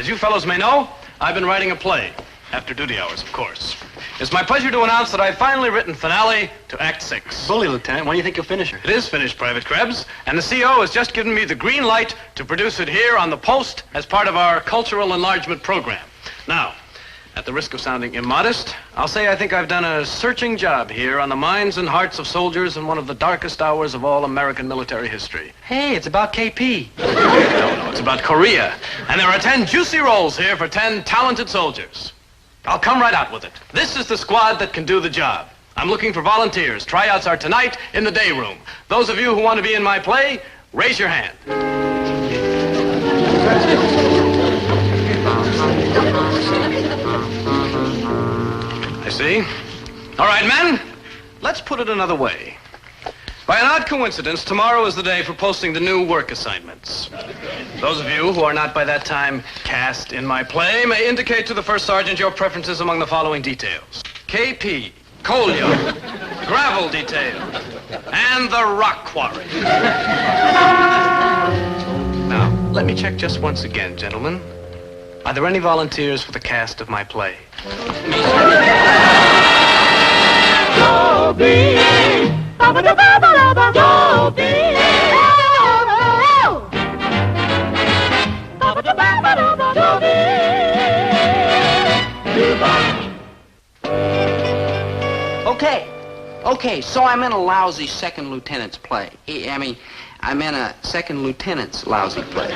As you fellows may know, I've been writing a play, after duty hours, of course. It's my pleasure to announce that I've finally written finale to Act 6. Bully, Lieutenant. When do you think you'll finish her? It is finished, Private Krebs, and the CO has just given me the green light to produce it here on the Post as part of our cultural enlargement program. Now, at the risk of sounding immodest, I'll say I think I've done a searching job here on the minds and hearts of soldiers in one of the darkest hours of all American military history. Hey, it's about KP. No, it's about Korea. And there are 10 juicy roles here for 10 talented soldiers. I'll come right out with it. This is the squad that can do the job. I'm looking for volunteers. Tryouts are tonight in the day room. Those of you who want to be in my play, raise your hand. I see. All right, men, let's put it another way. By an odd coincidence, tomorrow is the day for posting the new work assignments. Those of you who are not by that time cast in my play may indicate to the first sergeant your preferences among the following details. KP, Kolyo, gravel detail, and the rock quarry. Now, let me check just once again, gentlemen. Are there any volunteers for the cast of my play? Dobie! Okay, so I'm in a lousy second lieutenant's play. I'm in a second lieutenant's lousy play.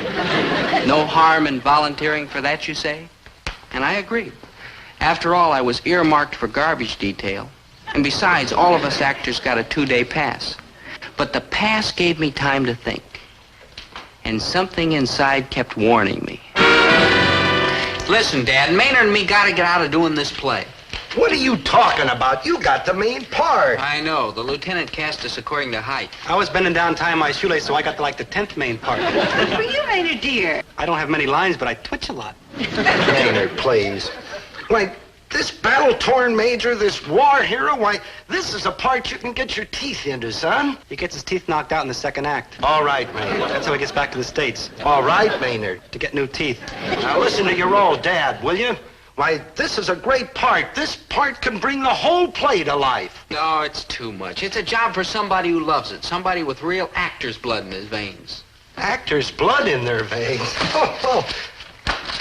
No harm in volunteering for that, you say? And I agree. After all, I was earmarked for garbage detail. And besides, all of us actors got a 2-day pass. But the pass gave me time to think. And something inside kept warning me. Listen, Dad, Maynard and me gotta get out of doing this play. What are you talking about? You got the main part. I know. The lieutenant cast us according to height. I was bending down tying my shoelace, so I got the 10th main part. Good for you, Maynard, dear. I don't have many lines, but I twitch a lot. Maynard, please. Why, this battle-torn major, this war hero, why, this is a part you can get your teeth into, son. He gets his teeth knocked out in the second act. All right, Maynard. That's how he gets back to the States. All right, Maynard. To get new teeth. Now listen to your old dad, will you? Why, this is a great part. This part can bring the whole play to life. No, it's too much. It's a job for somebody who loves it. Somebody with real actor's blood in his veins. Actor's blood in their veins. Oh.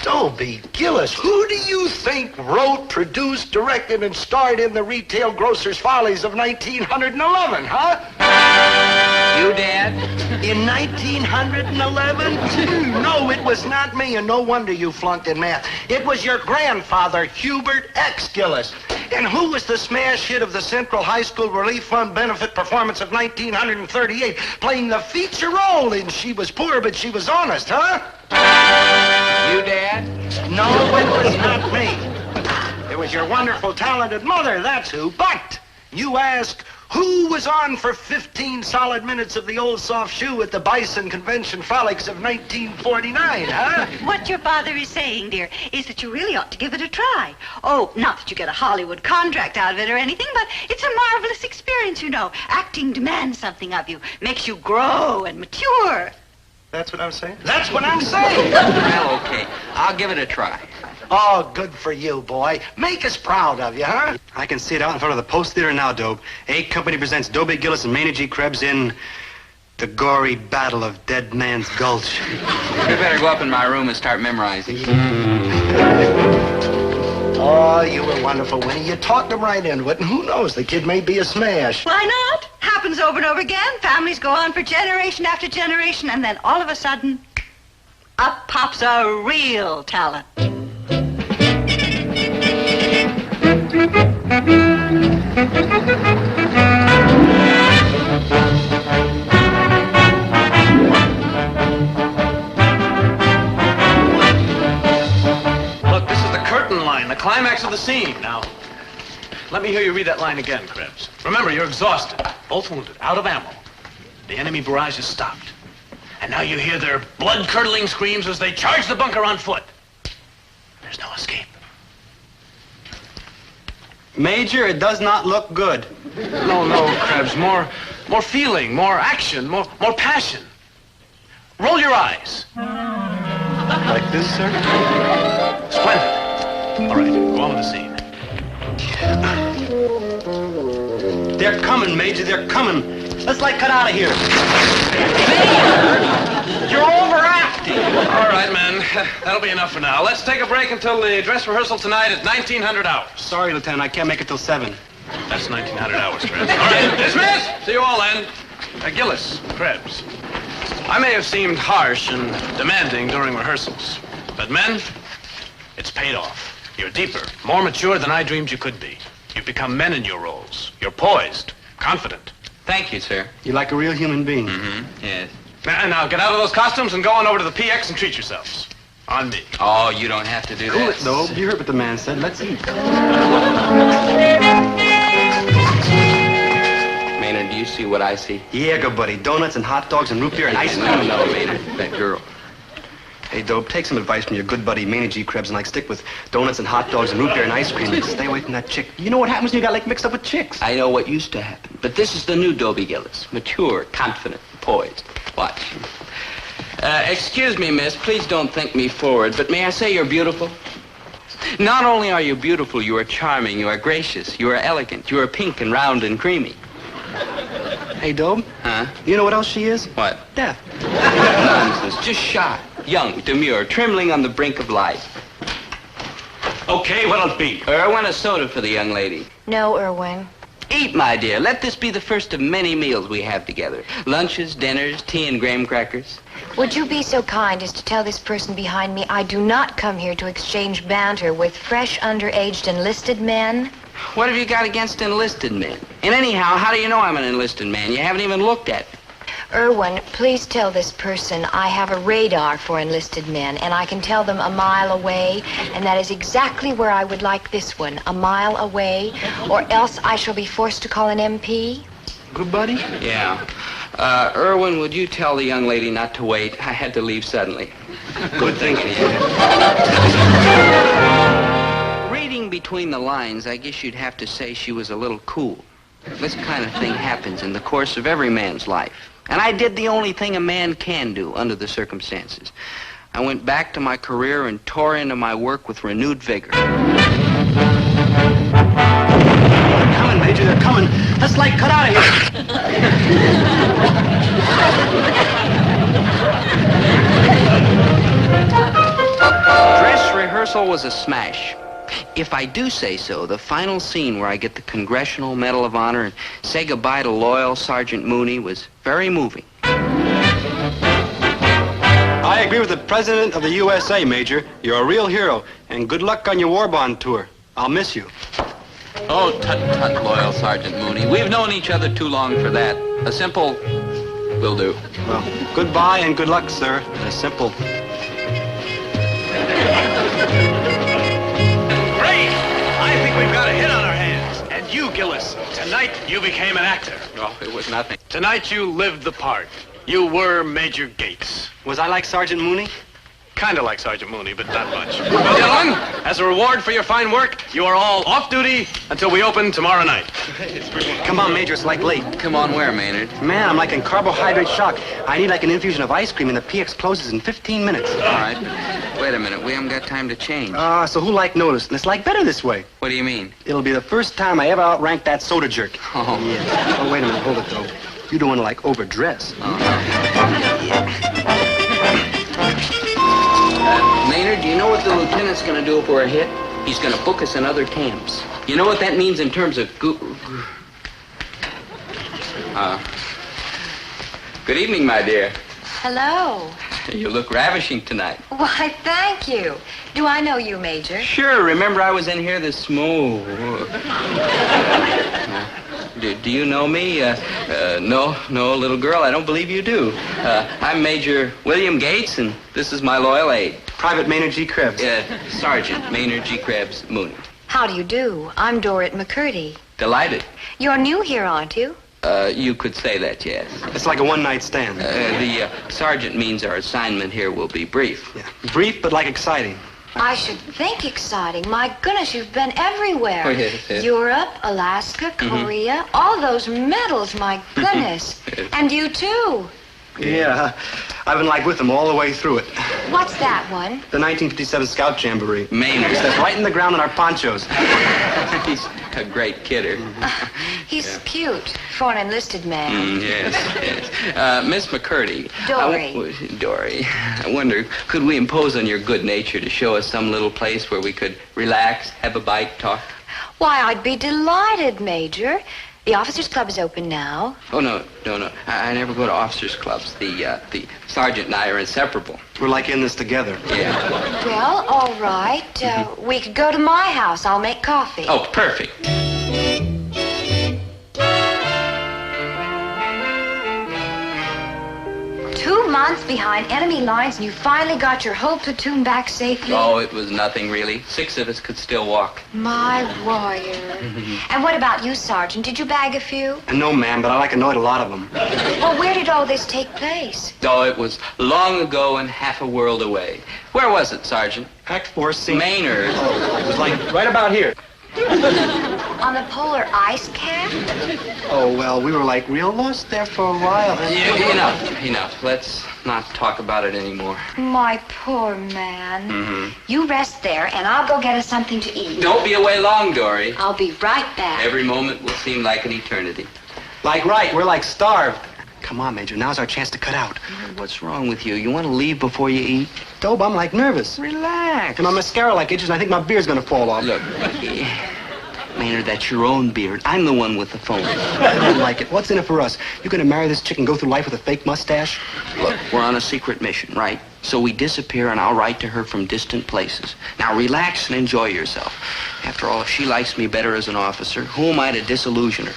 Dobie Gillis, who do you think wrote, produced, directed, and starred in the Retail Grocer's Follies of 1911, huh? You, Dad? In 1911? No, it was not me, and no wonder you flunked in math. It was your grandfather, Hubert X. Gillis. And who was the smash hit of the Central High School Relief Fund benefit performance of 1938, playing the feature role in She Was Poor, But She Was Honest, huh? You, Dad? No, it was not me. It was your wonderful, talented mother, that's who. But you ask, who was on for 15 solid minutes of the old soft shoe at the Bison Convention Frolics of 1949, huh? What your father is saying, dear, is that you really ought to give it a try. Oh, not that you get a Hollywood contract out of it or anything, but it's a marvelous experience, you know. Acting demands something of you, makes you grow and mature. That's what I'm saying? That's what I'm saying. Well, okay. I'll give it a try. Oh, good for you, boy. Make us proud of you, huh? I can see it out in front of the Post Theater now, Dobe. A Company presents Dobie Gillis and Maynard G. Krebs in The Gory Battle of Dead Man's Gulch. You better go up in my room and start memorizing. Oh, you were wonderful, Winnie. You talked him right into it, and who knows, the kid may be a smash. Why not? Happens over and over again. Families go on for generation after generation, and then all of a sudden, up pops a real talent. Look, this is the curtain line, the climax of the scene. Now, let me hear you read that line again, Krebs. Remember, you're exhausted, both wounded, out of ammo. The enemy barrage is stopped. And now you hear their blood-curdling screams as they charge the bunker on foot. There's no escape. Major, it does not look good. No, Krebs. More feeling, more action, more passion. Roll your eyes. Like this, sir? Splendid. All right, go on with the scene. They're coming, Major. They're coming. Let's, cut out of here. You're overacting. All right, men. That'll be enough for now. Let's take a break until the dress rehearsal tonight at 1900 hours. Sorry, Lieutenant. I can't make it till 7. That's 1900 hours, Krebs. All right, dismiss! See you all then. Gillis, Krebs. I may have seemed harsh and demanding during rehearsals, but men, it's paid off. You're deeper, more mature than I dreamed you could be. You've become men in your roles. You're poised, confident. Thank you, sir. You're like a real human being. Mm-hmm. Yes. Now get out of those costumes and go on over to the PX and treat yourselves. On me. Oh, you don't have to do Cool that. it, though. You heard what the man said. Let's eat. Maynard, do you see what I see? Yeah, good buddy. Donuts and hot dogs and root beer and ice cream. No, Maynard. That girl. Hey, Dope, take some advice from your good buddy Maynard G. Krebs and stick with donuts and hot dogs and root beer and ice cream and stay away from that chick. You know what happens when you got mixed up with chicks? I know what used to happen, but this is the new Dobie Gillis. Mature, confident, poised. Watch. Excuse me, miss. Please don't think me forward, but may I say you're beautiful? Not only are you beautiful, you are charming, you are gracious, you are elegant, you are pink and round and creamy. Hey, Dope. Huh? You know what else she is? What? Death. Nonsense. Just shy, young, demure, trembling on the brink of life. Okay, what'll it be? I want a soda for the young lady. No, Irwin. Eat, my dear. Let this be the first of many meals we have together. Lunches, dinners, tea and graham crackers. Would you be so kind as to tell this person behind me I do not come here to exchange banter with fresh, underaged, enlisted men? What have you got against enlisted men? And anyhow, how do you know I'm an enlisted man? You haven't even looked at me. Irwin, please tell this person I have a radar for enlisted men, and I can tell them a mile away, and that is exactly where I would like this one, a mile away, or else I shall be forced to call an MP. Good buddy? Yeah. Irwin, would you tell the young lady not to wait? I had to leave suddenly. Good thinking. Reading between the lines, I guess you'd have to say she was a little cool. This kind of thing happens in the course of every man's life. And I did the only thing a man can do under the circumstances. I went back to my career and tore into my work with renewed vigor. They're coming, Major. They're coming. Let's cut out of here. Dress rehearsal was a smash. If I do say so, the final scene where I get the Congressional Medal of Honor and say goodbye to loyal Sergeant Mooney was very moving. I agree with the President of the USA, Major. You're a real hero, and good luck on your war bond tour. I'll miss you. Oh, tut, loyal Sergeant Mooney. We've known each other too long for that. A simple will do. Well, goodbye and good luck, sir. A simple... I think we've got a hit on our hands. And you, Gillis, tonight you became an actor. Oh, it was nothing. Tonight you lived the part. You were Major Gates. Was I like Sergeant Mooney? Kind of like Sergeant Mooney, but not much. Well, gentlemen, as a reward for your fine work, you are all off duty until we open tomorrow night. Come on, Major. It's late. Come on, where, Maynard? Man, I'm in carbohydrate shock. I need an infusion of ice cream, and the PX closes in 15 minutes. All right, but wait a minute. We haven't got time to change. So who noticed? And it's better this way. What do you mean? It'll be the first time I ever outranked that soda jerk. Oh. Yeah. Oh, wait a minute. Hold it, though. You don't want to, overdress. Maynard, do you know what the lieutenant's going to do if we're a hit? He's going to book us in other camps. You know what that means in terms of good evening, my dear. Hello. You look ravishing tonight. Why, thank you. Do I know you, Major? Sure. Remember I was in here this morning. Do you know me? No, little girl, I don't believe you do. I'm Major William Gates, and this is my loyal aide. Private Maynard G. Krebs. Sergeant Maynard G. Krebs Mooney. How do you do? I'm Dorrit McCurdy. Delighted. You're new here, aren't you? You could say that, yes. It's like a one-night stand. The sergeant means our assignment here will be brief. Yeah. Brief, but exciting. I should think exciting. My goodness, you've been everywhere. Oh, yes. Europe, Alaska, Korea, all those medals, my goodness. Yes. And you, too. Yeah, I've been like with them all the way through it. What's that one? The 1957 Scout Jamboree. Maynard. That's right in the ground in our ponchos. He's a great kidder. He's cute for an enlisted man. Yes. Miss McCurdy. Dory. I wonder, could we impose on your good nature to show us some little place where we could relax, have a bite, talk? Why, I'd be delighted, Major. The Officers' Club is open now. Oh, no. I never go to officers' clubs. The sergeant and I are inseparable. We're like in this together. Yeah. Well, all right. We could go to my house. I'll make coffee. Oh, perfect. 2 months behind enemy lines, and you finally got your whole platoon back safely? Oh, it was nothing, really. 6 of us could still walk. My warrior. And what about you, Sergeant? Did you bag a few? No, ma'am, but I like annoyed a lot of them. Well, where did all this take place? Oh, it was long ago and half a world away. Where was it, Sergeant? Act 4, scene. Maynard. It was like right about here. On the polar ice cap? Oh, well, we were like real lost there for a while. Enough. Let's not talk about it anymore. My poor man. You rest there, and I'll go get us something to eat. Don't be away long, Dory. I'll be right back. Every moment will seem like an eternity. Like right, we're like starved. Come on, Major, now's our chance to cut out. What's wrong with you? You want to leave before you eat? Dobe, I'm like nervous. Relax. And my mascara like itches, and I think my beard's gonna fall off. Look, Maynard, that's your own beard. I'm the one with the phone. I don't like it. What's in it for us? You gonna marry this chick and go through life with a fake mustache? Look, we're on a secret mission, right? So we disappear and I'll write to her from distant places. Now relax and enjoy yourself. After all, if she likes me better as an officer, who am I to disillusion her?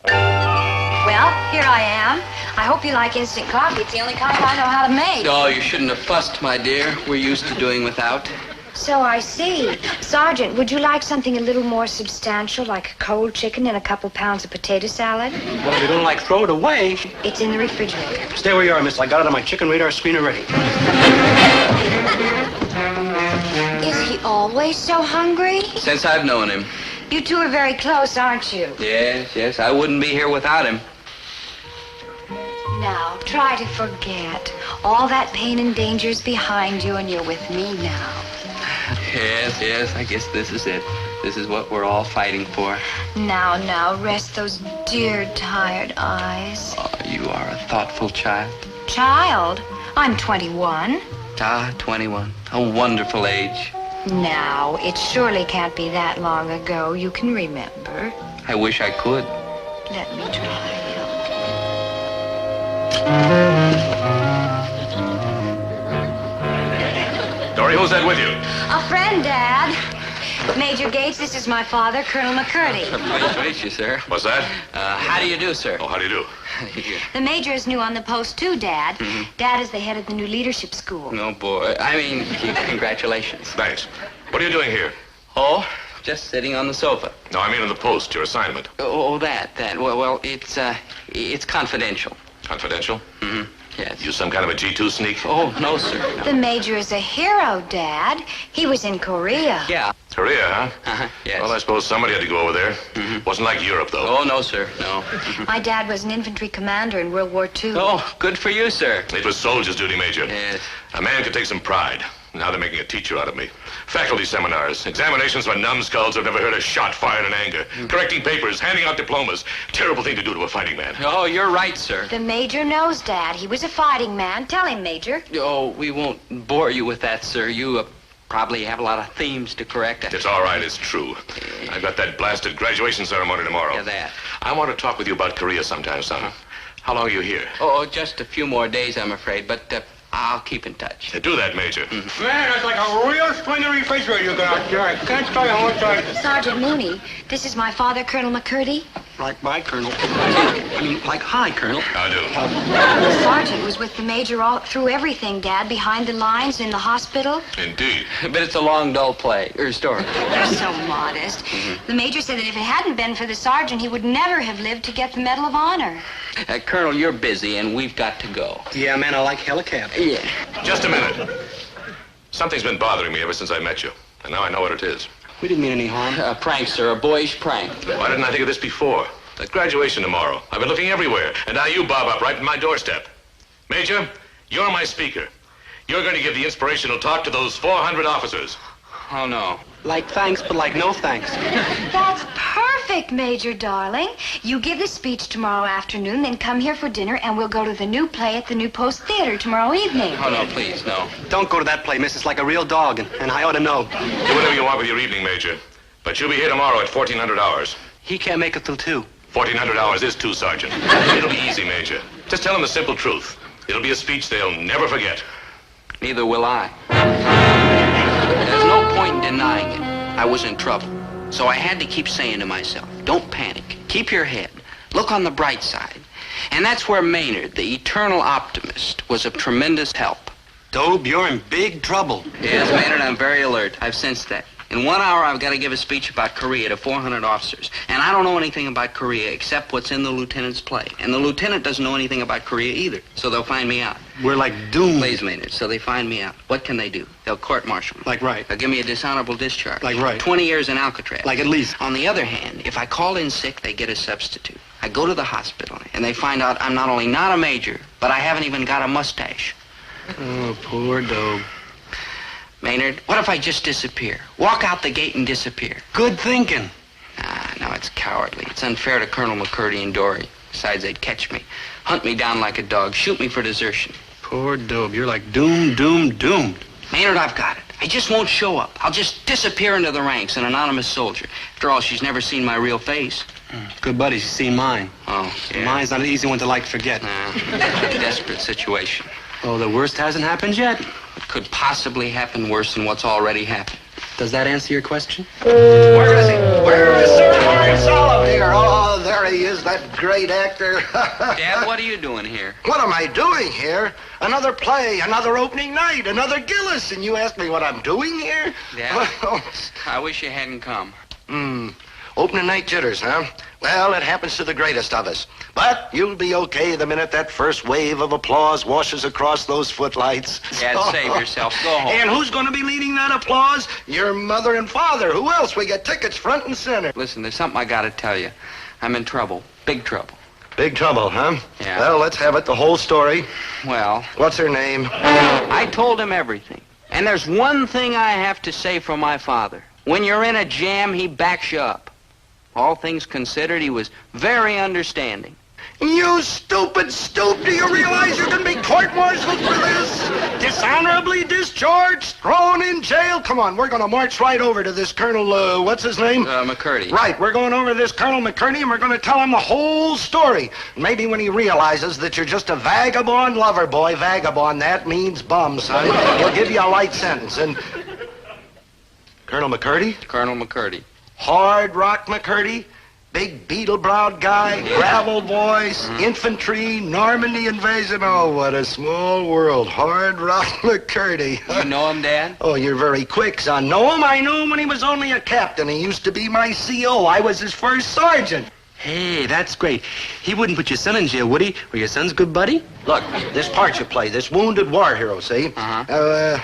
Well, here I am. I hope you like instant coffee. It's the only kind I know how to make. Oh, you shouldn't have fussed, my dear. We're used to doing without. So I see. Sergeant, would you like something a little more substantial, like a cold chicken and a couple pounds of potato salad? Well, if you're gonna like throw it away. It's in the refrigerator. Stay where you are, miss. I got it on my chicken radar screen already. Is he always so hungry? Since I've known him. You two are very close, aren't you? Yes. I wouldn't be here without him. Now, try to forget. All that pain and danger is behind you, and you're with me now. Yes. I guess this is it. This is what we're all fighting for. Now, rest those dear, tired eyes. Oh, you are a thoughtful child. Child? I'm 21. 21. A wonderful age. Now, it surely can't be that long ago. You can remember. I wish I could. Let me try. Dory, who's that with you? A friend, Dad. Major Gates, this is my father, Colonel McCurdy. Pleased to meet you, sir. What's that? How do you do, sir? Oh, how do you do? The Major is new on the post, too, Dad. Dad is the head of the new leadership school. No, boy. I mean, congratulations. Thanks. What are you doing here? Oh, just sitting on the sofa. No, I mean on the post, your assignment. Oh, that. Well, it's confidential. Confidential? Yes. You some kind of a G2 sneak? Oh, no, sir. No. The Major is a hero, Dad. He was in Korea. Yeah. Korea, huh? Yes. Well, I suppose somebody had to go over there. Wasn't like Europe, though. Oh, no, sir. No. My dad was an infantry commander in World War II. Oh, good for you, sir. It was soldier's duty, Major. Yes. A man could take some pride. Now they're making a teacher out of me. Faculty seminars, examinations for numbskulls who've never heard a shot fired in anger, correcting papers, handing out diplomas. Terrible thing to do to a fighting man. Oh, you're right, sir. The Major knows, Dad. He was a fighting man. Tell him, Major. Oh, we won't bore you with that, sir. You probably have a lot of themes to correct. It's all right, it's true. I've got that blasted graduation ceremony tomorrow. Yeah, that. I want to talk with you about Korea sometime, son. How long are you here? Oh, just a few more days, I'm afraid, but I'll keep in touch. Do that, Major. Man, that's like a real splendid refrigerator you got out there. I can't tell you how much Sergeant Mooney, this is my father, Colonel McCurdy. Like my Colonel. I mean, like hi, Colonel. I do. The sergeant was with the Major all through everything, Dad, behind the lines, in the hospital. Indeed. But it's a long, dull play, or story. They're so modest. The Major said that if it hadn't been for the sergeant, he would never have lived to get the Medal of Honor. Colonel, you're busy, and we've got to go. Yeah, man, I like helicab. Yeah. Just a minute. Something's been bothering me ever since I met you. And now I know what it is. We didn't mean any harm. A prank, sir, a boyish prank. Why didn't I think of this before? That graduation tomorrow. I've been looking everywhere, and now you bob up right at my doorstep. Major, you're my speaker. You're going to give the inspirational talk to those 400 officers. Oh, no. Like thanks, but like no thanks. That's perfect, Major darling. You give the speech tomorrow afternoon, then come here for dinner, and we'll go to the new play at the New Post Theater tomorrow evening. Oh, no, please, no. Don't go to that play, miss. It's like a real dog, and I ought to know. Do whatever you want with your evening, Major. But you'll be here tomorrow at 1400 hours. He can't make it till 2. 1400 hours is 2, Sergeant. It'll be easy, Major. Just tell them the simple truth. It'll be a speech they'll never forget. Neither will I. There's no point in denying it. I was in trouble. So I had to keep saying to myself, don't panic. Keep your head. Look on the bright side. And that's where Maynard, the eternal optimist, was of tremendous help. Dobe, you're in big trouble. Yes, Maynard, I'm very alert. I've sensed that. In 1 hour, I've got to give a speech about Korea to 400 officers. And I don't know anything about Korea except what's in the lieutenant's play. And the lieutenant doesn't know anything about Korea either. So they'll find me out. We're like doomed. Please, Maynard. So they find me out. What can they do? They'll court-martial me. Like right. They'll give me a dishonorable discharge. Like right. 20 years in Alcatraz. Like at least. On the other hand, if I call in sick, they get a substitute. I go to the hospital, and they find out I'm not only not a major, but I haven't even got a mustache. Oh, poor Dobe. Maynard, what if I just disappear? Walk out the gate and disappear. Good thinking. No, it's cowardly. It's unfair to Colonel McCurdy and Dory. Besides, they'd catch me, hunt me down like a dog, shoot me for desertion. Poor Dobe. You're like doomed. Maynard, I've got it. I just won't show up. I'll just disappear into the ranks, an anonymous soldier. After all, she's never seen my real face. Good buddy, she's seen mine. Oh, yeah. Mine's not an easy one to like forget. It's a desperate situation. Oh, the worst hasn't happened yet? What could possibly happen worse than what's already happened? Does that answer your question? Where is he? Where is Sir Lawrence Oliver? Oh, there he is, that great actor. Dad, what are you doing here? What am I doing here? Another play, another opening night, another Gillis, and you ask me what I'm doing here? Dad, I wish you hadn't come. Opening night jitters, huh? Well, it happens to the greatest of us. But you'll be okay the minute that first wave of applause washes across those footlights. Dad, save yourself. Go home. And who's going to be leading that applause? Your mother and father. Who else? We got tickets front and center. Listen, there's something I got to tell you. I'm in trouble. Big trouble. Big trouble, huh? Yeah. Well, let's have it, the whole story. Well, What's her name? I told him everything. And there's one thing I have to say for my father. When you're in a jam, he backs you up. All things considered, he was very understanding. You stupid stoop! Do you realize you can be court-martialed for this? Dishonorably discharged? Thrown in jail? Come on, we're going to march right over to this Colonel, what's his name? McCurdy. Right, we're going over to this Colonel McCurdy, and we're going to tell him the whole story. Maybe when he realizes that you're just a vagabond lover boy, vagabond, that means bum, son. He'll give you a light sentence, and... Colonel McCurdy? Colonel McCurdy. Hard Rock McCurdy, big beetle-browed guy, gravel voice, infantry, Normandy invasion. Oh, what a small world. Hard Rock McCurdy. You know him, Dad? Oh, you're very quick, son. Know him? I knew him when he was only a captain. He used to be my CO. I was his first sergeant. Hey, that's great. He wouldn't put your son in jail, would he? Or your son's good buddy? Look, this part you play, this wounded war hero, see? Yeah.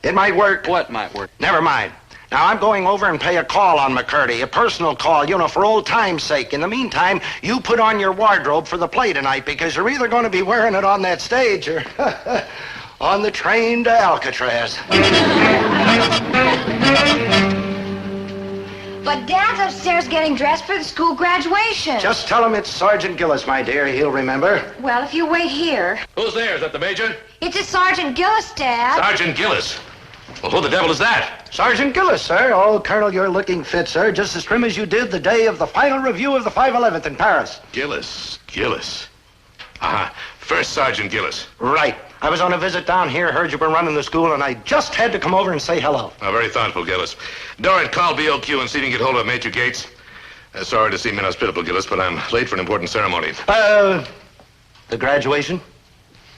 It might work. What might work? Never mind. Now, I'm going over and pay a call on McCurdy, a personal call, for old time's sake. In the meantime, you put on your wardrobe for the play tonight, because you're either going to be wearing it on that stage or on the train to Alcatraz. But Dad's upstairs getting dressed for the school graduation. Just tell him it's Sergeant Gillis, my dear. He'll remember. Well, if you wait here. Who's there? Is that the Major? It's a Sergeant Gillis, Dad. Sergeant Gillis. Well, who the devil is that? Sergeant Gillis, sir. Oh, Colonel, you're looking fit, sir. Just as trim as you did the day of the final review of the 511th in Paris. Gillis. First Sergeant Gillis. Right. I was on a visit down here, heard you were running the school, and I just had to come over and say hello. Oh, very thoughtful, Gillis. Dorrit, call BOQ and see if you can get hold of Major Gates. Sorry to seem inhospitable, Gillis, but I'm late for an important ceremony. The graduation?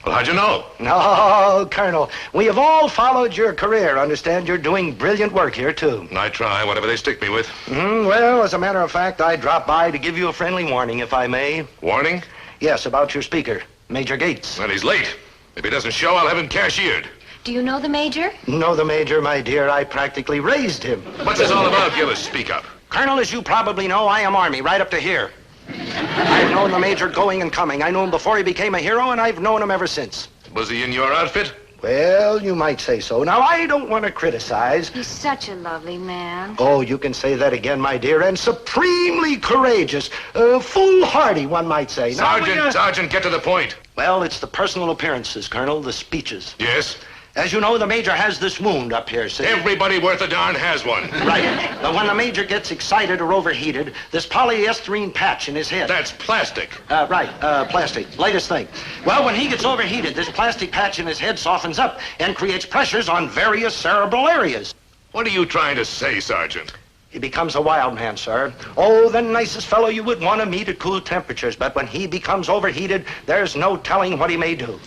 Well, how'd you know? No, Colonel. We have all followed your career. Understand you're doing brilliant work here, too. I try, whatever they stick me with. Well, as a matter of fact, I dropped by to give you a friendly warning, if I may. Warning? Yes, about your speaker, Major Gates. Well, he's late. If he doesn't show, I'll have him cashiered. Do you know the Major? No, the Major, my dear. I practically raised him. What's this all about, Gillis? Speak up. Colonel, as you probably know, I am Army, right up to here. I've known the Major going and coming. I knew him before he became a hero, and I've known him ever since. Was he in your outfit? Well, you might say so. Now, I don't want to criticize. He's such a lovely man. Oh, you can say that again, my dear, and supremely courageous. Foolhardy, one might say. Sergeant, get to the point. Well, it's the personal appearances, Colonel, the speeches. Yes? As you know, the Major has this wound up here, see? Everybody worth a darn has one. Right. But when the Major gets excited or overheated, this polyesterine patch in his head. That's plastic. Right, plastic. Latest thing. Well, when he gets overheated, this plastic patch in his head softens up and creates pressures on various cerebral areas. What are you trying to say, Sergeant? He becomes a wild man, sir. Oh, the nicest fellow you would want to meet at cool temperatures. But when he becomes overheated, there's no telling what he may do.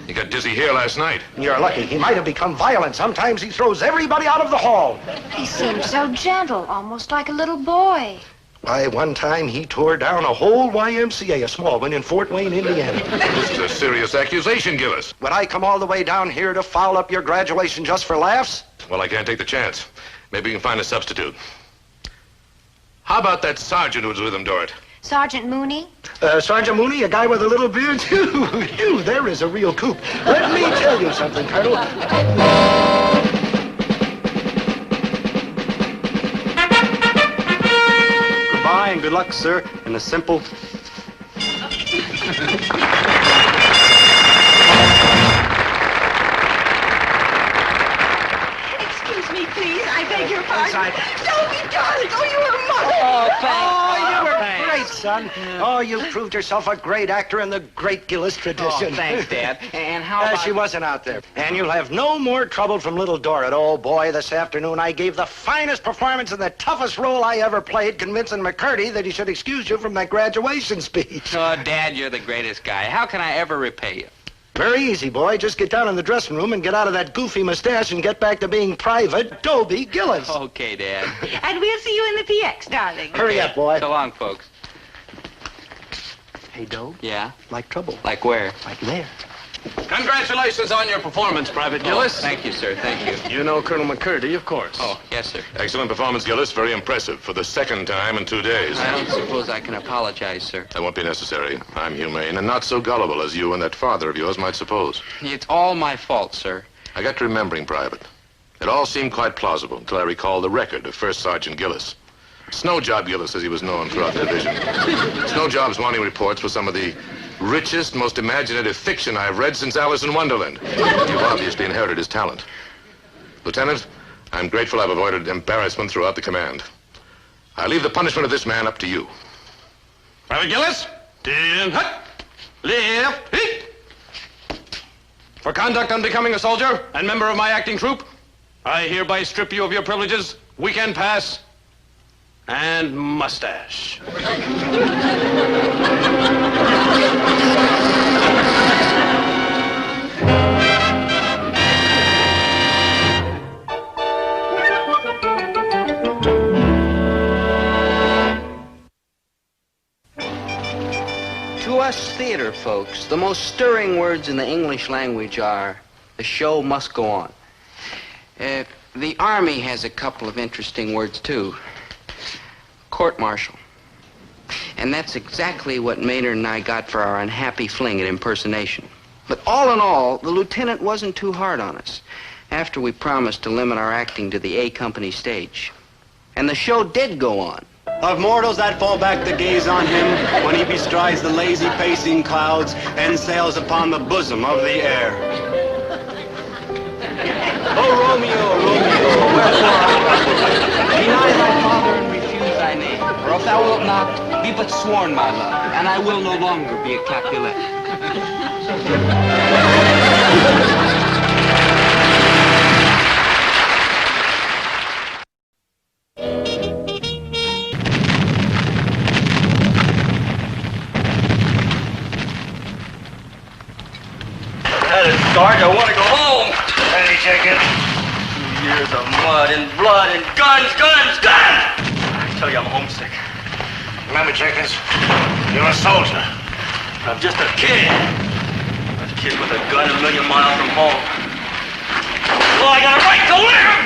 He got dizzy here last night. You're lucky. He might have become violent. Sometimes he throws everybody out of the hall. He seemed so gentle, almost like a little boy. Why, one time he tore down a whole YMCA, a small one in Fort Wayne, Indiana. This is a serious accusation, Gillis. Would I come all the way down here to foul up your graduation just for laughs? Well, I can't take the chance. Maybe we can find a substitute. How about that sergeant who was with him, Dorrit? Sergeant Mooney? Sergeant Mooney, a guy with a little beard? Phew, there is a real coop. Let me tell you something, Colonel. Goodbye and good luck, sir. And a simple... Excuse me, please. I beg your pardon. Dobie, darling. Oh, you were mother. Oh, thanks. Oh, you were Thanks. great, son. Oh, you proved yourself a great actor in the great Gillis tradition. Oh, thanks, Dad. And how about... She wasn't out there. And you'll have no more trouble from little Dorrit. Oh, boy, this afternoon I gave the finest performance and the toughest role I ever played, convincing McCurdy that he should excuse you from that graduation speech. Oh, Dad, you're the greatest guy. How can I ever repay you? Very easy, boy. Just get down in the dressing room and get out of that goofy mustache and get back to being Private Dobie Gillis. Okay, Dad. And we'll see you in the PX, darling. Hurry up, boy. So long, folks. Hey, Dobe, Yeah? like trouble. Like where? Like there. Congratulations on your performance, Private Gillis. Thank you, sir. Thank you. You know Colonel McCurdy, of course. Oh, yes, sir. Excellent performance, Gillis. Very impressive. For the second time in 2 days. I don't suppose I can apologize, sir. That won't be necessary. I'm humane and not so gullible as you and that father of yours might suppose. It's all my fault, sir. I got to remembering, Private. It all seemed quite plausible until I recalled the record of First Sergeant Gillis. Snowjob Gillis, as he was known throughout the division. Snowjob's wanting reports for some of the richest, most imaginative fiction I've read since Alice in Wonderland. You've obviously inherited his talent. Lieutenant, I'm grateful I've avoided embarrassment throughout the command. I leave the punishment of this man up to you. Private Gillis, in hut, left, hit. For conduct unbecoming a soldier and member of my acting troupe, I hereby strip you of your privileges, weekend pass, and mustache. To us theater folks, the most stirring words in the English language are, the show must go on. The Army has a couple of interesting words, too. Court-martial. And that's exactly what Maynard and I got for our unhappy fling at impersonation. But all in all, the lieutenant wasn't too hard on us after we promised to limit our acting to the A Company stage. And the show did go on. Of mortals that fall back to gaze on him when he bestrides the lazy pacing clouds and sails upon the bosom of the air. Oh, Romeo, Romeo, wherefore art thou? Deny thy father and refuse thy name. For if thou wilt not, be but sworn my love, and I will no longer be a Capulet. That is dark. I want to go home. Hey, chicken. 2 years of mud and blood and guns, guns, guns! I tell you, I'm homesick. Remember, chickens, you're a soldier. I'm just a kid. A kid with a gun a million miles from home. Well, I got a right to live!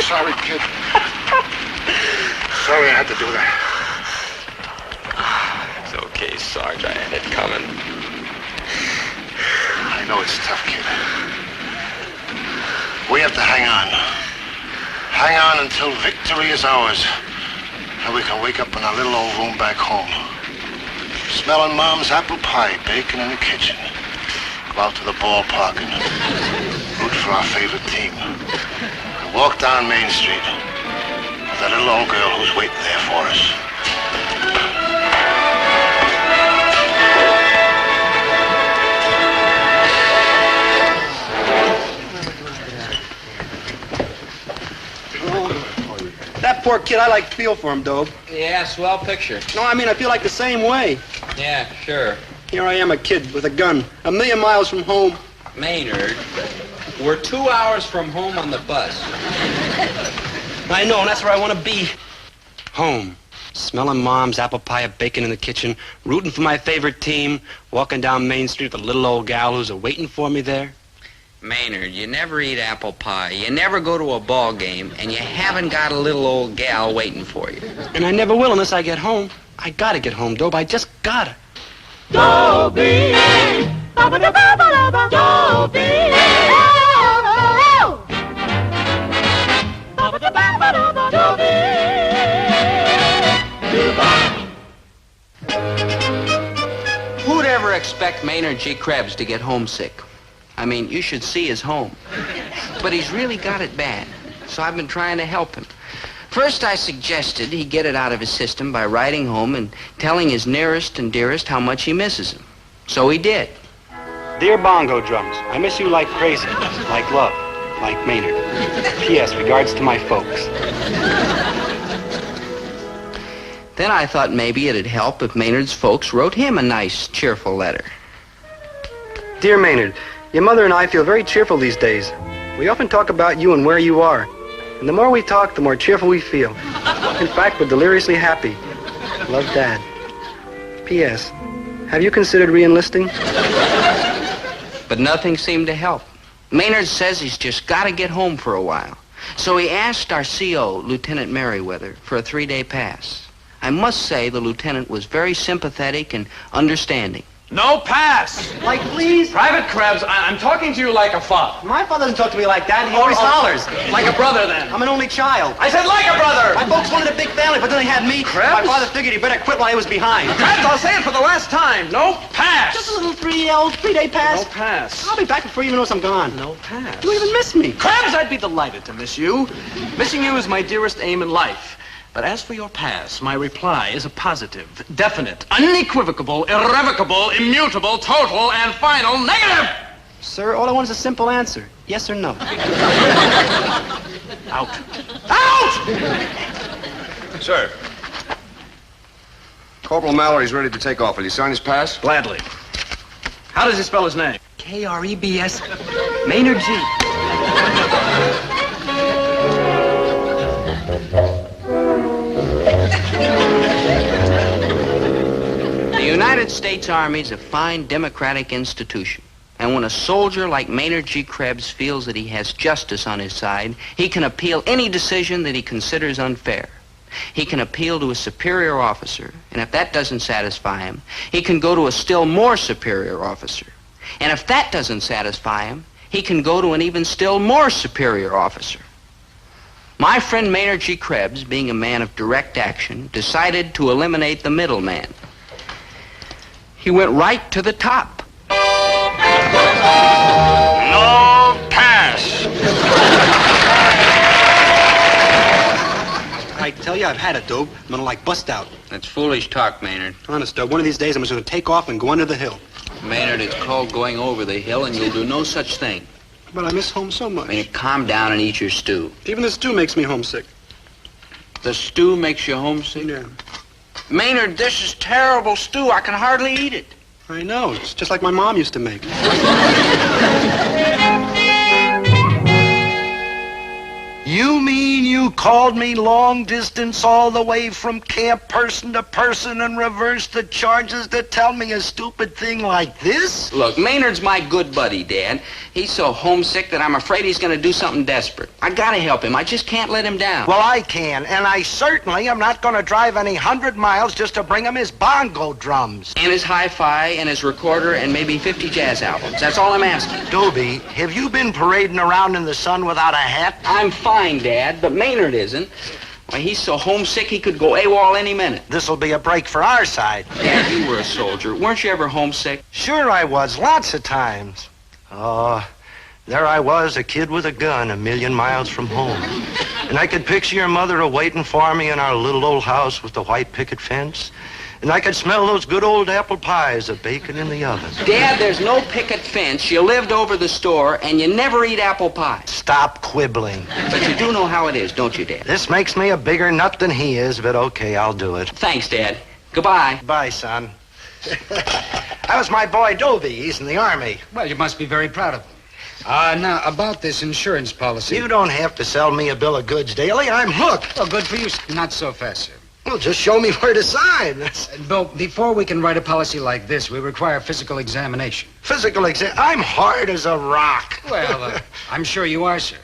Sorry, kid. Sorry I had to do that. It's okay, Sarge. I had it coming. I know it's tough, kid. We have to hang on. Hang on until victory is ours. And we can wake up in our little old room back home. Smelling Mom's apple pie baking in the kitchen. Go out to the ballpark and root for our favorite team. And walk down Main Street with that little old girl who's waiting there for us. That poor kid, I like feel for him, Dobe. Yeah, swell picture. No, I mean, I feel like the same way. Yeah, sure. Here I am, a kid with a gun, 1,000,000 miles from home. Maynard, we're 2 hours from home on the bus. I know, and that's where I want to be. Home. Smelling Mom's apple pie bacon in the kitchen, rooting for my favorite team, walking down Main Street with a little old gal who's waiting for me there. Maynard, you never eat apple pie, you never go to a ball game, and you haven't got a little old gal waiting for you. And I never will unless I get home. I gotta get home, Dobe. I just gotta. Dobie! Ba-ba-da-ba-ba-da-ba. Dobie! Ba-ba-da-ba-ba-da-ba. Dobie! Who'd ever expect Maynard G. Krebs to get homesick? I mean, you should see his home. But he's really got it bad, so I've been trying to help him. First, I suggested he get it out of his system by writing home and telling his nearest and dearest how much he misses him. So he did. Dear bongo drums, I miss you like crazy, like love, like Maynard. P.S. Regards to my folks. Then I thought maybe it'd help if Maynard's folks wrote him a nice, cheerful letter. Dear Maynard, your mother and I feel very cheerful these days. We often talk about you and where you are. And the more we talk, the more cheerful we feel. In fact, we're deliriously happy. Love, Dad. P.S. Have you considered re-enlisting? But nothing seemed to help. Maynard says he's just got to get home for a while. So he asked our CO, Lieutenant Merriweather, for a 3-day pass. I must say the lieutenant was very sympathetic and understanding. No pass! Like, please? Private Krebs, I'm talking to you like a father. My father doesn't talk to me like that. He always hollers. Like a brother, then. I'm an only child. I said like a brother! My folks wanted a big family, but then they had me. Krebs? My father figured he better quit while he was behind. Krebs, I'll say it for the last time. No pass! Just a little 3-day pass. No pass. I'll be back before you even knows I'm gone. No pass. You even miss me. Krebs, I'd be delighted to miss you. Missing you is my dearest aim in life. But as for your pass, my reply is a positive, definite, unequivocal, irrevocable, immutable, total, and final negative! Sir, all I want is a simple answer. Yes or no. Out. Out! Sir. Corporal Mallory's ready to take off. Will you sign his pass? Gladly. How does he spell his name? Krebs. Maynard G. The United States Army is a fine democratic institution. And when a soldier like Maynard G. Krebs feels that he has justice on his side, he can appeal any decision that he considers unfair. He can appeal to a superior officer, and if that doesn't satisfy him, he can go to a still more superior officer. And if that doesn't satisfy him, he can go to an even still more superior officer. My friend Maynard G. Krebs, being a man of direct action, decided to eliminate the middleman. He went right to the top. No pass. I tell you, I've had it, Dobe. I'm gonna bust out. That's foolish talk, Maynard. Honest, Dobe, one of these days I'm just gonna take off and go under the hill. Maynard, it's called going over the hill, and you'll do no such thing. But I miss home so much. Maynard, calm down and eat your stew. Even the stew makes me homesick. The stew makes you homesick? Yeah. Maynard, this is terrible stew. I can hardly eat it. I know. It's just like my mom used to make. You mean you called me long distance all the way from camp person to person and reversed the charges to tell me a stupid thing like this? Look, Maynard's my good buddy, Dad. He's so homesick that I'm afraid he's going to do something desperate. I gotta help him. I just can't let him down. Well, I can, and I certainly am not going to drive any 100 miles just to bring him his bongo drums. And his hi-fi and his recorder and maybe 50 jazz albums. That's all I'm asking. Dobie, have you been parading around in the sun without a hat? I'm fine, Dad, but Maynard isn't. Why, he's so homesick he could go AWOL any minute. This'll be a break for our side. Dad, you were a soldier. Weren't you ever homesick? Sure I was, lots of times. Oh, there I was, a kid with a gun, 1,000,000 miles from home. And I could picture your mother a-waiting for me in our little old house with the white picket fence. And I could smell those good old apple pies a-baking in the oven. Dad, there's no picket fence. You lived over the store, and you never eat apple pie. Stop quibbling. But you do know how it is, don't you, Dad? This makes me a bigger nut than he is, but okay, I'll do it. Thanks, Dad. Goodbye. Bye, son. That was my boy Dobie. He's in the Army. Well, you must be very proud of him. Now, about this insurance policy. You don't have to sell me a bill of goods daily. I'm hooked. Oh, good for you. Not so fast, sir. Well, just show me where to sign. Bill, before we can write a policy like this, we require physical examination. Physical exam? I'm hard as a rock. Well, I'm sure you are, sir.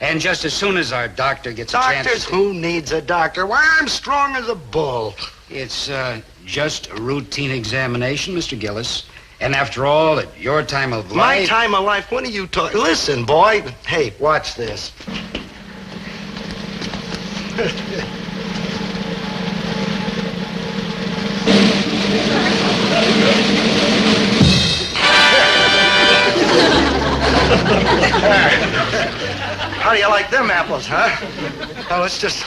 And just as soon as our doctor gets a chance... Doctors? Who needs a doctor? Why, I'm strong as a bull. It's just a routine examination, Mr. Gillis. And after all, at your time of life... My time of life? What are you talking... Listen, boy. Hey, watch this. How do you like them apples, huh? Well, let's just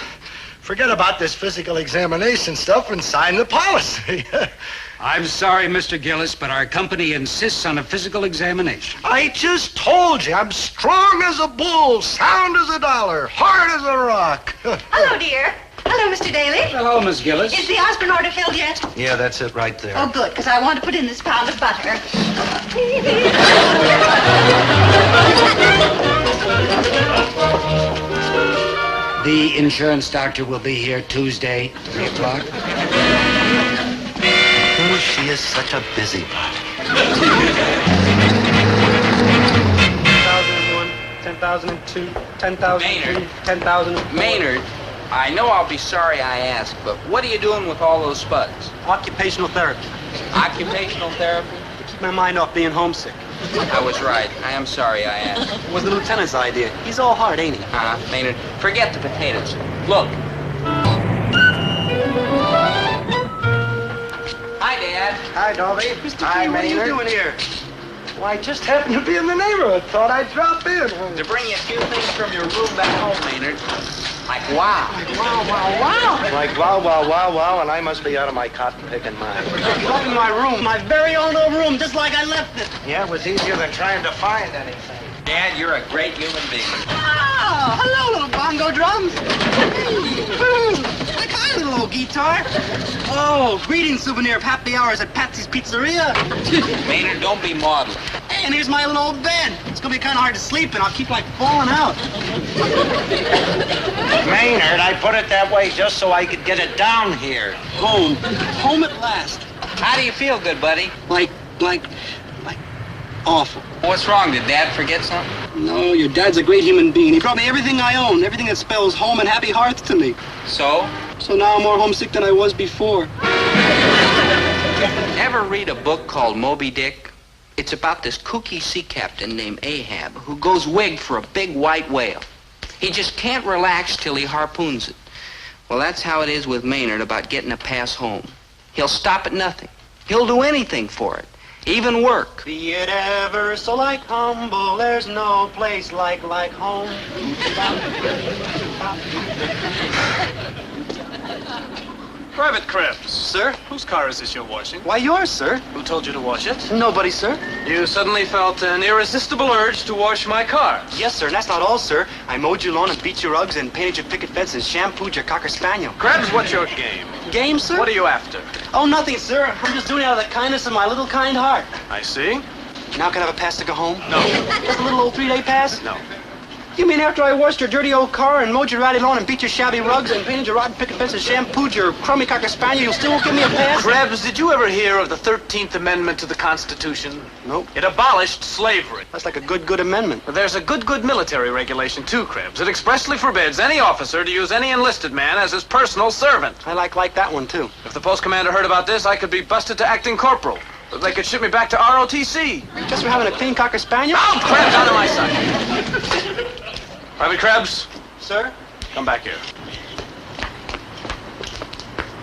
forget about this physical examination stuff and sign the policy. I'm sorry, Mr. Gillis, but our company insists on a physical examination. I just told you, I'm strong as a bull, sound as a dollar, hard as a rock. Hello, dear. Hello, Mr. Daly. Hello, Miss Gillis. Is the Osborne order filled yet? Yeah, that's it right there. Oh, good, because I want to put in this pound of butter. The insurance doctor will be here Tuesday, 3 o'clock. Oh, she is such a busybody. 10,001, 10,002, 10,003, 10,000. Maynard, I know I'll be sorry I asked, but what are you doing with all those spuds? Occupational therapy. Occupational therapy? To keep my mind off being homesick. I was right. I am sorry I asked. It was the lieutenant's idea. He's all heart, ain't he? Maynard, forget the potatoes. Look. Hi, Dad. Hi, Dobie. Mr. Hi, Key, what are you Maynard. doing here? Well, I just happened to be in the neighborhood. Thought I'd drop in. To bring you a few things from your room back home, Maynard. Like wow. Wow, wow, wow. Like wow, wow, wow, wow, and I must be out of my cotton-picking mind. Look in my room, my very own old room, just like I left it. Yeah, it was easier than trying to find anything. Dad, you're a great human being. Oh, hello, little bongo drums. Like hi, little old guitar. Oh, greeting souvenir of happy hours at Patsy's Pizzeria. Maynard, don't be maudlin. Hey, and here's my little old bed. It's gonna be kind of hard to sleep in. I'll keep like falling out. Maynard, I put it that way just so I could get it down here. Home. Home at last. How do you feel, good buddy? Like awful. What's wrong? Did Dad forget something? No, your dad's a great human being. He brought me everything I own, everything that spells home and happy hearts to me. So? So now I'm more homesick than I was before. Ever read a book called Moby Dick? It's about this kooky sea captain named Ahab who goes wigged for a big white whale. He just can't relax till he harpoons it. Well, that's how it is with Maynard about getting a pass home. He'll stop at nothing. He'll do anything for it. Even work. Be it ever so like humble, there's no place like home. Private Krebs. Sir? Whose car is this you're washing? Why, yours, sir. Who told you to wash it? Nobody, sir. You suddenly felt an irresistible urge to wash my car. Yes, sir, and that's not all, sir. I mowed your lawn and beat your rugs and painted your picket fence and shampooed your Cocker Spaniel. Krebs, what's your game? Game, sir? What are you after? Oh, nothing, sir. I'm just doing it out of the kindness of my little kind heart. I see. Now can I have a pass to go home? No. Just a little old 3-day pass? No. You mean after I washed your dirty old car and mowed your ratty lawn and beat your shabby rugs and painted your rotten picket fence and shampooed your crummy cocker spaniel, you still won't give me a pass? Krebs, did you ever hear of the 13th Amendment to the Constitution? Nope. It abolished slavery. That's like a good amendment. But there's a good military regulation, too, Krebs. It expressly forbids any officer to use any enlisted man as his personal servant. I like that one, too. If the post commander heard about this, I could be busted to acting corporal. They could ship me back to ROTC. Just for having a clean cocker spaniel? Out, Krebs, out of my sight. Private Krebs? Sir? Come back here.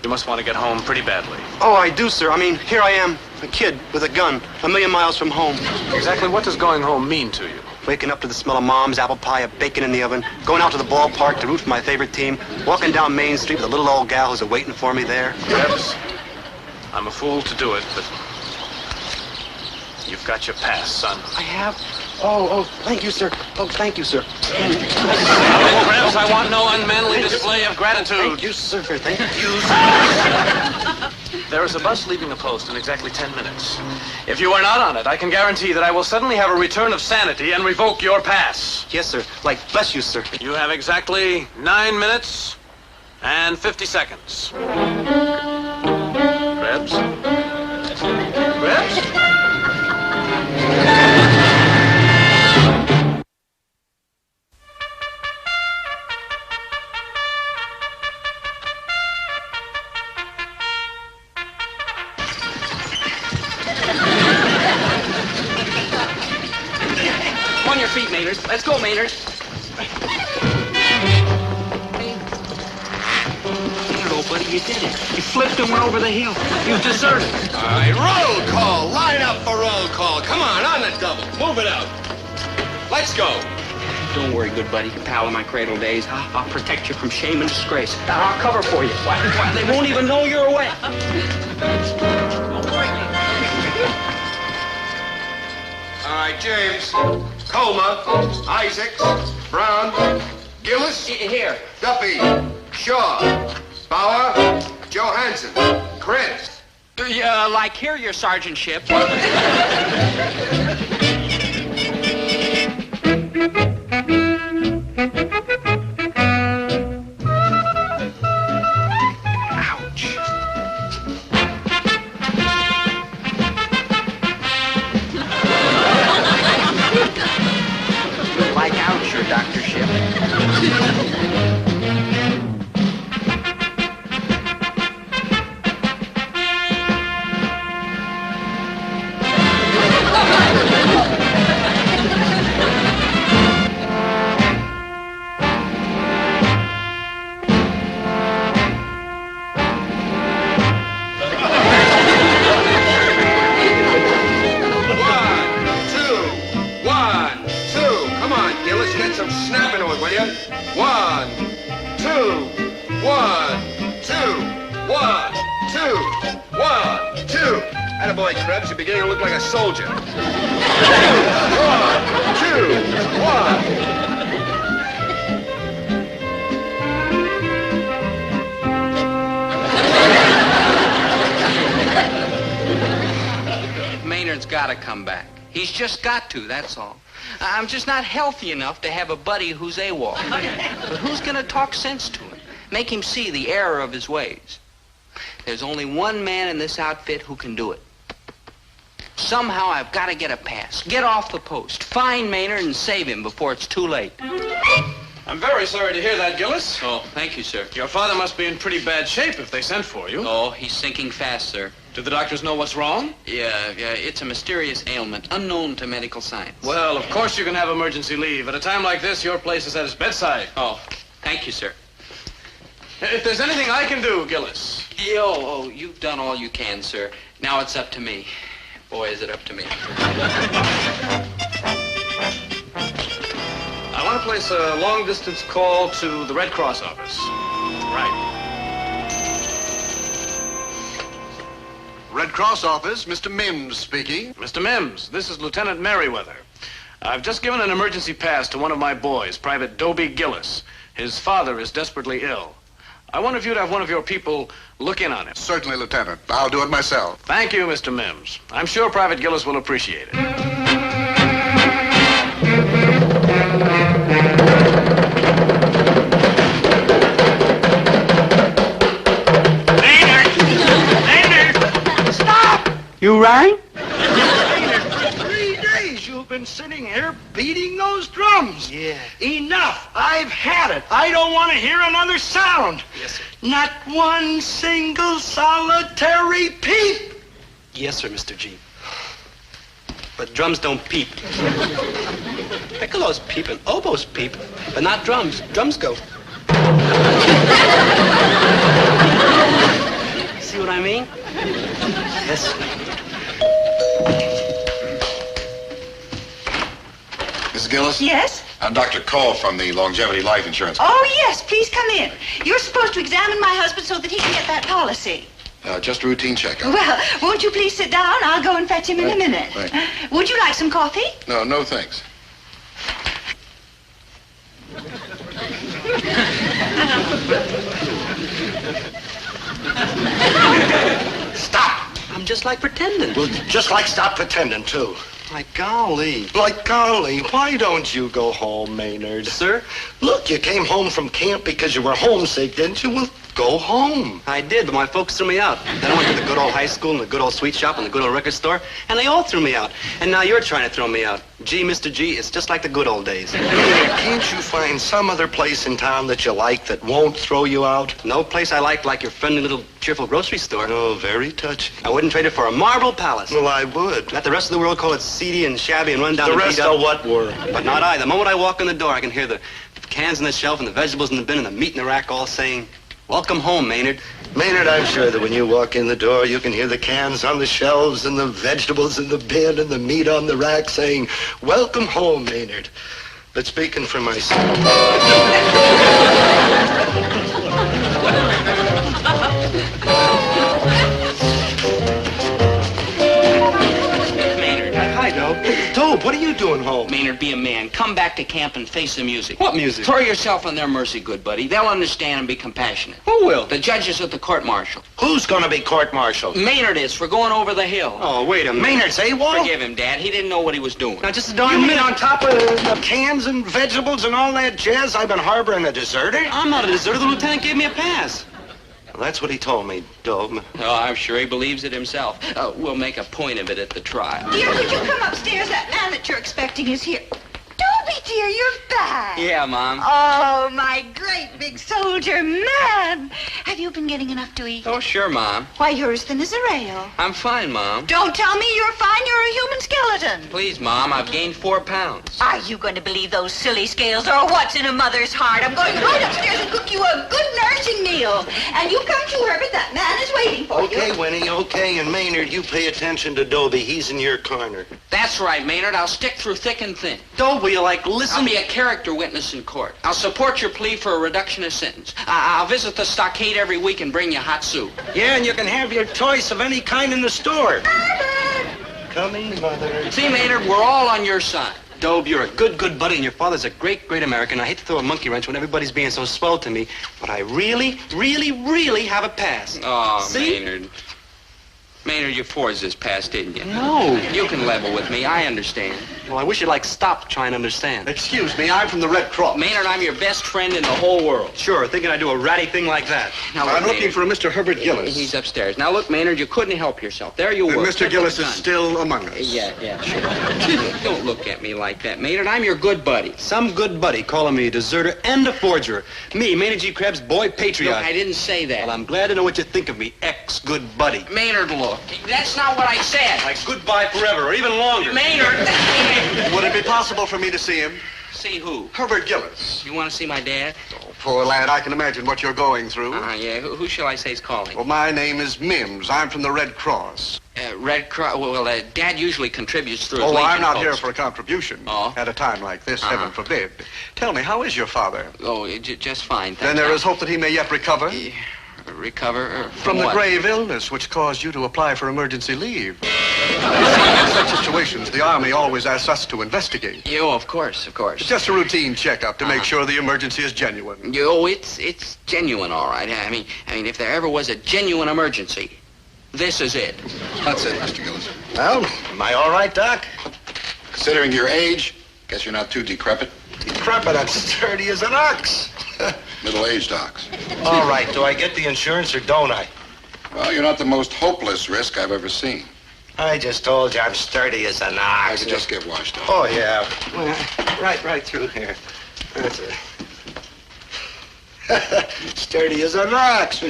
You must want to get home pretty badly. Oh, I do, sir. I mean, here I am, a kid with a gun, 1,000,000 miles from home. Exactly what does going home mean to you? Waking up to the smell of Mom's apple pie, a bacon in the oven, going out to the ballpark to root for my favorite team, walking down Main Street with a little old gal who's waiting for me there. Krebs, I'm a fool to do it, but you've got your pass, son. I have? Oh, thank you, sir. Oh, thank you, sir. Krebs, I want no unmanly display of gratitude. Thank you, sir. Thank you, sir. There is a bus leaving the post in exactly 10 minutes. If you are not on it, I can guarantee that I will suddenly have a return of sanity and revoke your pass. Yes, sir. Like, bless you, sir. You have exactly 9 minutes and 50 seconds. Krebs? Krebs? On your feet, Maynard. Let's go, Maynard. There, old buddy, you did it. You flipped and went over the hill. You deserted. All right, roll call. Line up for roll call. Come on the double. Move it out. Let's go. Don't worry, good buddy. Pal of my cradle days. I'll protect you from shame and disgrace. I'll cover for you. Why, they won't even know you're away. All right, James. Colma, Isaacs, Brown, Gillis, Here. Duffy, Shaw, Bauer, Johansson, Krebs. Like here, your sergeantship. Attaboy, Krebs. You're beginning to look like a soldier. 1, 2, 1. Maynard's got to come back. He's just got to, that's all. I'm just not healthy enough to have a buddy who's AWOL. But who's going to talk sense to him? Make him see the error of his ways. There's only one man in this outfit who can do it. Somehow I've got to get a pass. Get off the post. Find Maynard and save him before it's too late. I'm very sorry to hear that, Gillis. Oh, thank you, sir. Your father must be in pretty bad shape if they sent for you. Oh, he's sinking fast, sir. Do the doctors know what's wrong? Yeah, it's a mysterious ailment, unknown to medical science. Well, of course you can have emergency leave. At a time like this, your place is at his bedside. Oh, thank you, sir. If there's anything I can do, Gillis. Oh, you've done all you can, sir. Now it's up to me. Boy, is it up to me. I want to place a long-distance call to the Red Cross office. Right. Red Cross office, Mr. Mims speaking. Mr. Mims, this is Lieutenant Merriweather. I've just given an emergency pass to one of my boys, Private Dobie Gillis. His father is desperately ill. I wonder if you'd have one of your people look in on him. Certainly, Lieutenant. I'll do it myself. Thank you, Mr. Mims. I'm sure Private Gillis will appreciate it. You rang? Maynard, for 3 days you've been sitting here beating those drums. Yeah. Enough. I've had it. I don't want to hear another sound. Yes, sir. Not one single solitary peep. Yes, sir, Mr. G. But drums don't peep. Piccolo's peep and oboes peep, but not drums. Drums go. See what I mean? Yes. Mrs. Gillis? Yes? I'm Dr. Cole from the Longevity Life Insurance. Oh, yes, please come in. You're supposed to examine my husband so that he can get that policy. Just a routine checkup. Well, won't you please sit down? I'll go and fetch him in a minute. Right. Would you like some coffee? No thanks. Stop. I'm just like pretending. Well, just like stop pretending, too. My golly. Like golly, why don't you go home, Maynard? Sir? Look, you came home from camp because you were homesick, didn't you? Well, go home. I did, but my folks threw me out. Then I went to the good old high school and the good old sweet shop and the good old record store, and they all threw me out. And now you're trying to throw me out. Gee, Mr. G, it's just like the good old days. Maynard, can't you find some other place in town that you like that won't throw you out? No place I like your friendly little cheerful grocery store. Oh, very touching. I wouldn't trade it for a marble palace. Well, I would. Let the rest of the world call it seedy and shabby and run down The and rest beat up. of what were? But not I. The moment I walk in the door, I can hear the cans on the shelf and the vegetables in the bin and the meat in the rack all saying, "Welcome home, Maynard." Maynard, I'm sure that when you walk in the door, you can hear the cans on the shelves and the vegetables in the bin and the meat on the rack saying, "Welcome home, Maynard." But speaking for myself... Maynard. Hi, Doe. Dobe, what are you doing home? Maynard, be a man. Come back to camp and face the music. What music? Throw yourself on their mercy, good buddy. They'll understand and be compassionate. Who will? The judges at the court-martial. Who's gonna be court-martialed? Maynard is for going over the hill. Oh, wait a minute. Maynard's AWOL? Forgive him, Dad. He didn't know what he was doing. Now, just a You darn mean minute. on top of the cans and vegetables and all that jazz, I've been harboring a deserter? I'm not a deserter. The lieutenant gave me a pass. Well, that's what he told me, Dobe. Oh, I'm sure he believes it himself. We'll make a point of it at the trial. Dear, could you come upstairs? That man that you're expecting is here. Dobie, dear, you're back. Yeah, Mom. Oh, my great big soldier man. Have you been getting enough to eat? Oh, sure, Mom. Why, you're as thin as a rail. I'm fine, Mom. Don't tell me you're fine. You're a human skeleton. Please, Mom, I've gained 4 pounds. Are you going to believe those silly scales or what's in a mother's heart? I'm going right upstairs and cook you a good nourishing meal. And you come to Herbert. That man is waiting for you. Okay, Winnie, okay. And Maynard, you pay attention to Dobie. He's in your corner. That's right, Maynard. I'll stick through thick and thin. Doe, will you, listen? I'll be a character witness in court. I'll support your plea for a reduction of sentence. I'll visit the stockade every week and bring you hot soup. Yeah, and you can have your choice of any kind in the store. Coming, Mother. See, Maynard, we're all on your side. Dobe, you're a good buddy, and your father's a great American. I hate to throw a monkey wrench when everybody's being so swell to me, but I really have a pass. Oh, See? Maynard. Maynard, you forged this pass, didn't you? No. You can level with me. I understand. Well, I wish you'd stop trying to understand. Excuse me, I'm from the Red Cross. Maynard, I'm your best friend in the whole world. Sure, thinking I'd do a ratty thing like that. Now, I'm look, looking for a Mr. Herbert Gillis. He's upstairs. Now, look, Maynard, you couldn't help yourself. There you were. Mr. Gillis is still among us. Yeah, sure. Don't look at me like that, Maynard. I'm your good buddy. Some good buddy calling me a deserter and a forger. Me, Maynard G. Krebs, boy patriot. Look, I didn't say that. Well, I'm glad to know what you think of me, ex-good buddy. Maynard, look. That's not what I said. Like goodbye forever, or even longer. Maynard! Would it be possible for me to see him? See who? Herbert Gillis. You want to see my dad? Oh, poor lad, I can imagine what you're going through. Yeah. Who shall I say is calling? Well, my name is Mims. I'm from the Red Cross. Red Cross. Well, Dad usually contributes through his Oh, Legion I'm not post. here for a contribution. Oh? At a time like this, heaven forbid. Tell me, how is your father? Oh, just fine. Then there is hope that he may yet recover? Recover? From the what? grave illness which caused you to apply for emergency leave. In such situations, the Army always asks us to investigate. Oh, of course. It's just a routine checkup to make sure the emergency is genuine. It's genuine, all right. I mean, if there ever was a genuine emergency, this is it. That's it, Mr. Gillis. Well, am I all right, Doc? Considering your age, guess you're not too decrepit. Decrepit, I'm sturdy as an ox. Middle-aged docs. All right, do I get the insurance or don't I? Well, you're not the most hopeless risk I've ever seen. I just told you I'm sturdy as an ox. I could just get washed up. Oh, yeah. Well, right through here. That's it. Sturdy as an ox.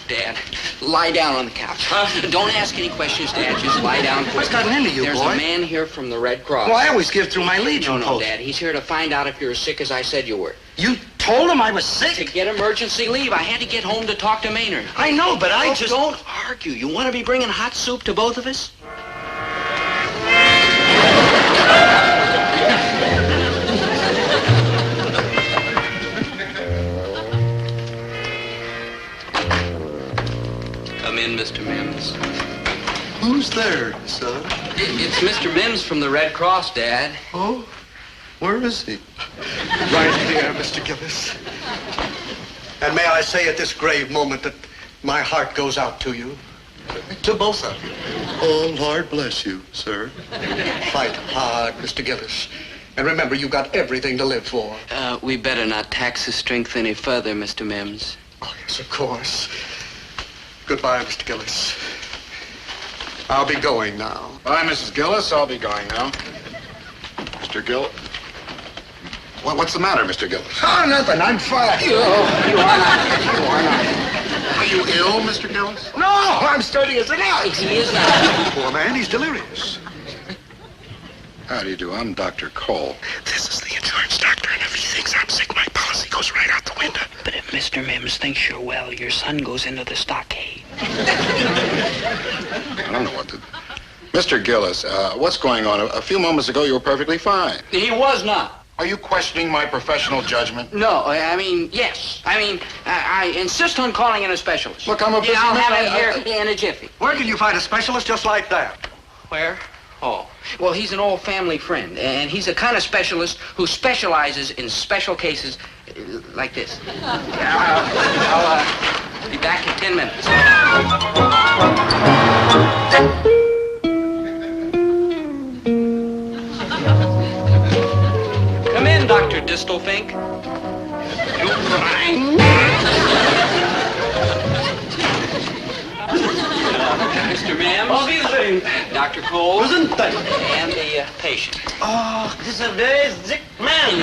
Dad, lie down on the couch. Don't ask any questions, Dad. Just lie down. What's gotten into you, There's boy? a man here from the Red Cross. Well, I always give through my Legion No, post. Dad. He's here to find out if you're as sick as I said you were. You told him I was To sick? get emergency leave. I had to get home to talk to Maynard. I know, but I just... Don't argue. You want to be bringing hot soup to both of us? Come in, Mr. Mims. Who's there, son? It's Mr. Mims from the Red Cross, Dad. Oh, where is he? Right here, Mr. Gillis. And may I say at this grave moment that my heart goes out to you. To both of you. Oh, Lord bless you, sir. Fight hard, Mr. Gillis. And remember, you've got everything to live for. We better not tax his strength any further, Mr. Mims. Oh, yes, of course. Goodbye, Mr. Gillis. I'll be going now. Bye, Mrs. Gillis. I'll be going now. Mr. Gill. What's the matter, Mr. Gillis? Oh, nothing. I'm fine. You are not. Are you ill, Mr. Gillis? No, I'm sturdy as an ox. He is not. Poor man, he's delirious. How do you do? I'm Dr. Cole. This is the insurance doctor, and if he thinks I'm sick, my policy goes right out the window. But if Mr. Mims thinks you're well, your son goes into the stockade. I don't know what to... Mr. Gillis, what's going on? A few moments ago, you were perfectly fine. He was not. Are you questioning my professional judgment? No, I mean, yes. I insist on calling in a specialist. Look, I'm a busy I'll man. have him here in a jiffy. Where can you find a specialist just like that? Where? Oh, well, he's an old family friend, and he's the kind of specialist who specializes in special cases like this. I'll be back in 10 minutes. Come in, Dr. Distelfink. Mr. Mims. Auf Wiedersehen. Dr. Cole. Gesundheit. And the patient. Oh, this is a very sick man.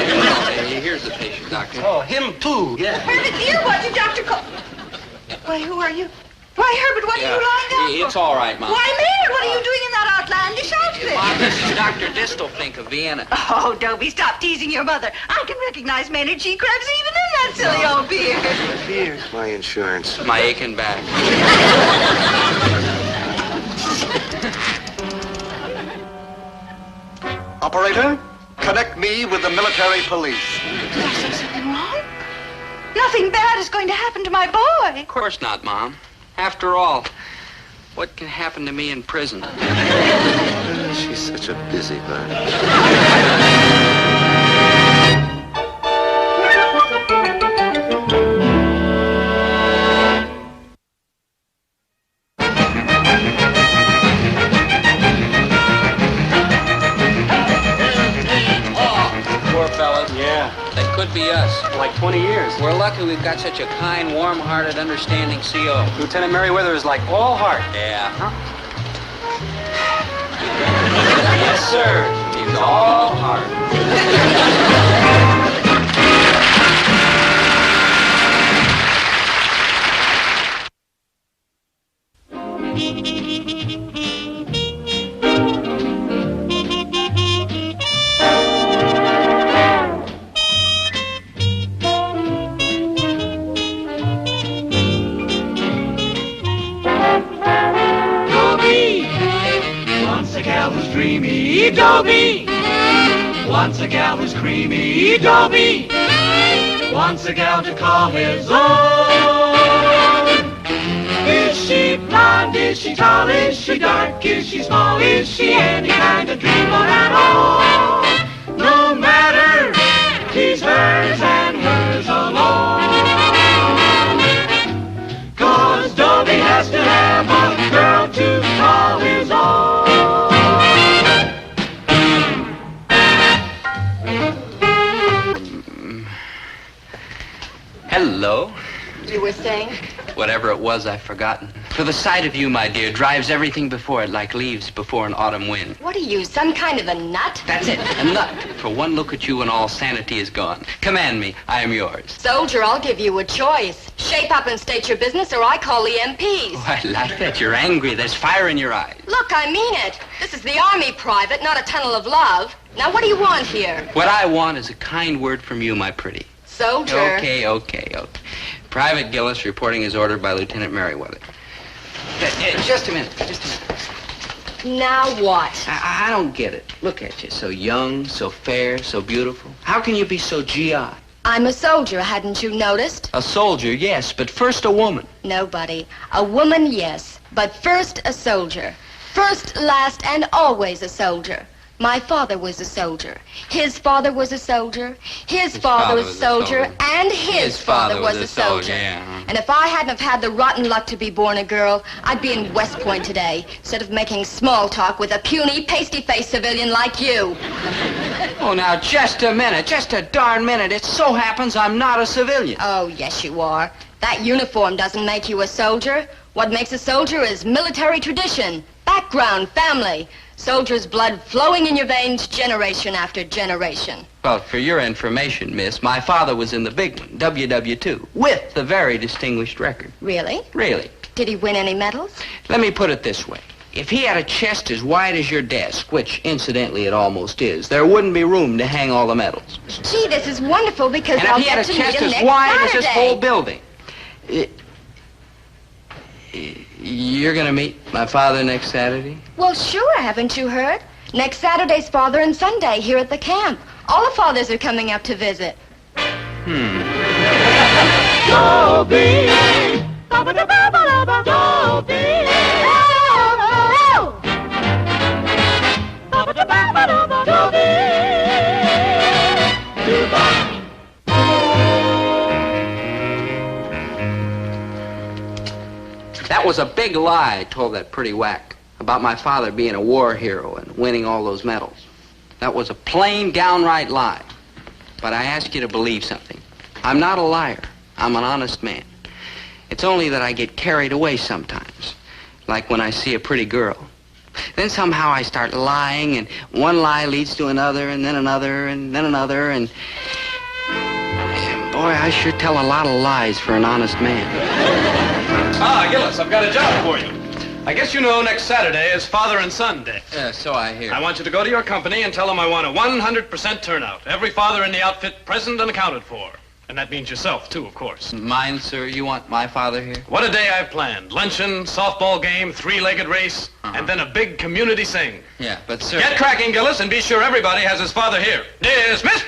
Here's the patient, Doctor. Oh, him too. Yeah. Herbert, dear, what did Dr. Cole... Why, who are you? Why, Herbert, what are you lying down for? It's all right, Mom. Why, Maynard, what are you doing in that outlandish outfit? Mom, this is Dr. Distelfink of Vienna. Oh, Dobie, stop teasing your mother. I can recognize Maynard G. Krebs even in that silly old beard. Here's my insurance. My aching back. Operator, connect me with the military police. Is there something wrong? Nothing bad is going to happen to my boy. Of course not, Mom. After all, what can happen to me in prison? She's such a busybody. Poor fellas. Yeah, That could be us. like 20 years. We're lucky we've got such a kind, warm-hearted, understanding CO. Lieutenant Merriweather is like all heart. Yeah. Yes, sir. He's all heart. Dobie, once a gal was dreamy, Dobie. Once a gal was creamy, Dobie. Once a gal to call his own. Is she blonde? Is she tall? Is she dark? Is she small? Is she any kind of dreamer at all? No matter, he's hers and hers alone. 'Cause Dobie has to have a girl to call his own. Hello. You were saying? Whatever it was, I've forgotten. For the sight of you, my dear, drives everything before it like leaves before an autumn wind. What are you, some kind of a nut? That's it, a nut. For one look at you and all sanity is gone. Command me, I am yours. Soldier, I'll give you a choice. Shape up and state your business, or I call the MPs. Oh, I like that. You're angry. There's fire in your eyes. Look, I mean it. This is the Army, Private, not a tunnel of love. Now, what do you want here? What I want is a kind word from you, my pretty. Soldier. Okay. Private Gillis reporting as ordered by Lieutenant Merriweather. Just a minute. Now what? I don't get it. Look at you. So young, so fair, so beautiful. How can you be so GI? I'm a soldier, hadn't you noticed? A soldier, yes, but first a woman. Nobody. A woman, yes, but first a soldier. First, last, and always a soldier. My father was a soldier. His father was a soldier. His father was a soldier. And his father was a soldier. Yeah. And if I hadn't have had the rotten luck to be born a girl, I'd be in West Point today, instead of making small talk with a puny, pasty-faced civilian like you. Oh, now, just a minute. Just a darn minute. It so happens I'm not a civilian. Oh, yes, you are. That uniform doesn't make you a soldier. What makes a soldier is military tradition, background, family. Soldier's blood flowing in your veins generation after generation. Well, for your information, miss, my father was in the big one, WW2, with the very distinguished record. Really? Really. Did he win any medals? Let me put it this way. If he had a chest as wide as your desk, which incidentally it almost is, there wouldn't be room to hang all the medals. Gee, this is wonderful because And I'll if he had get a to meet chest him as next wide Saturday. as this whole building, you're going to meet my father next Saturday? Well, sure, haven't you heard? Next Saturday's Father and Sunday here at the camp. All the fathers are coming up to visit. Dobie! Dobie! That was a big lie I told that pretty whack about my father being a war hero and winning all those medals. That was a plain, downright lie. But I ask you to believe something. I'm not a liar. I'm an honest man. It's only that I get carried away sometimes, like when I see a pretty girl. Then somehow I start lying, and one lie leads to another, and then another, and then another, and boy, I sure tell a lot of lies for an honest man. Ah, Gillis, I've got a job for you. I guess you know next Saturday is Father and Son Day. So I hear. I want you to go to your company and tell them I want a 100% turnout. Every father in the outfit present and accounted for. And that means yourself, too, of course. Mine, sir? You want my father here? What a day I've planned. Luncheon, softball game, three-legged race, and then a big community sing. Yeah, but sir... Get cracking, Gillis, and be sure everybody has his father here. Dismiss!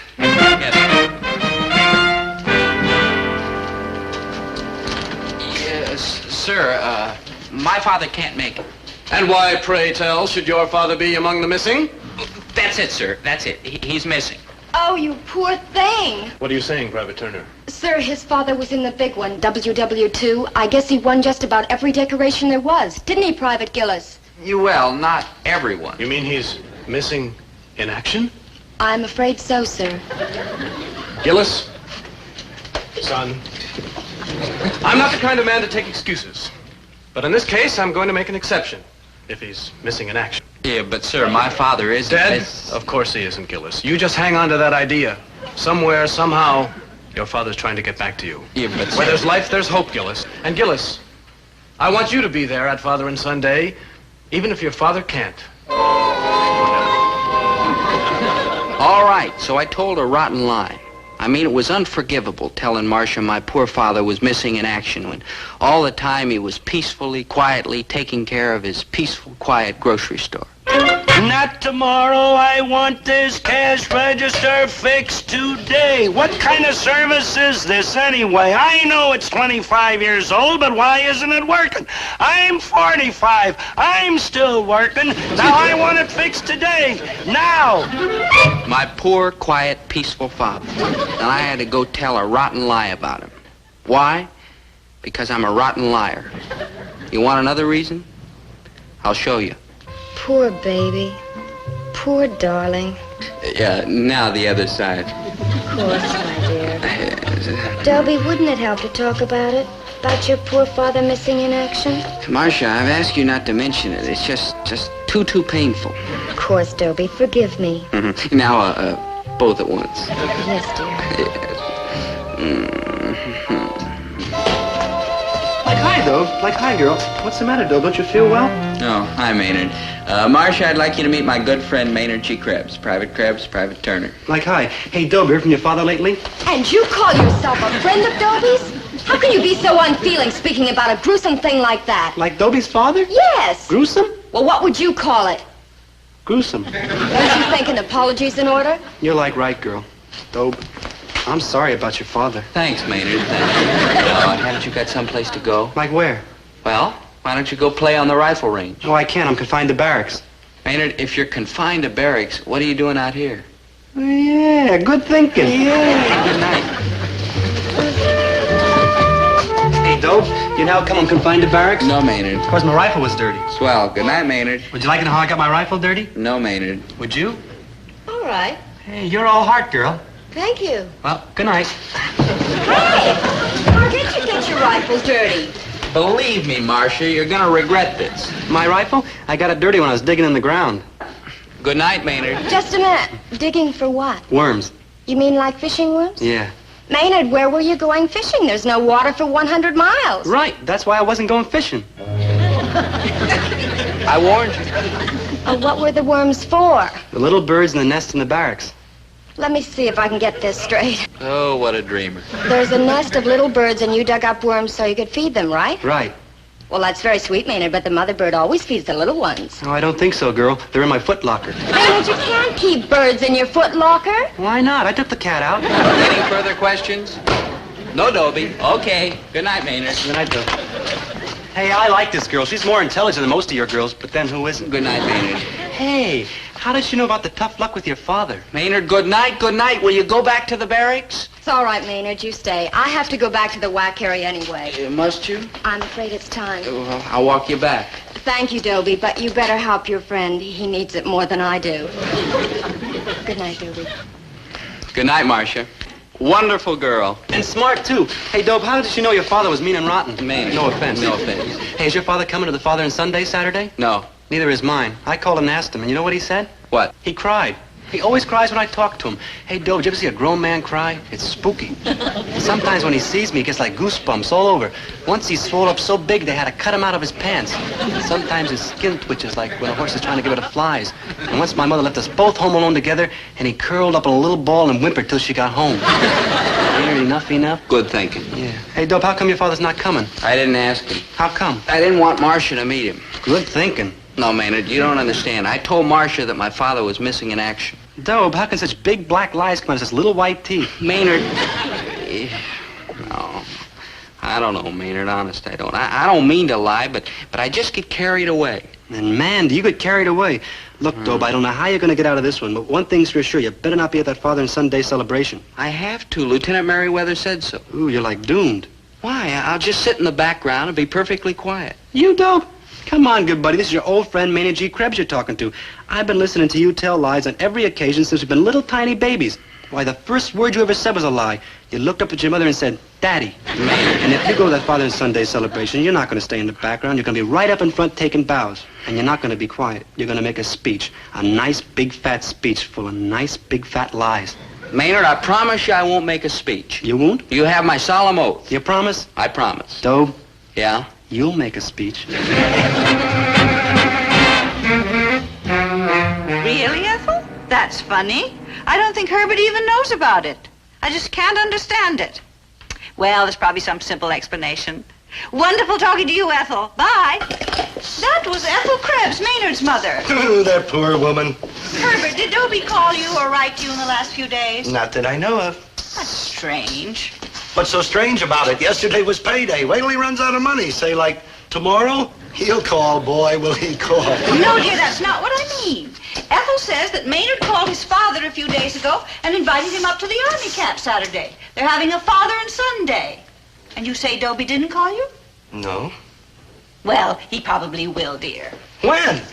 Yes. Sir, my father can't make it. And why, pray tell, should your father be among the missing? That's it, sir. That's it. He's missing. Oh, you poor thing. What are you saying, Private Turner? Sir, his father was in the big one, WW2. I guess he won just about every decoration there was. Didn't he, Private Gillis? Well, not everyone. You mean he's missing in action? I'm afraid so, sir. Gillis, son, I'm not the kind of man to take excuses. But in this case, I'm going to make an exception, if he's missing in action. Yeah, but sir, my father isn't... Dead? Of course he isn't, Gillis. You just hang on to that idea. Somewhere, somehow, your father's trying to get back to you. Yeah, but Where there's life, there's hope, Gillis. And Gillis, I want you to be there at Father and Son Day, even if your father can't. All right, so I told a rotten lie. I mean, it was unforgivable telling Marcia my poor father was missing in action when all the time he was peacefully, quietly taking care of his peaceful, quiet grocery store. Not tomorrow. I want this cash register fixed today. What kind of service is this anyway? I know it's 25 years old, but why isn't it working? I'm 45. I'm still working. Now I want it fixed today. Now. My poor, quiet, peaceful father. And I had to go tell a rotten lie about him. Why? Because I'm a rotten liar. You want another reason? I'll show you. Poor baby. Poor darling. Yeah, now the other side. Of course, my dear. Dobie, wouldn't it help to talk about it? About your poor father missing in action? Marcia, I've asked you not to mention it. It's just too painful. Of course, Dobie. Forgive me. Now, both at once. Yes, dear. Like, hi, Dobe. Like, hi, girl. What's the matter, Dobe? Don't you feel well? Oh, hi, Maynard. Marcia, I'd like you to meet my good friend Maynard G. Krebs, Private Turner. Like, hi. Hey, Dobe, heard from your father lately? And you call yourself a friend of Dobie's? How can you be so unfeeling speaking about a gruesome thing like that? Like Dobie's father? Yes. Gruesome? Well, what would you call it? Gruesome. Don't you think an apology's in order? You're like right, girl. Dobe, I'm sorry about your father. Thanks, Maynard. Thanks. Haven't you got someplace to go? Like where? Well, why don't you go play on the rifle range? Oh, I can't. I'm confined to barracks. Maynard, if you're confined to barracks, what are you doing out here? Oh, yeah, good thinking. Yeah. Good night. Hey, Dobe, you know how come I'm confined to barracks? No, Maynard. Because my rifle was dirty. Swell. Good night, Maynard. Would you like to know how I got my rifle dirty? No, Maynard. Would you? All right. Hey, you're all heart, girl. Thank you. Well, good night. Hey! How did you get your rifle dirty? Believe me, Marcia, you're gonna regret this. My rifle? I got it dirty when I was digging in the ground. Good night, Maynard. Just a minute. Digging for what? Worms. You mean like fishing worms? Yeah. Maynard, where were you going fishing? There's no water for 100 miles. Right. That's why I wasn't going fishing. I warned you. Oh, what were the worms for? The little birds in the nest in the barracks. Let me see if I can get this straight. Oh, what a dreamer. There's a nest of little birds and you dug up worms so you could feed them, right? Right. Well, that's very sweet, Maynard, but the mother bird always feeds the little ones. Oh, I don't think so, girl. They're in my foot locker. Maynard, you can't keep birds in your foot locker. Why not? I took the cat out. Any further questions? No, Dobie. Okay. Good night, Maynard. Good night, Dobe. Hey, I like this girl. She's more intelligent than most of your girls, but then who isn't? Good night, Maynard. Hey, how did she know about the tough luck with your father? Maynard, good night, good night. Will you go back to the barracks? It's all right, Maynard. You stay. I have to go back to the whack area anyway. Must you? I'm afraid it's time. Well, I'll walk you back. Thank you, Dobie, but you better help your friend. He needs it more than I do. Good night, Dobie. Good night, Marcia. Wonderful girl. And smart, too. Hey, Dobe, how did she know your father was mean and rotten? Maynard. No offense. No offense. Hey, is your father coming to the Father and Sunday Saturday? No. Neither is mine. I called and asked him, and you know what he said? What? He cried. He always cries when I talk to him. Hey, Dobe, did you ever see a grown man cry? It's spooky. Sometimes when he sees me, he gets like goosebumps all over. Once he swelled up so big, they had to cut him out of his pants. Sometimes his skin twitches like when a horse is trying to get rid of flies. And once my mother left us both home alone together, and he curled up in a little ball and whimpered till she got home. Here, enough? Good thinking. Yeah. Hey, Dobe, how come your father's not coming? I didn't ask him. How come? I didn't want Marcia to meet him. Good thinking. No, Maynard, you don't understand. I told Marcia that my father was missing in action. Dobe, how can such big black lies come out of such little white teeth? Maynard, no, I don't know, Maynard, honest, I don't. I don't mean to lie, but I just get carried away. And man, do you get carried away. Look, Dobe, I don't know how you're going to get out of this one, but one thing's for sure, you better not be at that Father and Sunday celebration. I have to. Lieutenant Merriweather said so. Ooh, you're like doomed. Why? I'll just sit in the background and be perfectly quiet. You, Dobe? Come on, good buddy. This is your old friend, Maynard G. Krebs, you're talking to. I've been listening to you tell lies on every occasion since we've been little tiny babies. Why, the first word you ever said was a lie. You looked up at your mother and said, Daddy. And if you go to that Father and Sunday celebration, you're not going to stay in the background. You're going to be right up in front taking bows. And you're not going to be quiet. You're going to make a speech. A nice, big, fat speech full of nice, big, fat lies. Maynard, I promise you I won't make a speech. You won't? You have my solemn oath. You promise? I promise. Dobe? Yeah? You'll make a speech. Really, Ethel? That's funny. I don't think Herbert even knows about it. I just can't understand it. Well, there's probably some simple explanation. Wonderful talking to you, Ethel. Bye. That was Ethel Krebs, Maynard's mother. Oh, that poor woman. Herbert, did Dobie call you or write to you in the last few days? Not that I know of. That's strange. What's so strange about it? Yesterday was payday. Wait till he runs out of money. Say, like, tomorrow? He'll call, boy, will he call. No, dear, that's not what I mean. Ethel says that Maynard called his father a few days ago and invited him up to the army camp Saturday. They're having a Father and Son Day. And you say Dobie didn't call you? No. Well, he probably will, dear. When?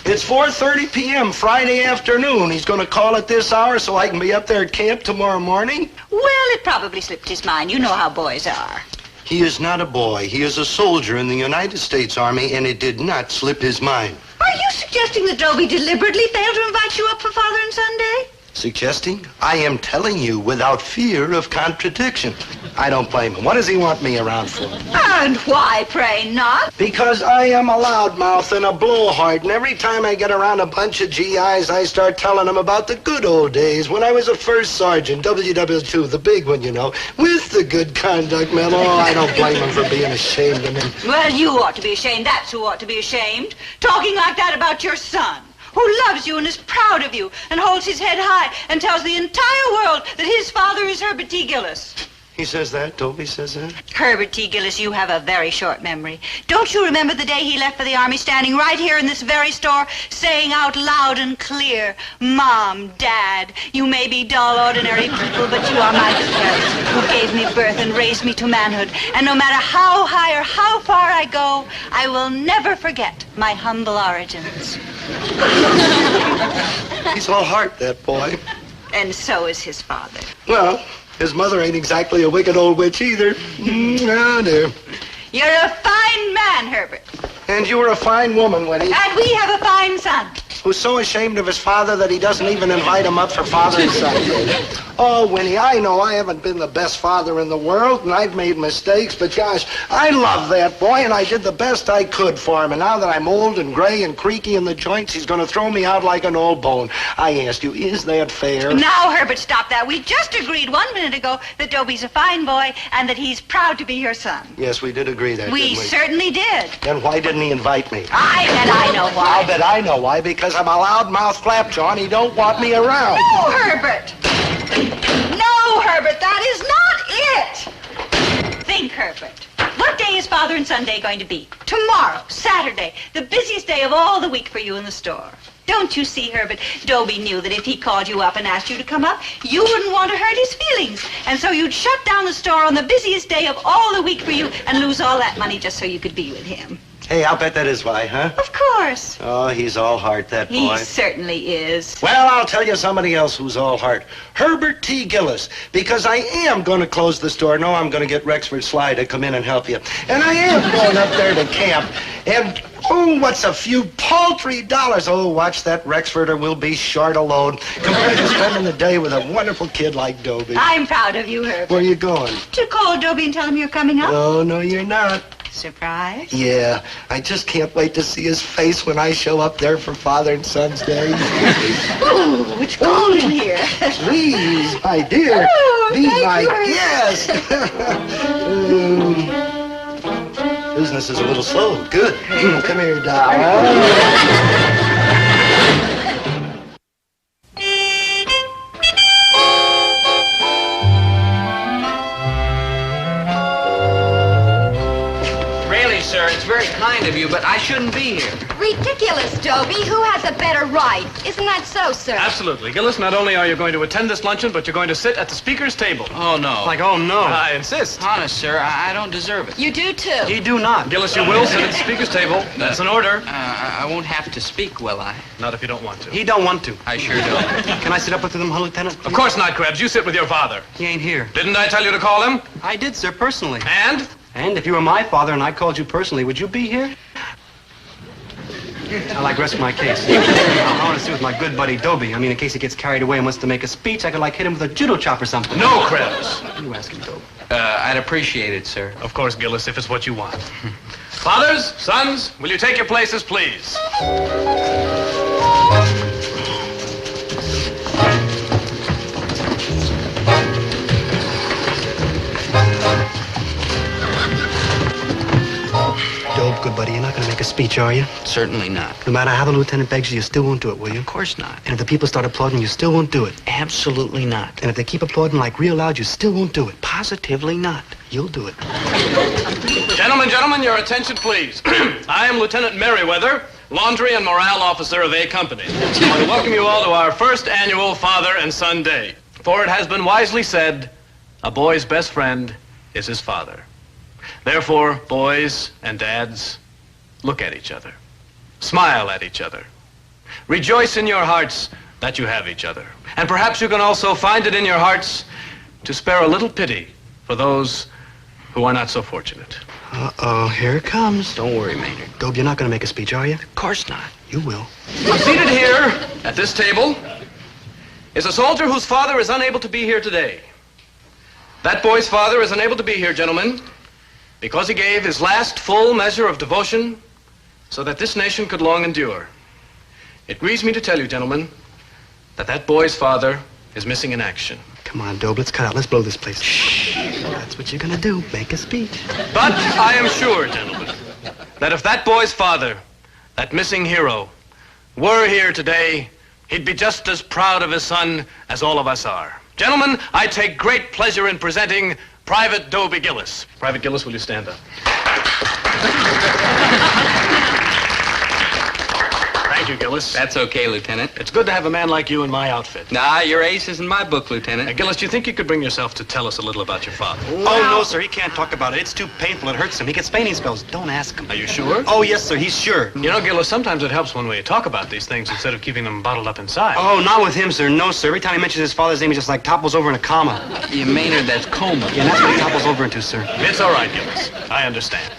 It's 4:30 p.m. Friday afternoon. He's going to call at this hour so I can be up there at camp tomorrow morning? Well, it probably slipped his mind. You know how boys are. He is not a boy. He is a soldier in the United States Army, and it did not slip his mind. Are you suggesting that Dobie deliberately failed to invite you up for Father and Sunday? Suggesting? I am telling you without fear of contradiction. I don't blame him. What does he want me around for? And why, pray not? Because I am a loudmouth and a blowhard, and every time I get around a bunch of GIs, I start telling them about the good old days when I was a first sergeant, WW2, the big one, you know, with the good conduct medal. Oh, I don't blame him for being ashamed of me. Well, you ought to be ashamed. That's who ought to be ashamed. Talking like that about your son, who loves you and is proud of you and holds his head high and tells the entire world that his father is Herbert T. Gillis. He says that? Dobie says that? Herbert T. Gillis, you have a very short memory. Don't you remember the day he left for the Army, standing right here in this very store, saying out loud and clear, Mom, Dad, you may be dull, ordinary people, but you are my parents who gave me birth and raised me to manhood. And no matter how high or how far I go, I will never forget my humble origins. He's all heart, that boy. And so is his father. Well, his mother ain't exactly a wicked old witch either. Oh, dear. You're a fine man, Herbert. And you were a fine woman, Winnie. And we have a fine son. Who's so ashamed of his father that he doesn't even invite him up for Father and Sunday. Oh, Winnie, I know I haven't been the best father in the world, and I've made mistakes, but gosh, I love that boy, and I did the best I could for him. And now that I'm old and gray and creaky in the joints, he's going to throw me out like an old bone. I asked you, is that fair? Now, Herbert, stop that. We just agreed 1 minute ago that Dobie's a fine boy and that he's proud to be your son. Yes, we did agree that, We didn't we? certainly did. Then why didn't he invite me? I bet I know why. I'll bet I know why, because I'm a loudmouth flapjaw and he don't want me around. No, Herbert. No, Herbert, that is not it. Think, Herbert. What day is Father and Sunday going to be? Tomorrow, Saturday, the busiest day of all the week for you in the store. Don't you see, Herbert? Dobie knew that if he called you up and asked you to come up, you wouldn't want to hurt his feelings. And so you'd shut down the store on the busiest day of all the week for you and lose all that money just so you could be with him. Hey, I'll bet that is why, huh? Of course. Oh, he's all heart, that boy. He certainly is. Well, I'll tell you somebody else who's all heart. Herbert T. Gillis. Because I am going to close the store. No, I'm going to get Rexford Sly to come in and help you. And I am going up there to camp. And, oh, what's a few paltry dollars? Oh, watch that Rexford or we'll be short a load compared to spending the day with a wonderful kid like Dobie. I'm proud of you, Herbert. Where are you going? To call Dobie and tell him you're coming up? Oh, no, you're not. Surprise? Yeah, I just can't wait to see his face when I show up there for Father and Son's Day. Ooh, it's cold in here. Please, my dear, Oh, be thank my you. guest. Business is a little slow. Good. Come here, doll. Sir, it's very kind of you, but I shouldn't be here. Ridiculous, Dobie. Who has a better right? Isn't that so, sir? Absolutely. Gillis, not only are you going to attend this luncheon, but you're going to sit at the speaker's table. Oh, no. Like, oh, no. I insist. Honest, sir, I don't deserve it. You do, too. You do not. Gillis, you will sit at the speaker's table. That's an order. I won't have to speak, will I? Not if you don't want to. He don't want to. I sure don't. Can I sit up with him, Lieutenant? Of course not, Krebs. You sit with your father. He ain't here. Didn't I tell you to call him? I did, sir, personally. And? And if you were my father and I called you personally, would you be here? I like rest my case. I want to sit with my good buddy Dobie. I mean, in case he gets carried away and wants to make a speech, I could like hit him with a judo chop or something. No, Krebs. You ask him, Dobie. I'd appreciate it, sir. Of course, Gillis, if it's what you want. Fathers, sons, will you take your places, please? Dope, good buddy, you're not going to make a speech, are you? Certainly not. No matter how the lieutenant begs you, you still won't do it, will you? Of course not. And if the people start applauding, you still won't do it. Absolutely not. And if they keep applauding like real loud, you still won't do it. Positively not. You'll do it. Gentlemen, your attention, please. I am Lieutenant Merriweather, Laundry and Morale Officer of A Company. I want to welcome you all to our first annual Father and Son Day. For it has been wisely said, a boy's best friend is his father. Therefore, boys and dads, look at each other. Smile at each other. rejoice in your hearts that you have each other. And perhaps you can also find it in your hearts to spare a little pity for those who are not so fortunate. Uh-oh, here it comes. Don't worry, Maynard. Dobe, you're not going to make a speech, are you? Of course not. You will. Seated here at this table is a soldier whose father is unable to be here today. That boy's father is unable to be here, gentlemen, because he gave his last full measure of devotion so that this nation could long endure. It grieves me to tell you, gentlemen, that boy's father is missing in action. Come on, Dobe, let's cut out. Let's blow this place. Shh. That's what you're going to do. Make a speech. But I am sure, gentlemen, that if that boy's father, that missing hero, were here today, he'd be just as proud of his son as all of us are. Gentlemen, I take great pleasure in presenting Private Dobie Gillis. Private Gillis, will you stand up? Thank you, Gillis. That's okay, Lieutenant. It's good to have a man like you in my outfit. Nah, your ace is in my book, Lieutenant. Gillis, do you think you could bring yourself to tell us a little about your father? Oh, no, sir. He can't talk about it. It's too painful. It hurts him. He gets fainting spells. Don't ask him. Are you sure? Oh, yes, sir. He's sure. You know, Gillis, sometimes it helps when we talk about these things instead of keeping them bottled up inside. Oh, not with him, sir. No, sir. Every time he mentions his father's name, he just like topples over in a comma. You Maynard, that's coma. Yeah, and that's what he topples over into, sir. It's all right, Gillis. I understand.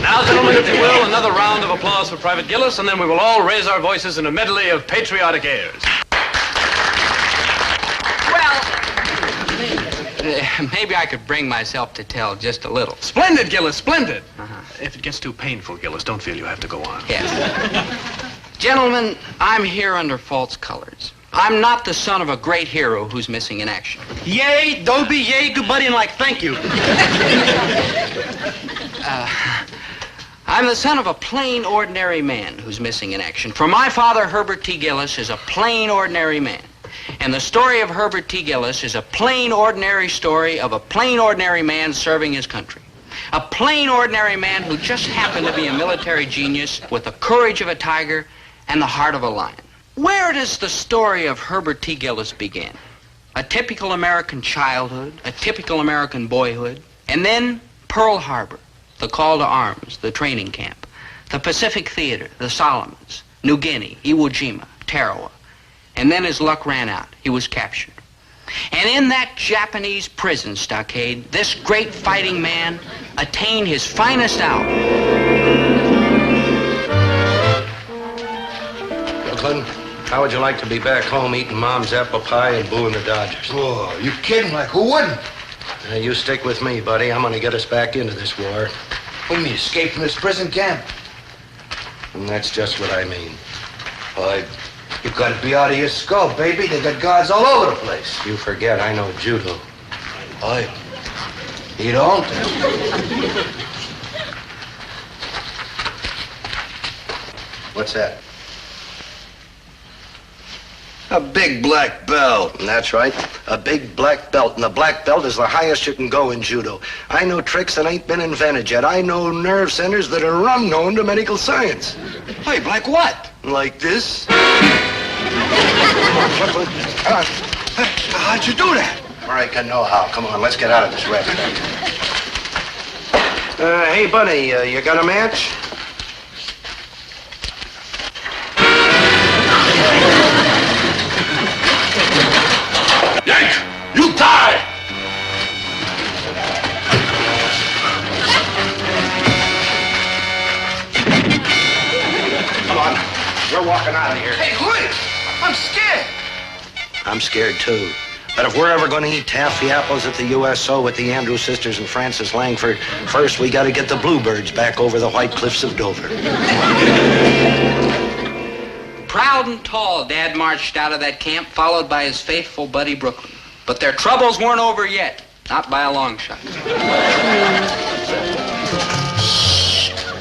Now, gentlemen, if you will, another round of applause for Private Gillis, and then we will all raise our voices in a medley of patriotic airs. Maybe I could bring myself to tell just a little. Splendid, Gillis, splendid. If it gets too painful, Gillis, don't feel you have to go on. Yes. Gentlemen, I'm here under false colors. I'm not the son of a great hero who's missing in action. Yay, Dobie, yay, good buddy, and like, thank you. I'm the son of a plain, ordinary man who's missing in action. For my father, Herbert T. Gillis, is a plain, ordinary man. And the story of Herbert T. Gillis is a plain, ordinary story of a plain, ordinary man serving his country. A plain, ordinary man who just happened to be a military genius with the courage of a tiger and the heart of a lion. Where does the story of Herbert T. Gillis begin? A typical American childhood, a typical American boyhood, and then Pearl Harbor, the call to arms, the training camp, the Pacific Theater, the Solomons, New Guinea, Iwo Jima, Tarawa. And then his luck ran out. He was captured. And in that Japanese prison stockade, this great fighting man attained his finest hour. Brooklyn, how would you like to be back home eating Mom's apple pie and booing the Dodgers? Oh, you kidding? Like, who wouldn't? You stick with me, buddy. I'm going to get us back into this war. What do you mean, escape from this prison camp? And that's just what I mean. Boy, you got to be out of your skull, baby. They got guards all over the place. You forget I know judo. Boy, you don't? What's that? A big black belt. That's right. A big black belt. And the black belt is the highest you can go in judo. I know tricks that ain't been invented yet. I know nerve centers that are unknown to medical science. Hey, like what? Like this. How'd you do that? I reckon know how. Come on, let's get out of this wreck. Hey, buddy, you got a match? Yank! You die! Come on, we're walking out of here. Hey, quit! I'm scared. I'm scared, too. But if we're ever going to eat taffy apples at the USO with the Andrews sisters and Francis Langford, first we got to get the bluebirds back over the white cliffs of Dover. Proud and tall, Dad marched out of that camp, followed by his faithful buddy Brooklyn. But their troubles weren't over yet, not by a long shot.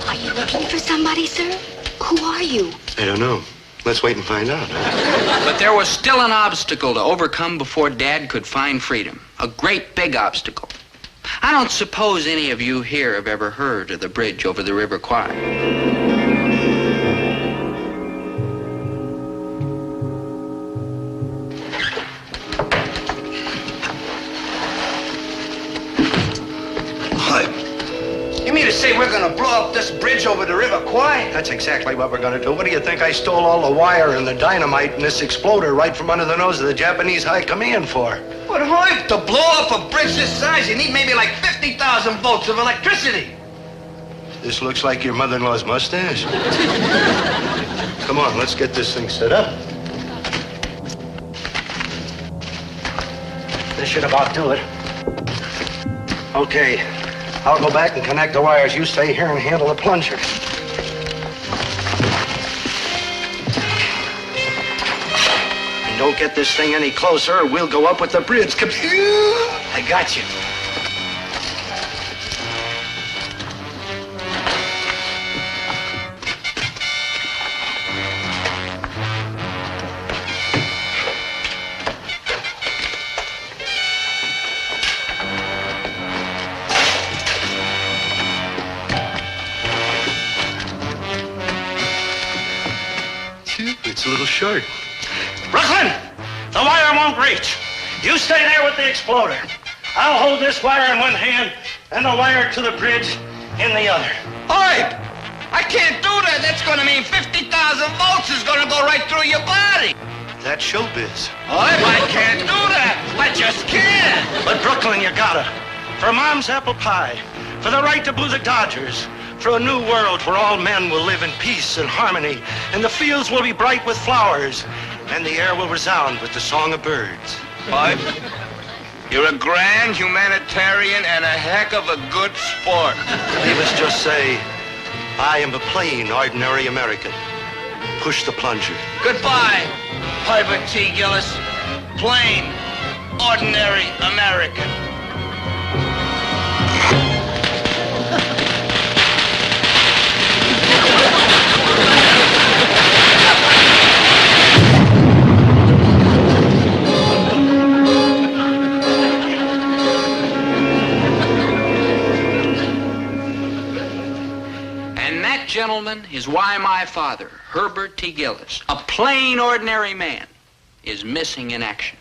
Are you looking for somebody, sir? Who are you? I don't know. Let's wait and find out. But there was still an obstacle to overcome before Dad could find freedom. A great big obstacle. I don't suppose any of you here have ever heard of the bridge over the River Kwai. You mean to say we're gonna blow up this bridge over the River Kwai? That's exactly what we're gonna do. What do you think I stole all the wire and the dynamite and this exploder right from under the nose of the Japanese High Command for? But Hoyt, to blow up a bridge this size, you need maybe like 50,000 volts of electricity. This looks like your mother-in-law's mustache. Come on, let's get this thing set up. This should about do it. Okay, I'll go back and connect the wires. You stay here and handle the plunger. And don't get this thing any closer or we'll go up with the bridge. I got you. It's a little short. Brooklyn, the wire won't reach. You stay there with the exploder. I'll hold this wire in one hand and the wire to the bridge in the other. Hoyt, I can't do that. That's gonna mean 50,000 volts is gonna go right through your body. That's showbiz. Hoyt, I can't do that. I just can't. But Brooklyn, you gotta. For Mom's apple pie, for the right to boo the Dodgers, for a new world where all men will live in peace and harmony, and the fields will be bright with flowers, and the air will resound with the song of birds. Hoyt, you're a grand humanitarian and a heck of a good sport. Leave us just say, I am a plain, ordinary American. Push the plunger. Goodbye, Private T. Gillis. Plain, ordinary American. Gentlemen, is why my father, Herbert T. Gillis, a plain, ordinary man, is missing in action.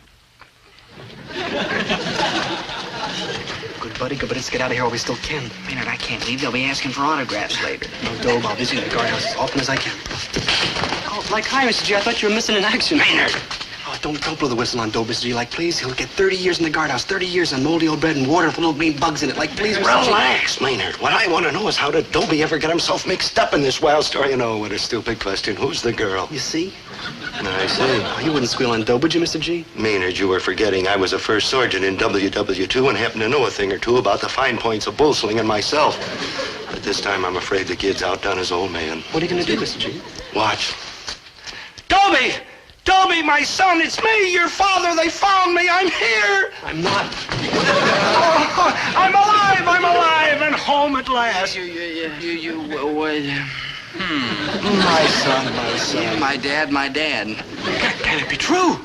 Good, buddy. Good, but let's get out of here while we still can. Maynard, I can't leave. They'll be asking for autographs later. No, Dobe, I'll visit the guardhouse as often as I can. Oh, like, hi, Mr. G. I thought you were missing in action. Maynard! Oh, don't blow the whistle on Dobe, Mr. G. Like, please, he'll get 30 years in the guardhouse, 30 years on moldy old bread and water with little green bugs in it. Like, please, Mr. G. Relax, Maynard. What I want to know is how did Dobie ever get himself mixed up in this wild story? You know, what a stupid question. Who's the girl? You see? I see. Oh, you wouldn't squeal on Dobe, would you, Mr. G? Maynard, you were forgetting I was a first sergeant in WW2 and happen to know a thing or two about the fine points of bull slinging myself. But this time, I'm afraid the kid's outdone his old man. What are you going to do, Mr. G? Watch. Dobie! Dobie, my son, it's me, your father. They found me. I'm here. I'm not. Oh, I'm alive, and home at last. My son. Yeah, my dad. Can it be true?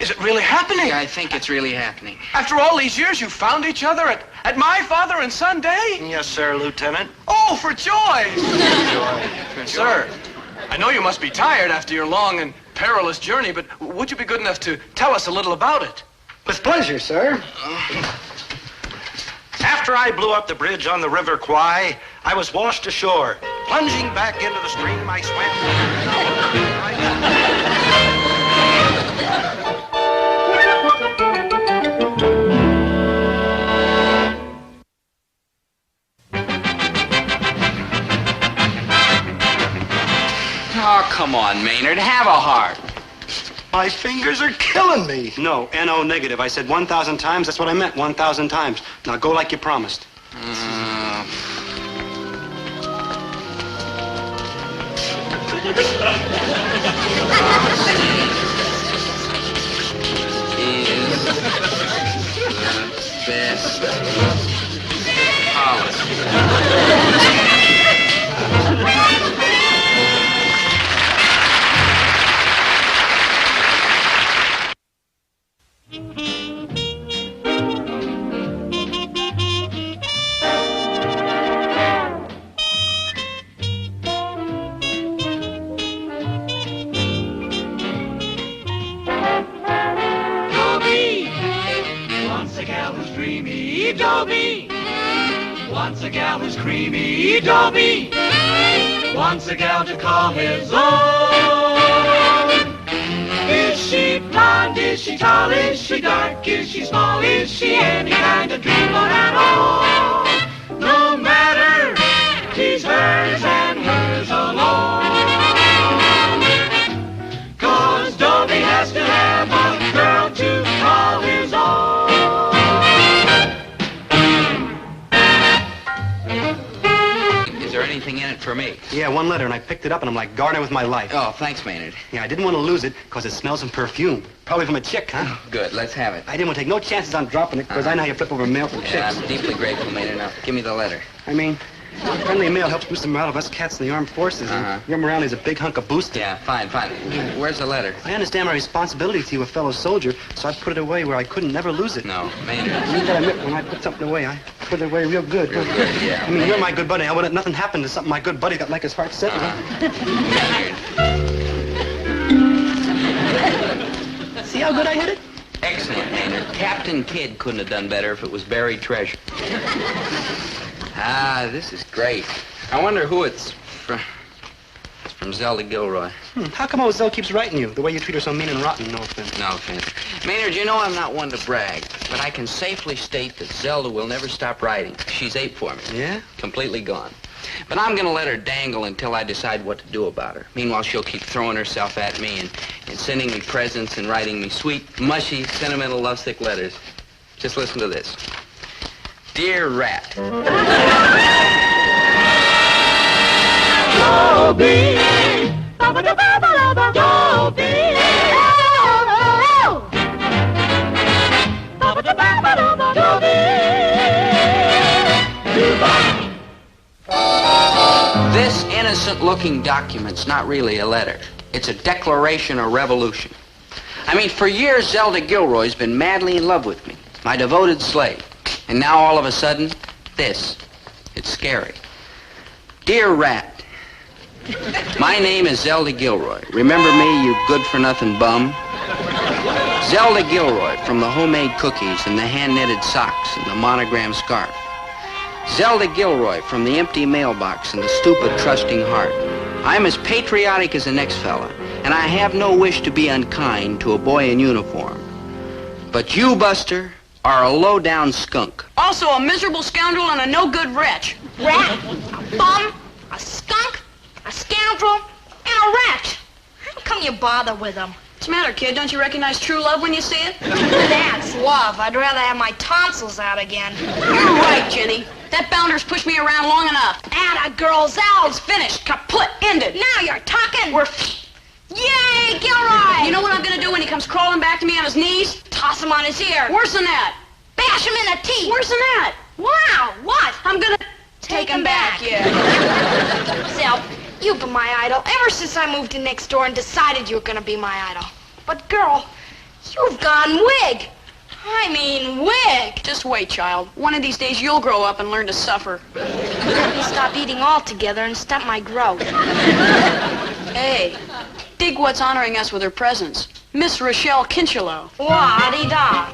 Is it really happening? I think it's really happening. After all these years, you found each other at my father and son day? Yes, sir, Lieutenant. Oh, for joy! For Sir, I know you must be tired after your long and perilous journey, but would you be good enough to tell us a little about it? With pleasure, sir. After I blew up the bridge on the River Kwai, I was washed ashore. Plunging back into the stream, I swam. Oh, come on, Maynard. Have a heart. My fingers are killing me. No, N-O negative. I said 1,000 times. That's what I meant, 1,000 times. Now go like you promised. Is the best policy. Dobie, once a gal who's dreamy, Dobie. wants a gal who's creamy. Dobie wants a gal to call his own. Is she blonde? Is she tall? Is she dark? Is she small? Is she any kind of dreamboat at all? No matter, she's hers and hers alone. 'Cause Dobie has to have a girl to call his own. Is there anything in it for me? Yeah, one letter, and I picked it up, and I'm like guarding with my life. Oh, thanks, Maynard. Yeah, I didn't want to lose it, because it smells of perfume. Probably from a chick, huh? Good, let's have it. I didn't want to take no chances on dropping it, because I know how you flip over mail from Yeah, chicks. I'm deeply grateful, Maynard. Now, give me the letter. I mean, friendly mail helps boost the morale of us cats in the armed forces. And your morale is a big hunk of booster. Yeah, fine. Where's the letter? I understand my responsibility to you, a fellow soldier, so I put it away where I couldn't never lose it. No, Maynard. You gotta admit, when I put something away, I put it away real good. Real good, yeah. I mean, you're my good buddy. I wouldn't nothing happen to something my good buddy got like his heart set. See how good I hit it? Excellent, Maynard. Captain Kidd couldn't have done better if it was buried treasure. Ah, this is great. I wonder who it's from. It's from Zelda Gilroy. How come old Zell keeps writing you? The way you treat her so mean and rotten, no offense. No offense. Maynard, you know I'm not one to brag, but I can safely state that Zelda will never stop writing. She's ape for me. Yeah? Completely gone. But I'm going to let her dangle until I decide what to do about her. Meanwhile, she'll keep throwing herself at me and sending me presents and writing me sweet, mushy, sentimental, lovesick letters. Just listen to this. Dear Rat. Dobie, Dobie, This innocent-looking document's not really a letter. It's a declaration of revolution. I mean, for years, Zelda Gilroy's been madly in love with me, my devoted slave. And now, all of a sudden, this. It's scary. Dear Rat, my name is Zelda Gilroy. Remember me, you good-for-nothing bum? Zelda Gilroy, from the homemade cookies and the hand-knitted socks and the monogram scarf. Zelda Gilroy, from the empty mailbox and the stupid, trusting heart. I'm as patriotic as the next fella, and I have no wish to be unkind to a boy in uniform. But you, Buster, are a low-down skunk. Also a miserable scoundrel and a no-good wretch. Rat, a bum, a skunk, a scoundrel, and a wretch. How come you bother with them? What's the matter, kid? Don't you recognize true love when you see it? That's love. I'd rather have my tonsils out again. You're right, Jenny. That bounder's pushed me around long enough. Atta girl's out. It's finished. Kaput. Ended. Now you're talking. Yay, You Gilroy! know what I'm gonna do when he comes crawling back to me on his knees? Toss him on his ear. Worse than that. Bash him in the teeth. Worse than that. Wow, what? I'm gonna take him back, yeah. Zell, you've been my idol ever since I moved in next door and decided you were gonna be my idol. But girl, you've gone wig. I mean wig. Just wait, child. One of these days you'll grow up and learn to suffer. Let me stop eating altogether and stop my growth. Hey, dig what's honoring us with her presence. Miss Rochelle Kinchelow. Wah-dee-da.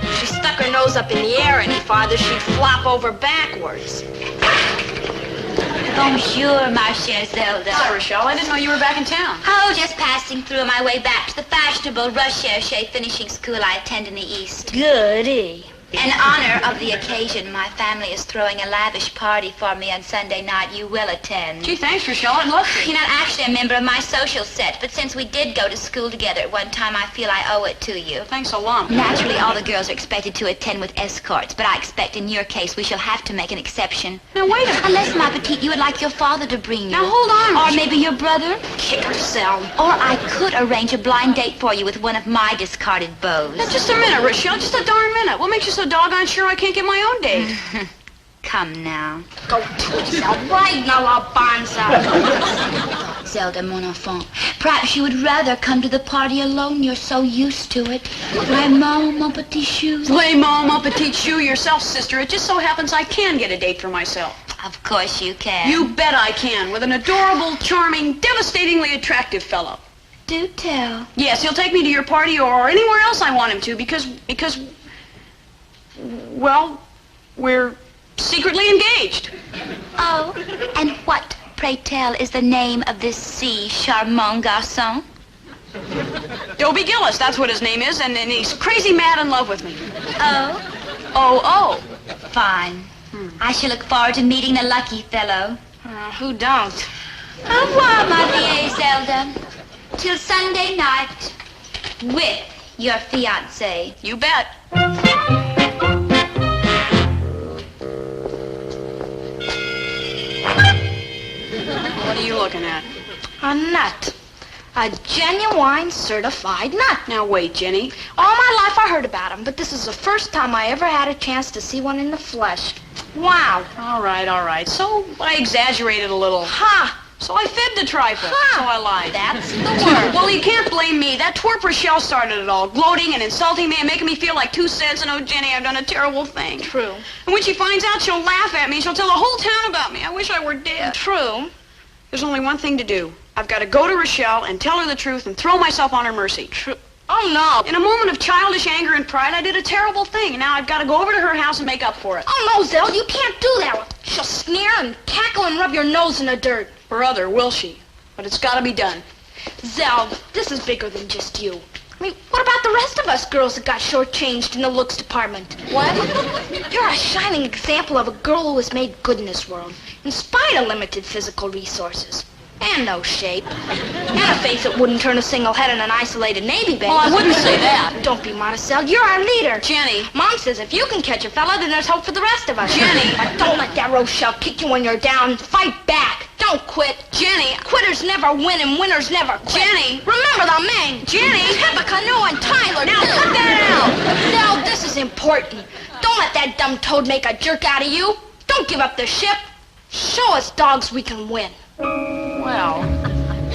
If she stuck her nose up in the air any farther, she'd flop over backwards. Bonjour, ma chère Zelda. Hi, Rochelle. I didn't know you were back in town. Oh, just passing through on my way back to the fashionable Recherche finishing school I attend in the East. Goody. In honor of the occasion, my family is throwing a lavish party for me on Sunday night. You will attend. Gee, thanks, Rochelle. I'd love to. You're not actually a member of my social set, but since we did go to school together at one time, I feel I owe it to you. Thanks a lot. Naturally, all the girls are expected to attend with escorts, but I expect in your case we shall have to make an exception. Now, wait a minute. Unless, ma petite, you would like your father to bring you. Now, hold on. Or maybe your brother. Kick herself. Or I could arrange a blind date for you with one of my discarded beaux. Now, just a minute, Rochelle. Just a darn minute. What makes you so doggone sure I can't get my own date? Come now. Go to yourself right now, Alfonso. Zelda, mon enfant, perhaps you would rather come to the party alone. You're so used to it. Vraiment, mon petit chou. Vraiment, mon petit chou, yourself, sister. It just so happens I can get a date for myself. Of course you can. You bet I can, with an adorable, charming, devastatingly attractive fellow. Do tell. Yes, he'll take me to your party or anywhere else I want him to because, well, we're secret. secretly engaged. Oh, and what, pray tell, is the name of this si charmant garçon? Dobie Gillis, that's what his name is, and he's crazy mad in love with me. Oh? Oh. Fine. I shall look forward to meeting the lucky fellow. Who don't? Au revoir, ma vieille Zelda. Till Sunday night. With your fiancé. You bet. What are you looking at? A nut. A genuine certified nut. Now wait, Jenny. All my life I heard about them, but this is the first time I ever had a chance to see one in the flesh. Wow. All right. So I exaggerated a little. Ha! So I fed the trifle. Ha! So I lied. That's the word. Well, you can't blame me. That twerp Rochelle started it all, gloating and insulting me and making me feel like 2 cents. And oh, Jenny, I've done a terrible thing. True. And when she finds out, she'll laugh at me. She'll tell the whole town about me. I wish I were dead. True. There's only one thing to do. I've got to go to Rochelle and tell her the truth and throw myself on her mercy. True. Oh, no. In a moment of childish anger and pride, I did a terrible thing. And now I've got to go over to her house and make up for it. Oh, no, Zell, you can't do that. She'll sneer and cackle and rub your nose in the dirt. Brother, will she? But it's got to be done. Zell, this is bigger than just you. I mean, what about the rest of us girls that got shortchanged in the looks department? What? You're a shining example of a girl who has made good in this world, in spite of limited physical resources. And no shape. And a face that wouldn't turn a single head in an isolated Navy base. Well, I wouldn't say that. Don't be modest, Zell. You're our leader. Jenny. Mom says if you can catch a fella, then there's hope for the rest of us. Jenny. But don't let that Rochelle kick you when you're down. Fight back. Don't quit. Jenny. Quitters never win and winners never quit. Jenny. Remember the men. Jenny. Tippecanoe and Tyler. Now cut that out. Now, this is important. Don't let that dumb toad make a jerk out of you. Don't give up the ship. Show us dogs we can win. Well.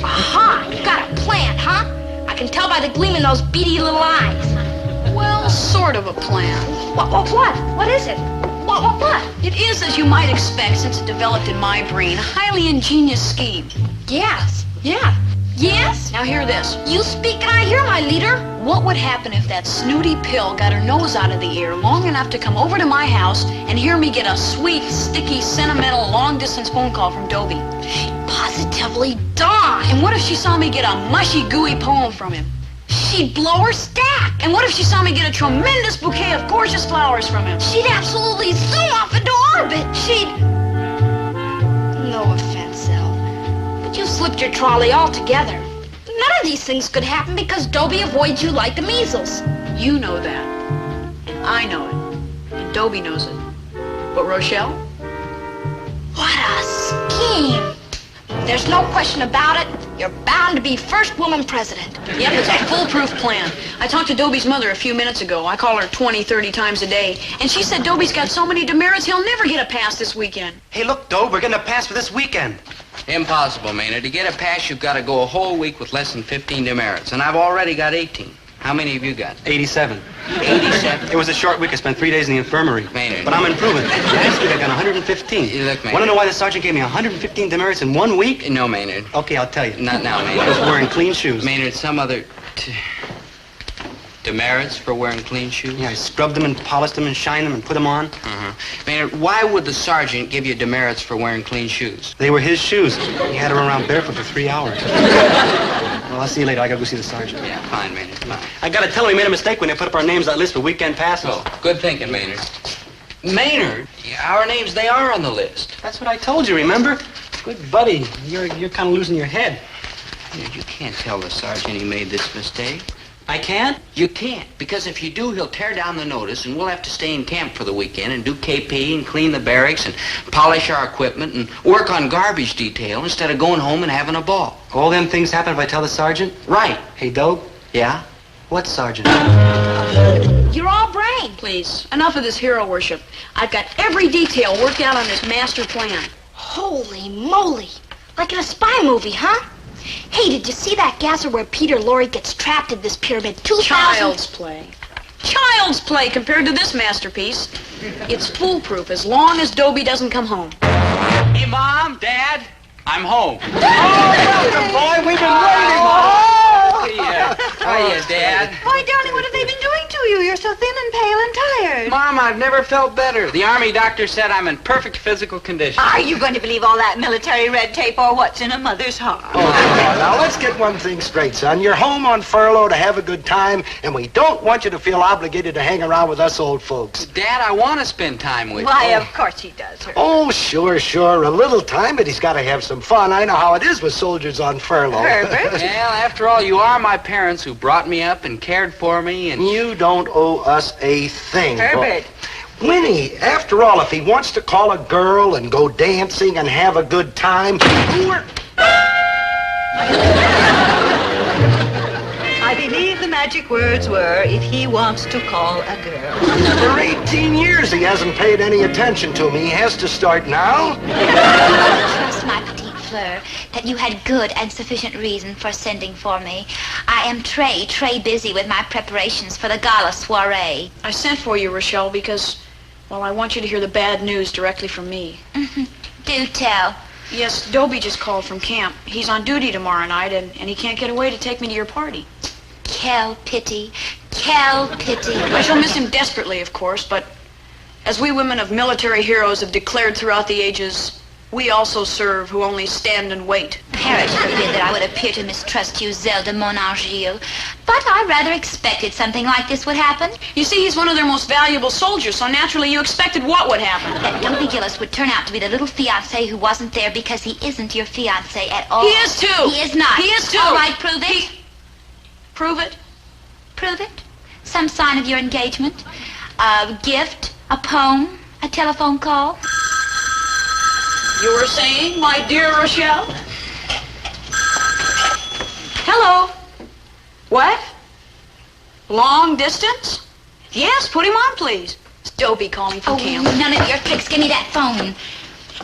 Aha! You got a plan, huh? I can tell by the gleam in those beady little eyes. Well, sort of a plan. What? What is it? What? It is, as you might expect, since it developed in my brain, a highly ingenious scheme. Yes. Yeah. Yes? Now hear this. You speak and I hear, my leader. What would happen if that snooty pill got her nose out of the air long enough to come over to my house and hear me get a sweet, sticky, sentimental, long-distance phone call from Dobie? She'd positively die. And what if she saw me get a mushy, gooey poem from him? She'd blow her stack. And what if she saw me get a tremendous bouquet of gorgeous flowers from him? She'd absolutely zoom off into orbit. No offense, Zell, but you slipped your trolley altogether. None of these things could happen because Dobie avoids you like the measles. You know that. And I know it. And Dobie knows it. But Rochelle? What a scheme. There's no question about it. You're bound to be first woman president. Yep, it's a foolproof plan. I talked to Dobie's mother a few minutes ago. I call her 20, 30 times a day. And she said Dobie's got so many demerits, he'll never get a pass this weekend. Hey, look, Dobe, we're getting a pass for this weekend. Impossible, Maynard. To get a pass, you've got to go a whole week with less than 15 demerits. And I've already got 18. How many have you got? 87. 87? It was a short week. I spent 3 days in the infirmary. Maynard. But I'm improving. Last week I got 115. Look, Maynard. Want to know why the sergeant gave me 115 demerits in 1 week? No, Maynard. Okay, I'll tell you. Not now, Maynard. I was wearing clean shoes. Maynard, some other... Demerits for wearing clean shoes? Yeah, I scrubbed them and polished them and shined them and put them on. Maynard, why would the sergeant give you demerits for wearing clean shoes? They were his shoes. He had her around barefoot for 3 hours. Well, I'll see you later. I gotta go see the sergeant. Yeah, fine, Maynard, fine. I gotta tell him we made a mistake when they put up our names on that list for weekend passes. Oh, good thinking, Maynard. Maynard, our names, they are on the list. That's what I told you, remember? Good buddy. You're kind of losing your head. Maynard, you can't tell the sergeant he made this mistake. I can't? You can't, because if you do, he'll tear down the notice, and we'll have to stay in camp for the weekend and do KP and clean the barracks and polish our equipment and work on garbage detail instead of going home and having a ball. All them things happen if I tell the sergeant? Right. Hey, Dobe? Yeah? What sergeant? You're all brain. Please, enough of this hero worship. I've got every detail worked out on this master plan. Holy moly. Like in a spy movie, huh? Hey, did you see that gasser where Peter Lorre gets trapped in this pyramid 2,000? Child's play. Child's play compared to this masterpiece. It's foolproof as long as Dobie doesn't come home. Hey, Mom, Dad, I'm home. Oh, welcome, boy. We've been waiting. Hiya, Dad. Why, darling, what have they been doing to you. You're so thin and pale and tired. Mom, I've never felt better. The Army doctor said I'm in perfect physical condition. Are you going to believe all that military red tape or what's in a mother's heart? Oh, now let's get one thing straight, son. You're home on furlough to have a good time, and we don't want you to feel obligated to hang around with us old folks. Dad, I want to spend time with you. Why, of course he does, Herbert. Oh, sure. A little time, but he's got to have some fun. I know how it is with soldiers on furlough. Herbert? Well, after all, you are my parents who brought me up and cared for me, and... You don't owe us a thing. Herbert. Winnie, after all, if he wants to call a girl and go dancing and have a good time, I believe the magic words were, if he wants to call a girl. For 18 years he hasn't paid any attention to me. He has to start now. Trust my petite fleur that you had good and sufficient reason for sending for me. I am très busy with my preparations for the gala soiree. I sent for you, Rochelle, because, well, I want you to hear the bad news directly from me. Do tell. Yes, Dobie just called from camp. He's on duty tomorrow night, and he can't get away to take me to your party. Quelle pity. Quelle pity. I shall miss him desperately, of course, but as we women of military heroes have declared throughout the ages, we also serve who only stand and wait. Perish forbid that I would appear to mistrust you, Zelda Monargile, but I rather expected something like this would happen. You see, he's one of their most valuable soldiers, so naturally you expected what would happen? That Dobie Gillis would turn out to be the little fiancé who wasn't there because he isn't your fiancé at all. He is too! He is not. He is too! All right, prove it. Prove it? Prove it. Some sign of your engagement. A gift, a poem, a telephone call. You were saying, my dear Rochelle? Hello. What? Long distance? Yes, put him on, please. It's Dobie calling from camp. None of your tricks. Give me that phone.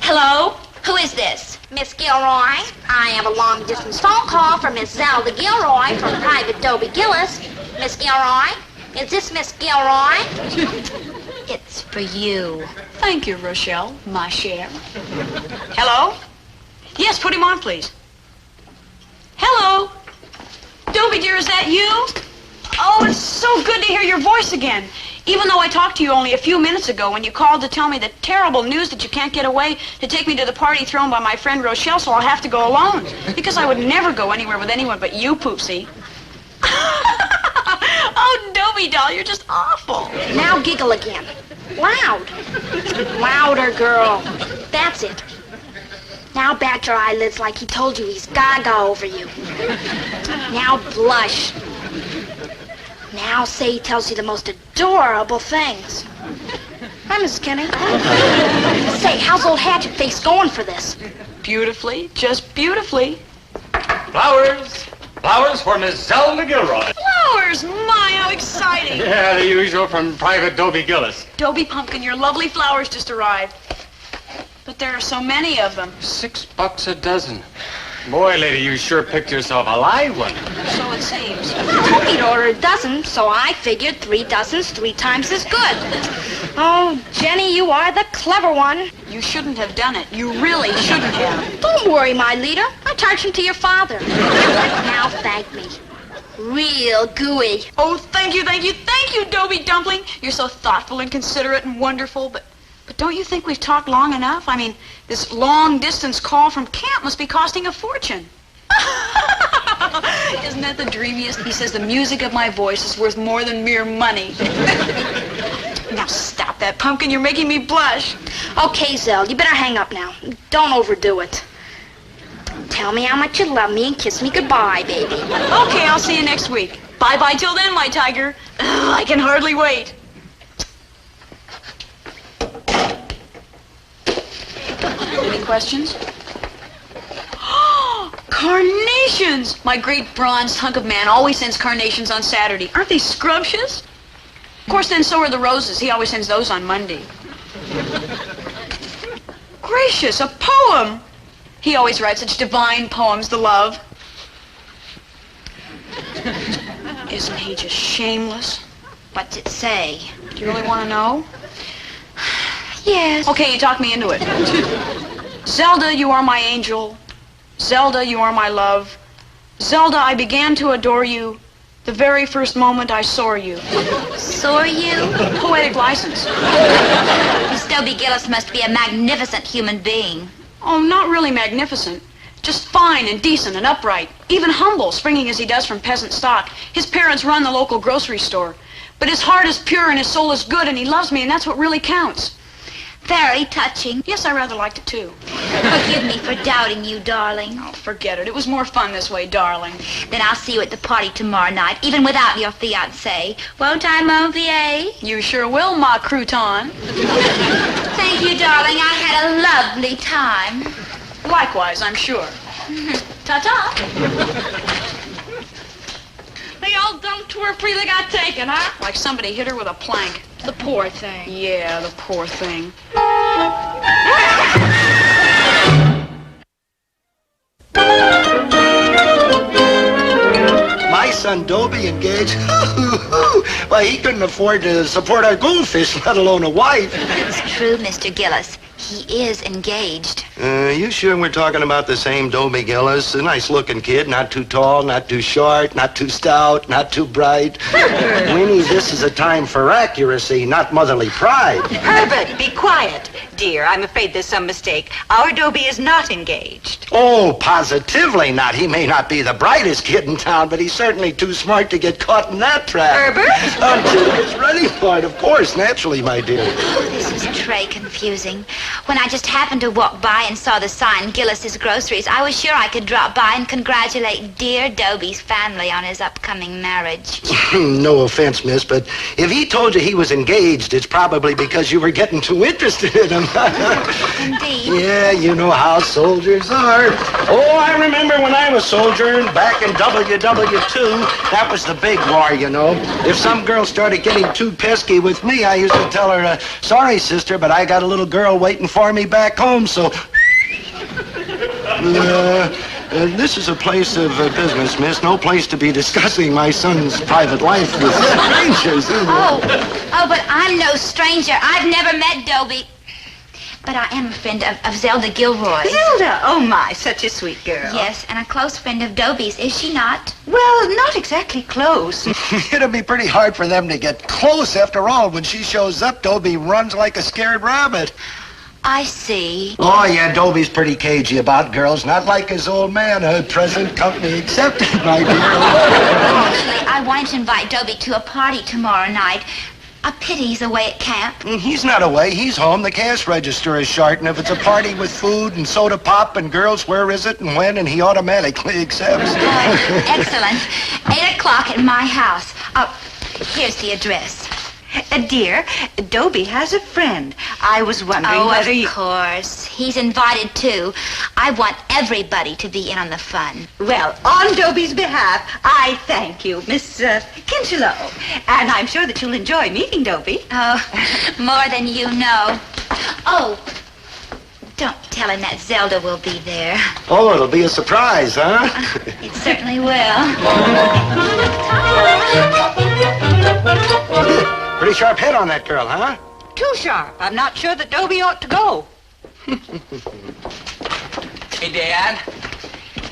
Hello? Who is this? Miss Gilroy, I have a long-distance phone call from Miss Zelda Gilroy from Private Dobie Gillis. Miss Gilroy, is this Miss Gilroy? It's for you. Thank you, Rochelle, ma chère. Hello? Yes, put him on, please. Hello? Dobie, dear, is that you? Oh, it's so good to hear your voice again. Even though I talked to you only a few minutes ago when you called to tell me the terrible news that you can't get away to take me to the party thrown by my friend Rochelle, so I'll have to go alone. Because I would never go anywhere with anyone but you, Poopsie. Oh, Dobie doll, you're just awful. Now giggle again. Loud. Louder, girl. That's it. Now bat your eyelids like he told you he's gaga over you. Now blush. Now say he tells you the most adorable things. Hi, Mrs. Kenny. Say, how's old Hatchet Face going for this? Beautifully, just beautifully. Flowers. Flowers for Miss Zelda Gilroy. Flowers! My, how exciting! Yeah, the usual from Private Dobie Gillis. Dobie Pumpkin, your lovely flowers just arrived. But there are so many of them. $6 a dozen. Boy, lady, you sure picked yourself a live one. So it seems. You told me to order a dozen, so I figured 3 dozens 3 times as good. Oh, Jenny, you are the clever one. You shouldn't have done it. You really shouldn't have. Don't worry, my leader. I charged him to your father. Now thank me. Real gooey. Oh, thank you, Dobie Dumpling. You're so thoughtful and considerate and wonderful, but don't you think we've talked long enough? I mean, this long-distance call from camp must be costing a fortune. Isn't that the dreamiest? He says the music of my voice is worth more than mere money. Now stop that, Pumpkin. You're making me blush. Okay, Zell, you better hang up now. Don't overdo it. Tell me how much you love me and kiss me goodbye, baby. Okay, I'll see you next week. Bye-bye till then, my tiger. Ugh, I can hardly wait. Any questions? Carnations! My great bronzed hunk of man always sends carnations on Saturday. Aren't they scrumptious? Of course, then so are the roses. He always sends those on Monday. Gracious, a poem! He always writes such divine poems, the love. Isn't he just shameless? What's it say? Do you really want to know? Yes. Okay, you talked me into it. Zelda, you are my angel. Zelda, you are my love. Zelda, I began to adore you. The very first moment I saw you. Saw you? Poetic license. Miss Dobie Gillis must be a magnificent human being. Oh, not really magnificent. Just fine and decent and upright. Even humble, springing as he does from peasant stock. His parents run the local grocery store. But his heart is pure and his soul is good, and he loves me, and that's what really counts. Very touching. Yes, I rather liked it, too. Forgive me for doubting you, darling. Oh, forget it. It was more fun this way, darling. Then I'll see you at the party tomorrow night, even without your fiancé. Won't I, mon vieux? You sure will, ma crouton. Thank you, darling. I had a lovely time. Likewise, I'm sure. Ta-ta. The old dumb tour freely got taken, huh? Like somebody hit her with a plank. The poor thing. Yeah, the poor thing. My son Dobie engaged? Why, he couldn't afford to support our goldfish, let alone a wife. It's true, Mr. Gillis. He is engaged. You sure we're talking about the same Dobie Gillis? A nice-looking kid, not too tall, not too short, not too stout, not too bright. Winnie, this is a time for accuracy, not motherly pride. Herbert, be quiet. Dear, I'm afraid there's some mistake. Our Dobie is not engaged. Oh, positively not. He may not be the brightest kid in town, but he's certainly too smart to get caught in that trap. Herbert? Until he's ready for it, of course, naturally, my dear. Oh, this is très confusing. When I just happened to walk by and saw the sign, Gillis's Groceries, I was sure I could drop by and congratulate dear Dobie's family on his upcoming marriage. No offense, miss, but if he told you he was engaged, it's probably because you were getting too interested in him. Indeed. Yeah, you know how soldiers are. Oh, I remember when I was soldiering back in WW2. That was the big war, you know. If some girl started getting too pesky with me, I used to tell her, sorry, sister, but I got a little girl waiting for me back home, so... this is a place of business, miss. No place to be discussing my son's private life with strangers. Oh, but I'm no stranger. I've never met Dobie. But I am a friend of Zelda Gilroy. Zelda? Oh, my, such a sweet girl. Yes, and a close friend of Dobie's, is she not? Well, not exactly close. It'll be pretty hard for them to get close. After all, when she shows up, Dobie runs like a scared rabbit. I see. Oh, yeah, Dobie's pretty cagey about girls. Not like his old man, present company accepted, my dear. Actually, I wanted to invite Dobie to a party tomorrow night. A pity he's away at camp. He's not away. He's home. The cash register is short, and if it's a party with food and soda pop and girls, where is it and when, and he automatically accepts. Excellent. 8 o'clock at my house. Here's the address. Dear, Dobie has a friend. I was wondering whether of course. He's invited, too. I want everybody to be in on the fun. Well, on Dobie's behalf, I thank you, Miss Kinchelow. And I'm sure that you'll enjoy meeting Dobie. Oh, more than you know. Oh, don't tell him that Zelda will be there. Oh, it'll be a surprise, huh? It certainly will. Pretty sharp head on that girl, huh? Too sharp. I'm not sure that Dobie ought to go. Hey,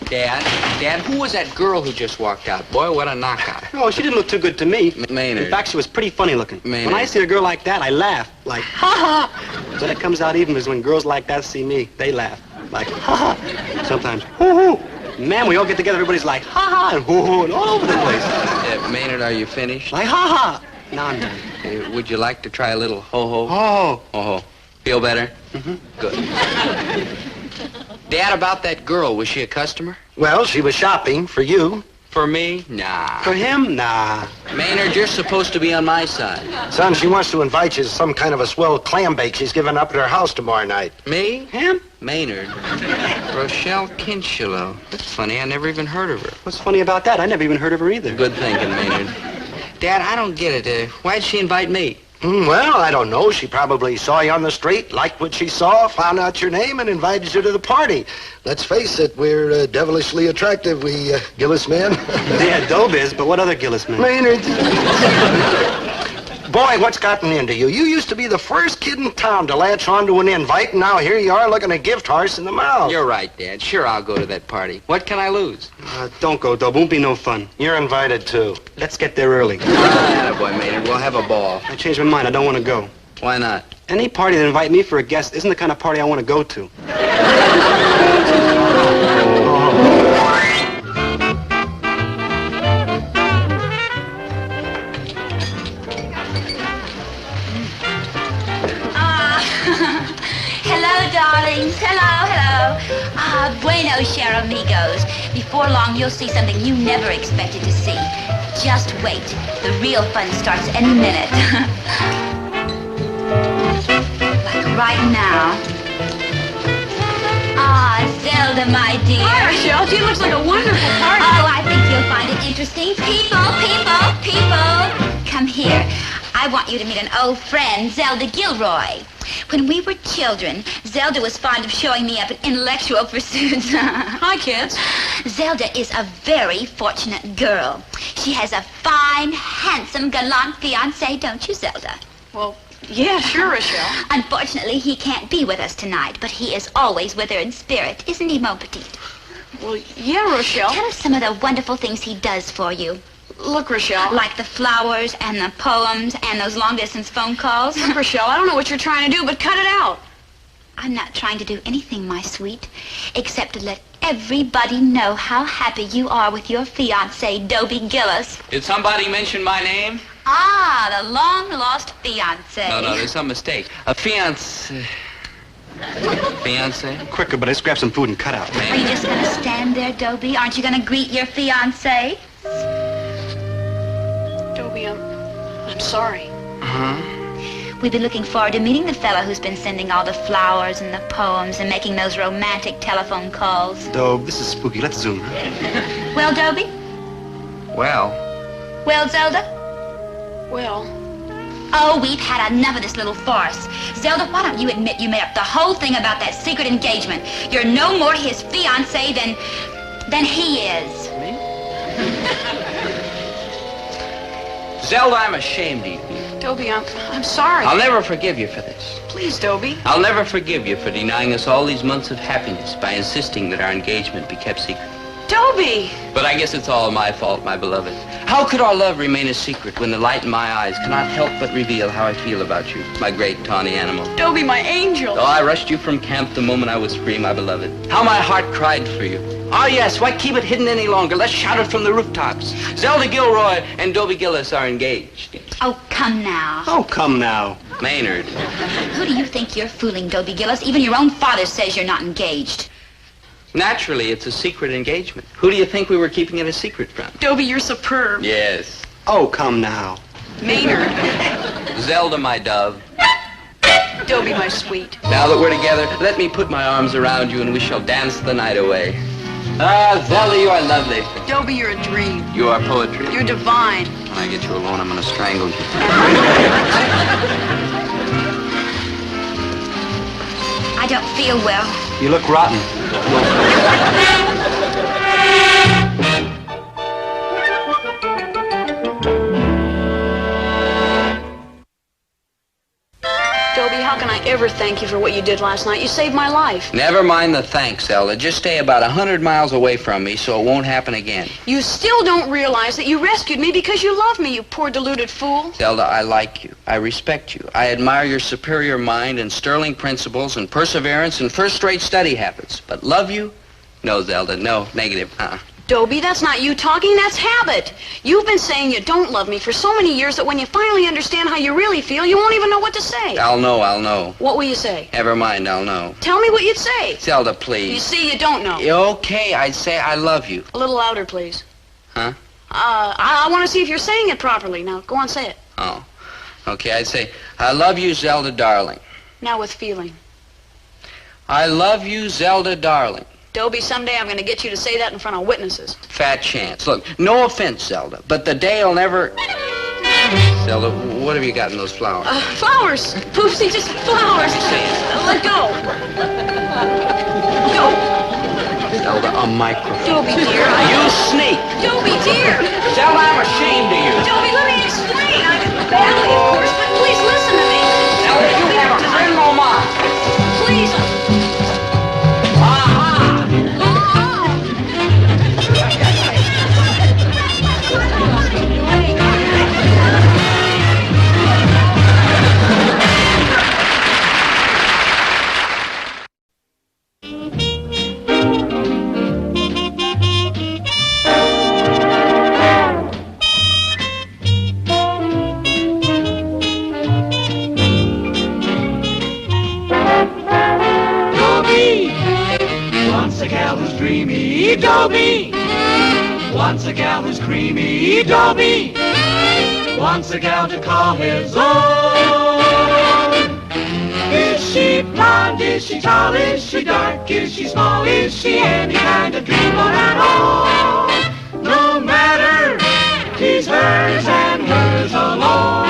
Dad, who was that girl who just walked out? Boy, what a knockout. Oh, she didn't look too good to me. Maynard. In fact, she was pretty funny looking. Maynard. When I see a girl like that, I laugh. Like, ha ha. But it comes out even is when girls like that see me, they laugh. Like, ha ha. Sometimes, hoo hoo. Man, we all get together, everybody's like, ha ha, and hoo hoo, and all over the place. Maynard, are you finished? Like, ha ha. Now I'm done. Would you like to try a little ho-ho? Oh. Ho-ho. Feel better? Mm-hmm. Good. Dad, about that girl, was she a customer? Well, she was shopping for you. For me? Nah. For him? Nah. Maynard, you're supposed to be on my side. Son, she wants to invite you to some kind of a swell clam bake she's giving up at her house tomorrow night. Me? Him? Maynard. Rochelle Kinchelow. That's funny. I never even heard of her. What's funny about that? I never even heard of her either. Good thinking, Maynard. Dad, I don't get it. Why'd she invite me? Well, I don't know. She probably saw you on the street, liked what she saw, found out your name, and invited you to the party. Let's face it, we're devilishly attractive, we Gillis men. Yeah, Dobie is, but what other Gillis men? Maynard. Boy, what's gotten into you? You used to be the first kid in town to latch onto an invite, and now here you are looking a gift horse in the mouth. You're right, Dad. Sure, I'll go to that party. What can I lose? Don't go, Dob. Won't be no fun. You're invited, too. Let's get there early. Attaboy, Maynard. We'll have a ball. I changed my mind. I don't want to go. Why not? Any party that invite me for a guest isn't the kind of party I want to go to. Hello, darlings. Hello. Bueno, cher amigos. Before long, you'll see something you never expected to see. Just wait. The real fun starts any minute. Like right now. Zelda, my dear. Hi, Rochelle. She looks like a wonderful party. Oh, I think you'll find it interesting. People. Come here. I want you to meet an old friend, Zelda Gilroy. When we were children, Zelda was fond of showing me up in intellectual pursuits. Hi, kids. Zelda is a very fortunate girl. She has a fine, handsome, gallant fiancé, don't you, Zelda? Well, yeah, sure, Rochelle. Unfortunately, he can't be with us tonight, but he is always with her in spirit. Isn't he, mon petit? Well, yeah, Rochelle. Tell us some of the wonderful things he does for you. Look, Rochelle. Like the flowers and the poems and those long-distance phone calls. Look, Rochelle, I don't know what you're trying to do, but cut it out. I'm not trying to do anything, my sweet, except to let everybody know how happy you are with your fiancé, Dobie Gillis. Did somebody mention my name? Ah, the long-lost fiancé. No, there's some mistake. A fiancé. Fiancé? Quicker, but let's grab some food and cut out. Are you just going to stand there, Dobie? Aren't you going to greet your fiancé? Dobie, I'm sorry. We've been looking forward to meeting the fellow who's been sending all the flowers and the poems and making those romantic telephone calls. Dob, this is spooky. Let's zoom. Well, Dobie? Well, Zelda? Well... Oh, we've had enough of this little farce. Zelda, why don't you admit you made up the whole thing about that secret engagement? You're no more his fiancé than he is. Zelda, I'm ashamed of you. Dobie, I'm sorry. I'll never forgive you for this. Please, Dobie. I'll never forgive you for denying us all these months of happiness by insisting that our engagement be kept secret. Dobie! But I guess it's all my fault, my beloved. How could our love remain a secret when the light in my eyes cannot help but reveal how I feel about you, my great tawny animal? Dobie, my angel. Oh, I rushed you from camp the moment I was free, my beloved. How my heart cried for you. Ah, yes, why keep it hidden any longer? Let's shout it from the rooftops. Zelda Gilroy and Dobie Gillis are engaged. Oh, come now. Oh, come now. Maynard. Who do you think you're fooling, Dobie Gillis? Even your own father says you're not engaged. Naturally, it's a secret engagement. Who do you think we were keeping it a secret from? Dobie, you're superb. Yes. Oh, come now. Maynard. Zelda, my dove. Dobie, my sweet. Now that we're together, let me put my arms around you and we shall dance the night away. Ah, Zelda, you are lovely. Dobie, you're a dream. You are poetry. You're divine. When I get you alone, I'm going to strangle you. I don't feel well. You look rotten. Dobie, how can I ever thank you for what you did last night? You saved my life. Never mind the thanks, Zelda. Just stay about 100 miles away from me so it won't happen again. You still don't realize that you rescued me because you love me, you poor deluded fool. Zelda, I like you. I respect you. I admire your superior mind and sterling principles and perseverance and first-rate study habits. But love you? No, Zelda. No. Negative. Dobie, that's not you talking, that's habit. You've been saying you don't love me for so many years that when you finally understand how you really feel, you won't even know what to say. I'll know. What will you say? Never mind, I'll know. Tell me what you'd say. Zelda, please. You see, you don't know. Okay, I'd say I love you. A little louder, please. Huh? I want to see if you're saying it properly. Now, go on, say it. Oh. Okay, I'd say, I love you, Zelda, darling. Now with feeling. I love you, Zelda, darling. Dobie, someday I'm going to get you to say that in front of witnesses. Fat chance. Look, no offense, Zelda, but the day'll never... Zelda, what have you got in those flowers? Flowers. Poopsie, just flowers. Let go. Go. Zelda, a microphone. Dobie, dear. You sneak. Dobie, dear. Zelda, I'm ashamed of you. Dobie, let me explain. badly, of course, but please listen to me. Now, you have a friend, Mama. Please. Once a gal who's dreamy, Dobie. Once a gal who's creamy, Dobie. Once a gal to call his own. Is she blonde? Is she tall? Is she dark? Is she small? Is she any kind of dreamer at all? No matter, he's hers and hers alone.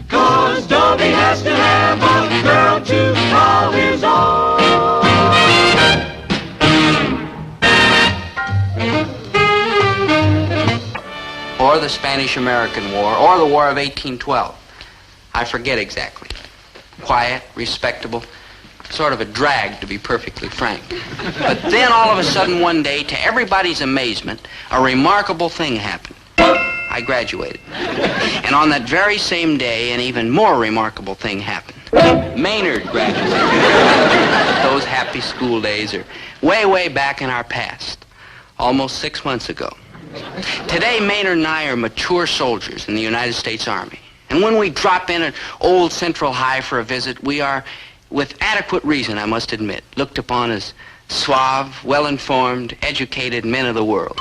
'Cause Dobie has to have a girl to call his own. Or the Spanish-American War, or the War of 1812. I forget exactly. Quiet, respectable, sort of a drag, to be perfectly frank. But then all of a sudden one day, to everybody's amazement, a remarkable thing happened. I graduated. And on that very same day, an even more remarkable thing happened. Maynard graduated. Those happy school days are way, way back in our past. Almost 6 months ago. Today, Maynard and I are mature soldiers in the United States Army. And when we drop in at old Central High for a visit, we are, with adequate reason, I must admit, looked upon as suave, well-informed, educated men of the world.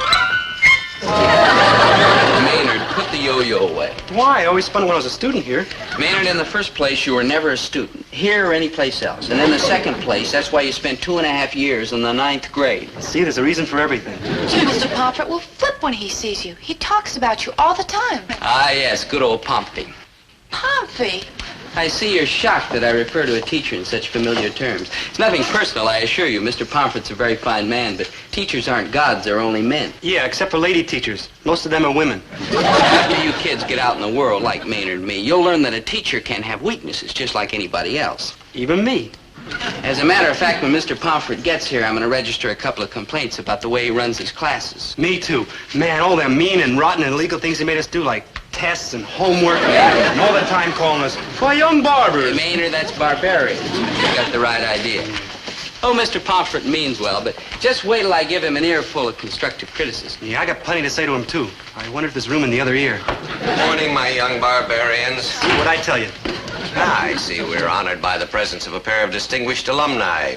Maynard, put the yo-yo away. Why? I always spun when I was a student here. Maynard, in the first place, you were never a student, here or any place else. And in the second place, that's why you spent 2.5 years in the 9th grade. See, there's a reason for everything. Gee, Mr. Pomfret will flip when he sees you. He talks about you all the time. Ah, yes, good old Pompey. Pompey? I see you're shocked that I refer to a teacher in such familiar terms. It's nothing personal, I assure you. Mr. Pomfret's a very fine man, but teachers aren't gods, they're only men. Yeah, except for lady teachers. Most of them are women. After you kids get out in the world like Maynard and me, you'll learn that a teacher can have weaknesses just like anybody else. Even me. As a matter of fact, when Mr. Pomfret gets here, I'm going to register a couple of complaints about the way he runs his classes. Me too. Man, all them mean and rotten and illegal things he made us do, like tests and homework, and all the time calling us, "Why, young barbers." Maynard, that's barbarian. You got the right idea. Oh, Mr. Pomfret means well, but just wait till I give him an earful of constructive criticism. Yeah, I got plenty to say to him, too. I wonder if there's room in the other ear. Good morning, my young barbarians. What'd I tell you? I see we're honored by the presence of a pair of distinguished alumni.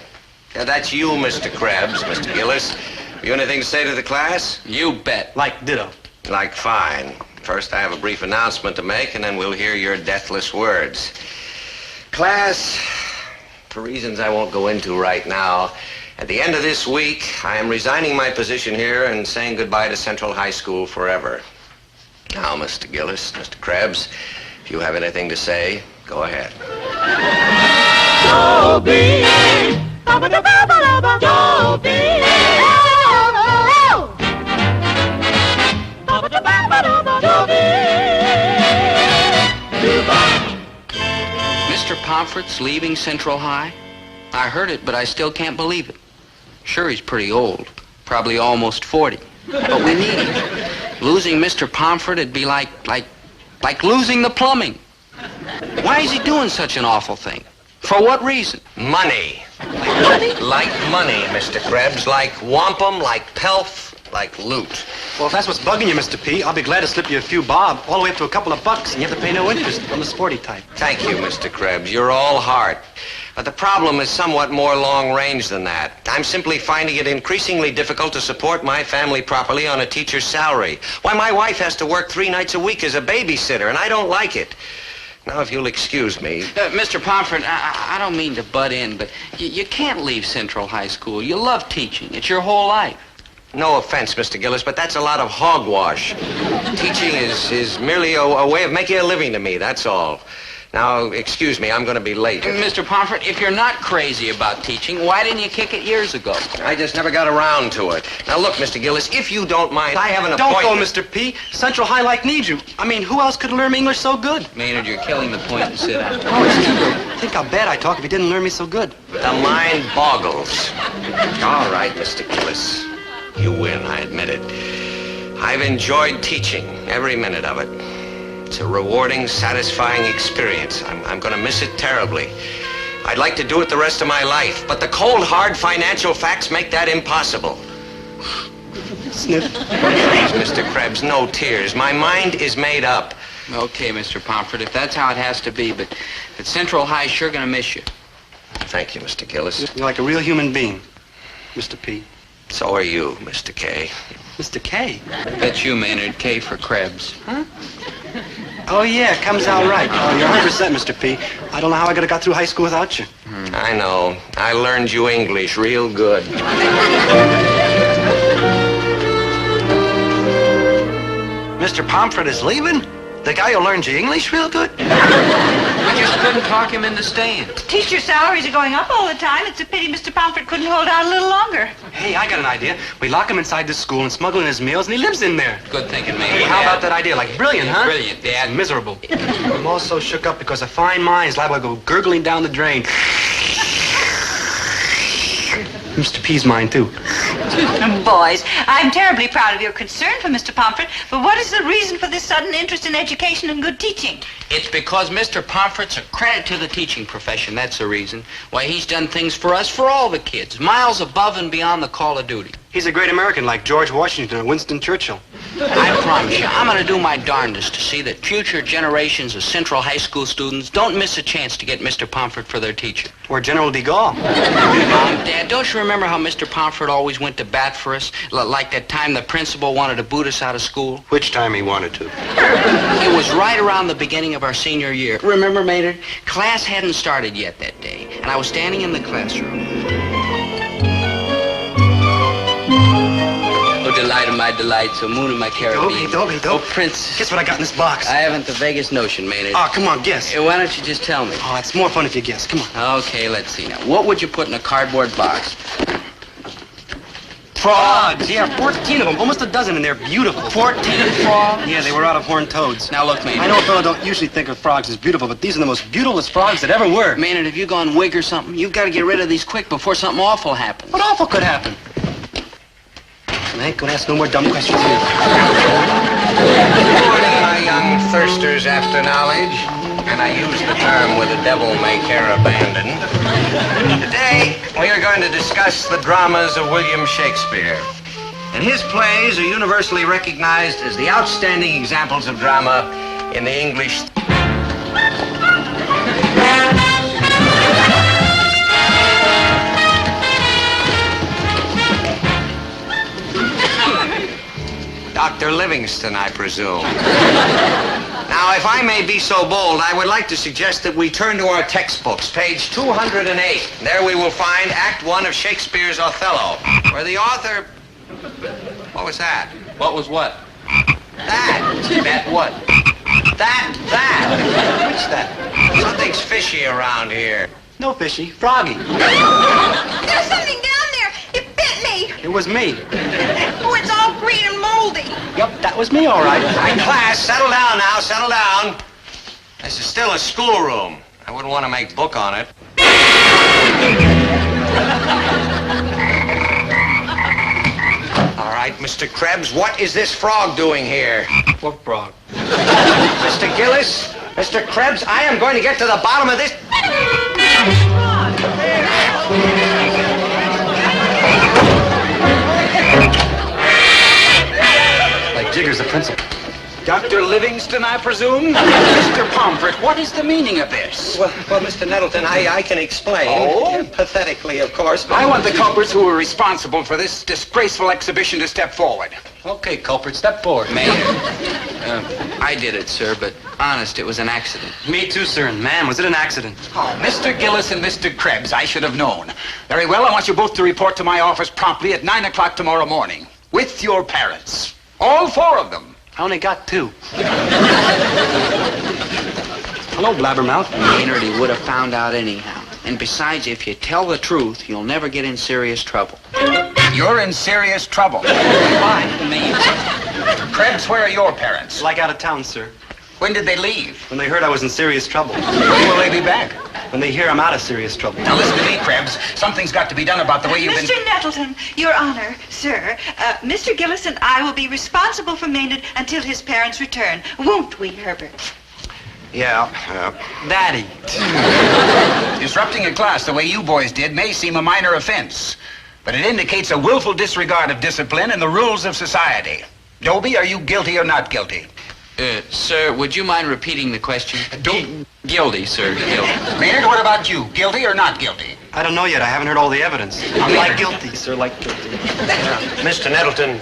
That's you, Mr. Krebs, Mr. Gillis. Have you anything to say to the class? You bet. Like ditto. Like fine. First, I have a brief announcement to make, and then we'll hear your deathless words. Class, for reasons I won't go into right now, at the end of this week, I am resigning my position here and saying goodbye to Central High School forever. Now, Mr. Gillis, Mr. Krebs, if you have anything to say, go ahead. Dobie! Dobie! Mr. Pomfret's leaving Central High? I heard it, but I still can't believe it. Sure, he's pretty old. Probably almost 40. But we need him. Losing Mr. Pomfret, it'd be like losing the plumbing. Why is he doing such an awful thing? For what reason? Money. Like money, Mr. Krebs. Like wampum, like pelf, like loot. Well, if that's what's bugging you, Mr. P, I'll be glad to slip you a few bob, all the way up to a couple of bucks, and you have to pay no interest. I'm the sporty type. Thank you, Mr. Krebs. You're all heart. But the problem is somewhat more long-range than that. I'm simply finding it increasingly difficult to support my family properly on a teacher's salary. Why, my wife has to work 3 nights a week as a babysitter, and I don't like it. Now, if you'll excuse me. Mr. Pomfret, I don't mean to butt in, but you can't leave Central High School. You love teaching. It's your whole life. No offense, Mr. Gillis, but that's a lot of hogwash. Teaching is merely a way of making a living to me, that's all. Now, excuse me, I'm going to be late. Mr. Pomfret, if you're not crazy about teaching, why didn't you kick it years ago? I just never got around to it. Now, look, Mr. Gillis, if you don't mind, I have an appointment. Don't go, Mr. P. Central High like needs you. I mean, who else could learn me English so good? Maynard, you're killing the point and sit down. Oh, it's true. Think how bad I'd talk if he didn't learn me so good. The mind boggles. All right, Mr. Gillis. You win, I admit it. I've enjoyed teaching, every minute of it. It's a rewarding, satisfying experience. I'm going to miss it terribly. I'd like to do it the rest of my life, but the cold, hard financial facts make that impossible. Sniff. Please, Mr. Krebs, no tears. My mind is made up. Okay, Mr. Pomfret, if that's how it has to be, but Central High's sure going to miss you. Thank you, Mr. Gillis. You're like a real human being, Mr. P. So are you, Mr. K. Mr. K? That's you, Maynard. K for Krebs. Huh? Oh, yeah, it comes out right. Oh, you're 100%, Mr. P. I don't know how I could have got through high school without you. I know. I learned you English real good. Mr. Pomfret is leaving? The guy who learned you English real good? We just couldn't talk him into staying. Teacher salaries are going up all the time. It's a pity Mr. Pomfret couldn't hold out a little longer. Hey, I got an idea. We lock him inside this school and smuggle in his meals, and he lives in there. Good thinking, Maynard. Hey, how about that idea? Like, brilliant, huh? Brilliant, Dad. Miserable. I'm all so shook up because a fine mind is liable to go gurgling down the drain. Mr. P's mind, too. Boys, I'm terribly proud of your concern for Mr. Pomfret, but what is the reason for this sudden interest in education and good teaching? It's because Mr. Pomfret's a credit to the teaching profession. That's the reason. Why, he's done things for us, for all the kids, miles above and beyond the call of duty. He's a great American like George Washington or Winston Churchill. I promise you, I'm going to do my darndest to see that future generations of Central High School students don't miss a chance to get Mr. Pomfret for their teacher. Or General de Gaulle. Dad, don't you remember how Mr. Pomfret always went to bat for us? Like that time the principal wanted to boot us out of school? Which time he wanted to? It was right around the beginning of our senior year. Remember, Maynard? Class hadn't started yet that day, and I was standing in the classroom. Oh, delight of my delights, oh, moon of my Caribbean. Dobie. Oh, Prince. Guess what I got in this box? I haven't the vaguest notion, Maynard. Oh, come on, guess. Why don't you just tell me? Oh, it's more fun if you guess. Come on. Okay, let's see now. What would you put in a cardboard box? Frogs. Yeah, 14 of them. Almost a dozen, and they're beautiful. 14 frogs? Yeah, they were out of horned toads. Now, look, Maynard. I know a fellow don't usually think of frogs as beautiful, but these are the most beautifulest frogs that ever were. Maynard, have you gone wig or something? You've got to get rid of these quick before something awful happens. What awful could happen? I ain't gonna ask no more dumb questions here. Good morning, my young thirsters after knowledge. And I use the term with a devil may care abandon. Today, we are going to discuss the dramas of William Shakespeare. And his plays are universally recognized as the outstanding examples of drama in the English. Dr. Livingston, I presume. Now, if I may be so bold, I would like to suggest that we turn to our textbooks, page 208. There we will find Act 1 of Shakespeare's Othello, where the author... What was that? What was what? That. That what? That. What's that? Something's fishy around here. No fishy. Froggy. There's something down there. It bit me. It was me. Oh, it's all green and moldy. Yep, that was me, all right. All right, class, settle down now, settle down. This is still a schoolroom. I wouldn't want to make book on it. All right, Mr. Krebs, what is this frog doing here? What frog? Mr. Gillis, Mr. Krebs, I am going to get to the bottom of this. Like Jigger's the principal. Dr. Livingston, I presume? Mr. Pomfret, what is the meaning of this? Well, Mr. Nettleton, I can explain. Oh? Pathetically, of course. I want the culprits who were responsible for this disgraceful exhibition to step forward. Okay, culprit, step forward. Maynard, I did it, sir, but honest, it was an accident. Me too, sir, and man, was it an accident. Oh, Mr. Gillis and Mr. Krebs, I should have known. Very well, I want you both to report to my office promptly at 9 o'clock tomorrow morning. With your parents. All 4 of them. I only got 2. Hello, blabbermouth. Maynard, he would have found out anyhow. And besides, if you tell the truth, you'll never get in serious trouble. You're in serious trouble. Why? Me. Krebs, where are your parents? Like out of town, sir. When did they leave? When they heard I was in serious trouble. When will they be back? When they hear I'm out of serious trouble. Now listen to me, Krebs. Something's got to be done about the way you've been... Mr. Nettleton, Your Honor, sir, Mr. Gillis and I will be responsible for Maynard until his parents return. Won't we, Herbert? Yeah, Daddy. Disrupting a class the way you boys did may seem a minor offense, but it indicates a willful disregard of discipline and the rules of society. Dobie, are you guilty or not guilty? Sir, would you mind repeating the question? Guilty, sir. Guilty. Maynard, what about you? Guilty or not guilty? I don't know yet. I haven't heard all the evidence. I'm like guilty, sir, like guilty. Mr. Nettleton,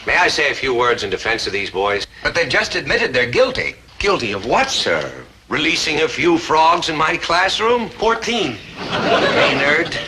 may I say a few words in defense of these boys? But they've just admitted they're guilty. Guilty of what, sir? Releasing a few frogs in my classroom? 14. Maynard.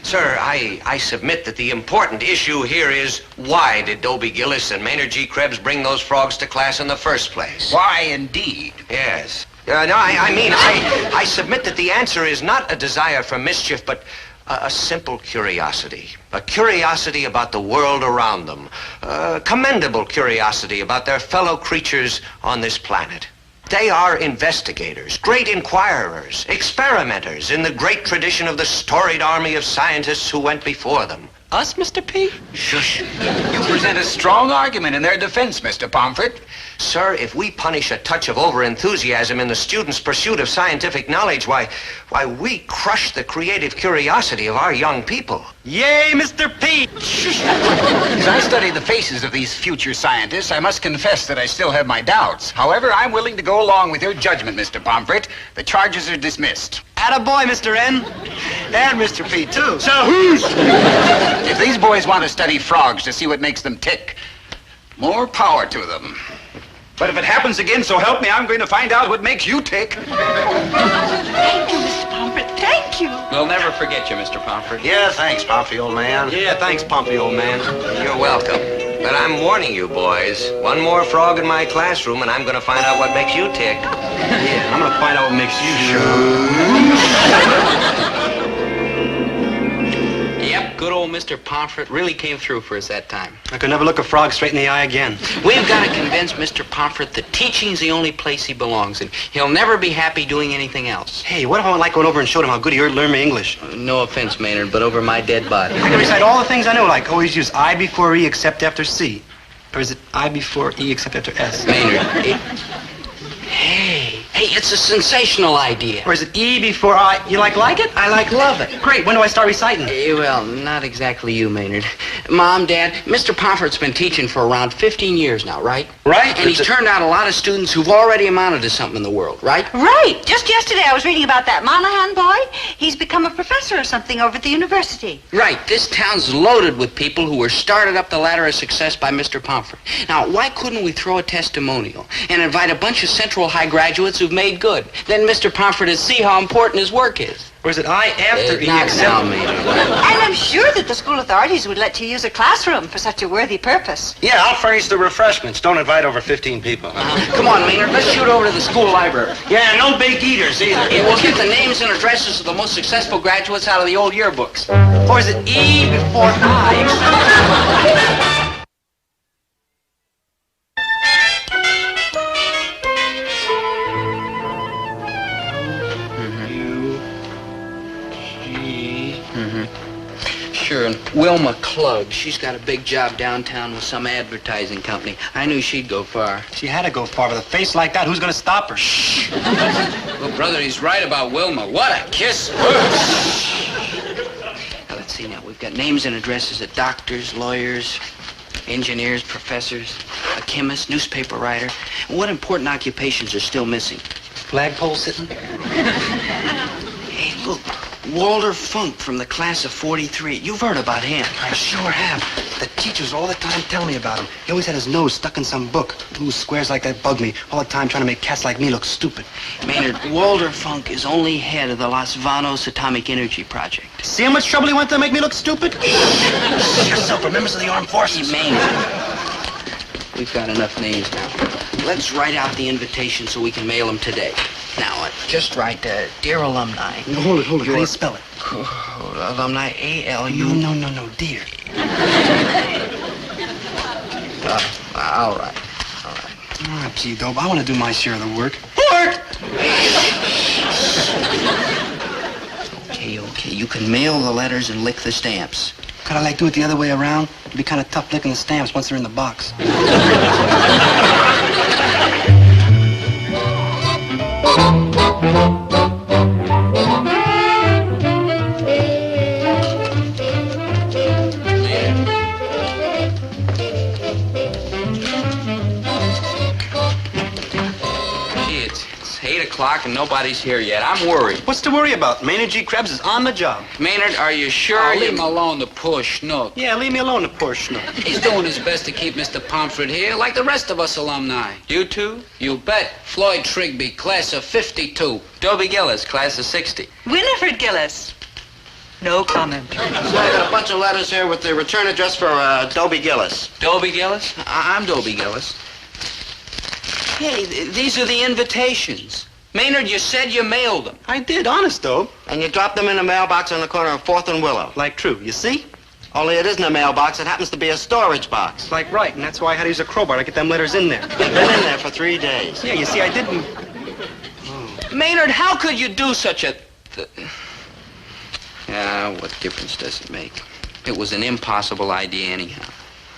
Sir, I submit that the important issue here is why did Dobie Gillis and Maynard G. Krebs bring those frogs to class in the first place? Why, indeed? Yes. I submit that the answer is not a desire for mischief, but a simple curiosity. A curiosity about the world around them. A commendable curiosity about their fellow creatures on this planet. They are investigators, great inquirers, experimenters in the great tradition of the storied army of scientists who went before them. Us, Mr. P? Shush. You present a strong argument in their defense, Mr. Pomfret. Sir, if we punish a touch of overenthusiasm in the student's pursuit of scientific knowledge, why, we crush the creative curiosity of our young people. Yay, Mr. P! As I study the faces of these future scientists, I must confess that I still have my doubts. However, I'm willing to go along with your judgment, Mr. Pomfret. The charges are dismissed. Attaboy, Mr. N. And Mr. P, too. So who's... If these boys want to study frogs to see what makes them tick, more power to them. But if it happens again, so help me, I'm going to find out what makes you tick. Thank you, Mr. Pomfret. Thank you. We'll never forget you, Mr. Pomfret. Yeah, thanks, Pompey, old man. Yeah, thanks, Pompey, old man. You're welcome. But I'm warning you, boys. One more frog in my classroom, and I'm going to find out what makes you tick. Yeah, I'm going to find out what makes you Yep, good old Mr. Pomfret really came through for us that time. I could never look a frog straight in the eye again. We've got to convince Mr. Pomfret that teaching's the only place he belongs in. He'll never be happy doing anything else. Hey, what if I went over and showed him how good he learned me English? No offense, Maynard, but over my dead body. I can recite all the things I know, like always use I before E except after C. Or is it I before E except after S? Maynard, Hey, it's a sensational idea. Or is it E before I? You like it? I love it. Great. When do I start reciting? Well, not exactly you, Maynard. Mom, Dad, Mr. Pomfret's been teaching for around 15 years now, right? Right. And he's turned out a lot of students who've already amounted to something in the world, right? Right. Just yesterday I was reading about that Monahan boy. He's become a professor or something over at the university. Right. This town's loaded with people who were started up the ladder of success by Mr. Pomfret. Now, why couldn't we throw a testimonial and invite a bunch of Central High graduates who've made good? Then Mr. Pomfret will see how important his work is. Or is it I after E Not except? now, Maynard. And I'm sure that the school authorities would let you use a classroom for such a worthy purpose. Yeah, I'll furnish the refreshments. Don't invite over 15 people. Come on, Maynard, let's shoot over to the school library. Yeah, no big eaters either. And we'll get the names and addresses of the most successful graduates out of the old yearbooks. Or is it E before I? Sure, and Wilma Klug, she's got a big job downtown with some advertising company. I knew she'd go far. She had to go far. With a face like that, who's going to stop her? Shh. Well, brother, he's right about Wilma. What a kiss. Now, let's see now. We've got names and addresses of doctors, lawyers, engineers, professors, a chemist, newspaper writer. And what important occupations are still missing? Flagpole sitting? Hey, look. Walter Funk from the class of 43. You've heard about him. I sure have. The teachers all the time tell me about him. He always had his nose stuck in some book. Ooh, squares like that bug me. All the time trying to make cats like me look stupid. Maynard, Walter Funk is only head of the Los Vanos Atomic Energy Project. See how much trouble he went to make me look stupid? Yourself for members of the armed forces. Hey, Maynard, we've got enough names now. Let's write out the invitation so we can mail them today. Now, just write, dear alumni. No, hold it. How do you spell it? Alumni, A-L-U... No, dear. All right. All right, gee, Dope, I want to do my share of the work. Okay, you can mail the letters and lick the stamps. Could I, do it the other way around? It'd be kind of tough licking the stamps once they're in the box. It's 8 o'clock and nobody's here yet. I'm worried. What's to worry about? Maynard G. Krebs is on the job. Maynard, are you sure Leave him alone, the poor schnook. Yeah, leave me alone, the poor schnook. He's doing his best to keep Mr. Pomfret here, like the rest of us alumni. You two? You bet. Floyd Trigby, class of 52. Dobie Gillis, class of 60. Winifred Gillis. No comment. So I got a bunch of letters here with the return address for Dobie Gillis. Dobie Gillis? I'm Dobie Gillis. Hey, these are the invitations. Maynard, you said you mailed them. I did, honest, Dope. And you dropped them in a mailbox on the corner of 4th and Willow. Like true, you see? Only it isn't a mailbox, it happens to be a storage box. Like right, and that's why I had to use a crowbar to get them letters in there. They've been in there for 3 days. Yeah, you see, I didn't... Maynard, how could you do such a... what difference does it make? It was an impossible idea anyhow.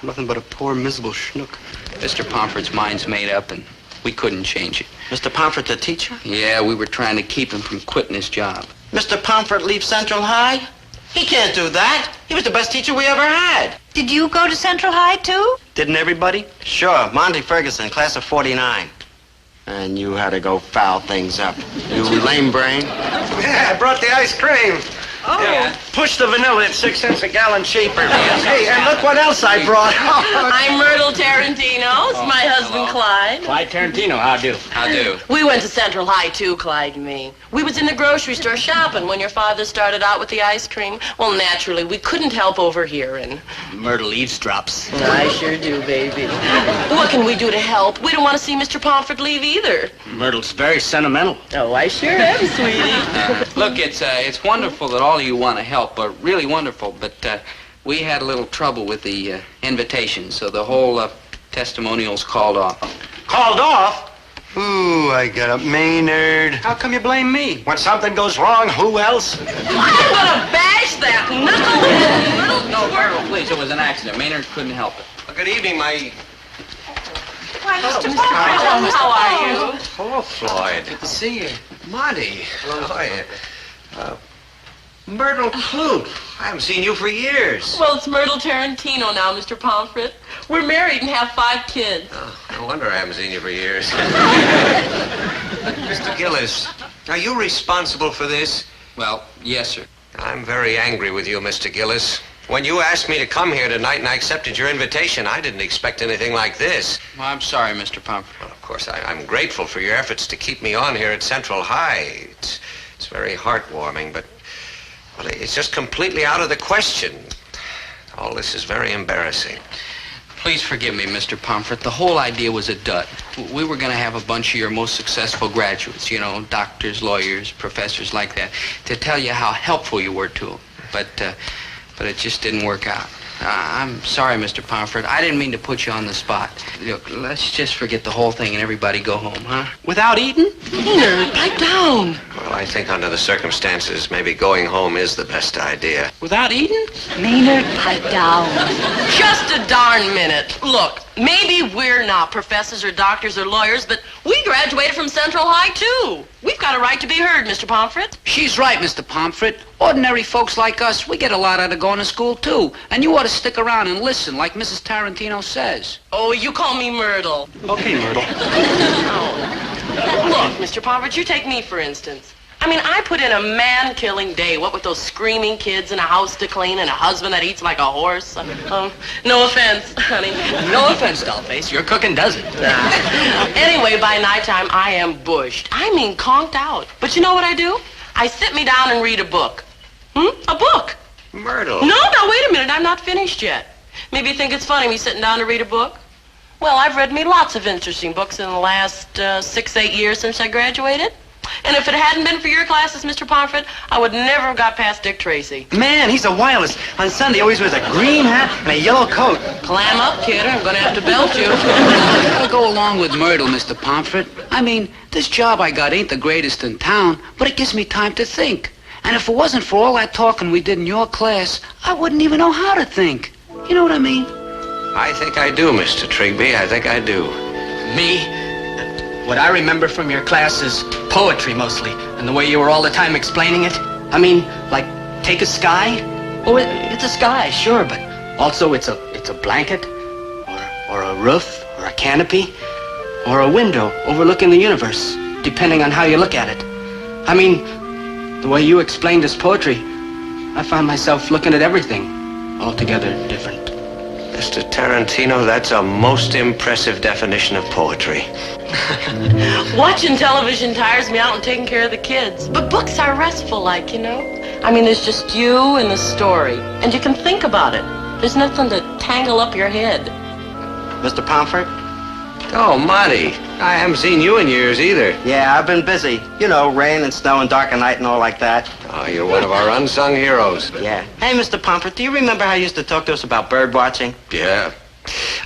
Nothing but a poor, miserable schnook. Mr. Pomfret's mind's made up, and we couldn't change it. Mr. Pomfret, the teacher? Yeah, we were trying to keep him from quitting his job. Mr. Pomfret leave Central High? He can't do that. He was the best teacher we ever had. Did you go to Central High, too? Didn't everybody? Sure, Monty Ferguson, class of 49. And you had to go foul things up. You lame brain. Yeah, I brought the ice cream. Oh. Yeah. Push the vanilla at 6 cents a gallon cheaper. Hey, and look what else I brought. I'm Myrtle Tarantino. It's my husband, Clyde. Clyde Tarantino, how do? How do? We went to Central High, too, Clyde and me. We was in the grocery store shopping when your father started out with the ice cream. Well, naturally, we couldn't help overhearing. Myrtle eavesdrops. I sure do, baby. What can we do to help? We don't want to see Mr. Pomfret leave either. Myrtle's very sentimental. Oh, I sure am, sweetie. Look, it's wonderful that all of you want to help, but really wonderful. But we had a little trouble with the invitation, so the whole testimonial's called off. Called off? Ooh, I got it. Maynard. How come you blame me? When something goes wrong, who else? I'm gonna bash that knucklehead little No, Myrtle, please, it was an accident. Maynard couldn't help it. Good evening, my... Why, Mr. Pomfret, how are you? Hello, Floyd. Good to see you. Monty. How are you? Myrtle Clute. I haven't seen you for years. Well, it's Myrtle Tarantino now, Mr. Pomfret. We're married and have 5 kids. Oh, no wonder I haven't seen you for years. Mr. Gillis, are you responsible for this? Well, yes, sir. I'm very angry with you, Mr. Gillis. When you asked me to come here tonight and I accepted your invitation, I didn't expect anything like this. Well, I'm sorry, Mr. Pomfret. Well, of course, I'm grateful for your efforts to keep me on here at Central High. It's very heartwarming, but well, it's just completely out of the question. All this is very embarrassing. Please forgive me, Mr. Pomfret. The whole idea was a dud. We were going to have a bunch of your most successful graduates, you know, doctors, lawyers, professors like that, to tell you how helpful you were to them. But it just didn't work out. I'm sorry, Mr. Pomfret. I didn't mean to put you on the spot. Look, let's just forget the whole thing and everybody go home, huh? Without eating? Maynard, pipe down. Well, I think under the circumstances, maybe going home is the best idea. Without eating? Maynard, pipe down. Just a darn minute. Look, maybe we're not professors or doctors or lawyers, but we graduated from Central High, too. We've got a right to be heard, Mr. Pomfret. She's right, Mr. Pomfret. Ordinary folks like us, we get a lot out of going to school, too. And you ought to stick around and listen, like Mrs. Tarantino says. Oh, you call me Myrtle. Okay, Myrtle. Look, Mr. Pomfret, you take me, for instance. I mean, I put in a man-killing day, what with those screaming kids and a house to clean and a husband that eats like a horse. No offense, honey. No offense, dollface. Your cooking does it. Anyway, by nighttime, I am bushed. I mean, conked out. But you know what I do? I sit me down and read a book. A book. Myrtle. No, now, wait a minute. I'm not finished yet. Maybe you think it's funny me sitting down to read a book? Well, I've read me lots of interesting books in the last 6-8 years since I graduated. And if it hadn't been for your classes, Mr. Pomfret, I would never have got past Dick Tracy. Man, he's a wireless. On Sunday, he always wears a green hat and a yellow coat. Clam up, kid, or I'm going to have to belt you. Gotta go along with Myrtle, Mr. Pomfret. I mean, this job I got ain't the greatest in town, but it gives me time to think. And if it wasn't for all that talking we did in your class, I wouldn't even know how to think. You know what I mean? I think I do, Mr. Trigby. I think I do. Me? What I remember from your class is poetry mostly, and the way you were all the time explaining it. I mean, like, take a sky. Oh, it's a sky, sure, but also it's a blanket, or a roof, or a canopy, or a window overlooking the universe, depending on how you look at it. I mean, the way you explained this poetry, I found myself looking at everything altogether different. Mr. Tarantino, that's a most impressive definition of poetry. Watching television tires me out and taking care of the kids. But books are restful, like, you know? I mean, there's just you and the story. And you can think about it. There's nothing to tangle up your head. Mr. Pomfret? Oh, Monty. I haven't seen you in years either. Yeah, I've been busy. You know, rain and snow and dark and night and all like that. Oh, you're one of our unsung heroes. Yeah. Hey, Mr. Pomfret, do you remember how you used to talk to us about bird watching? Yeah.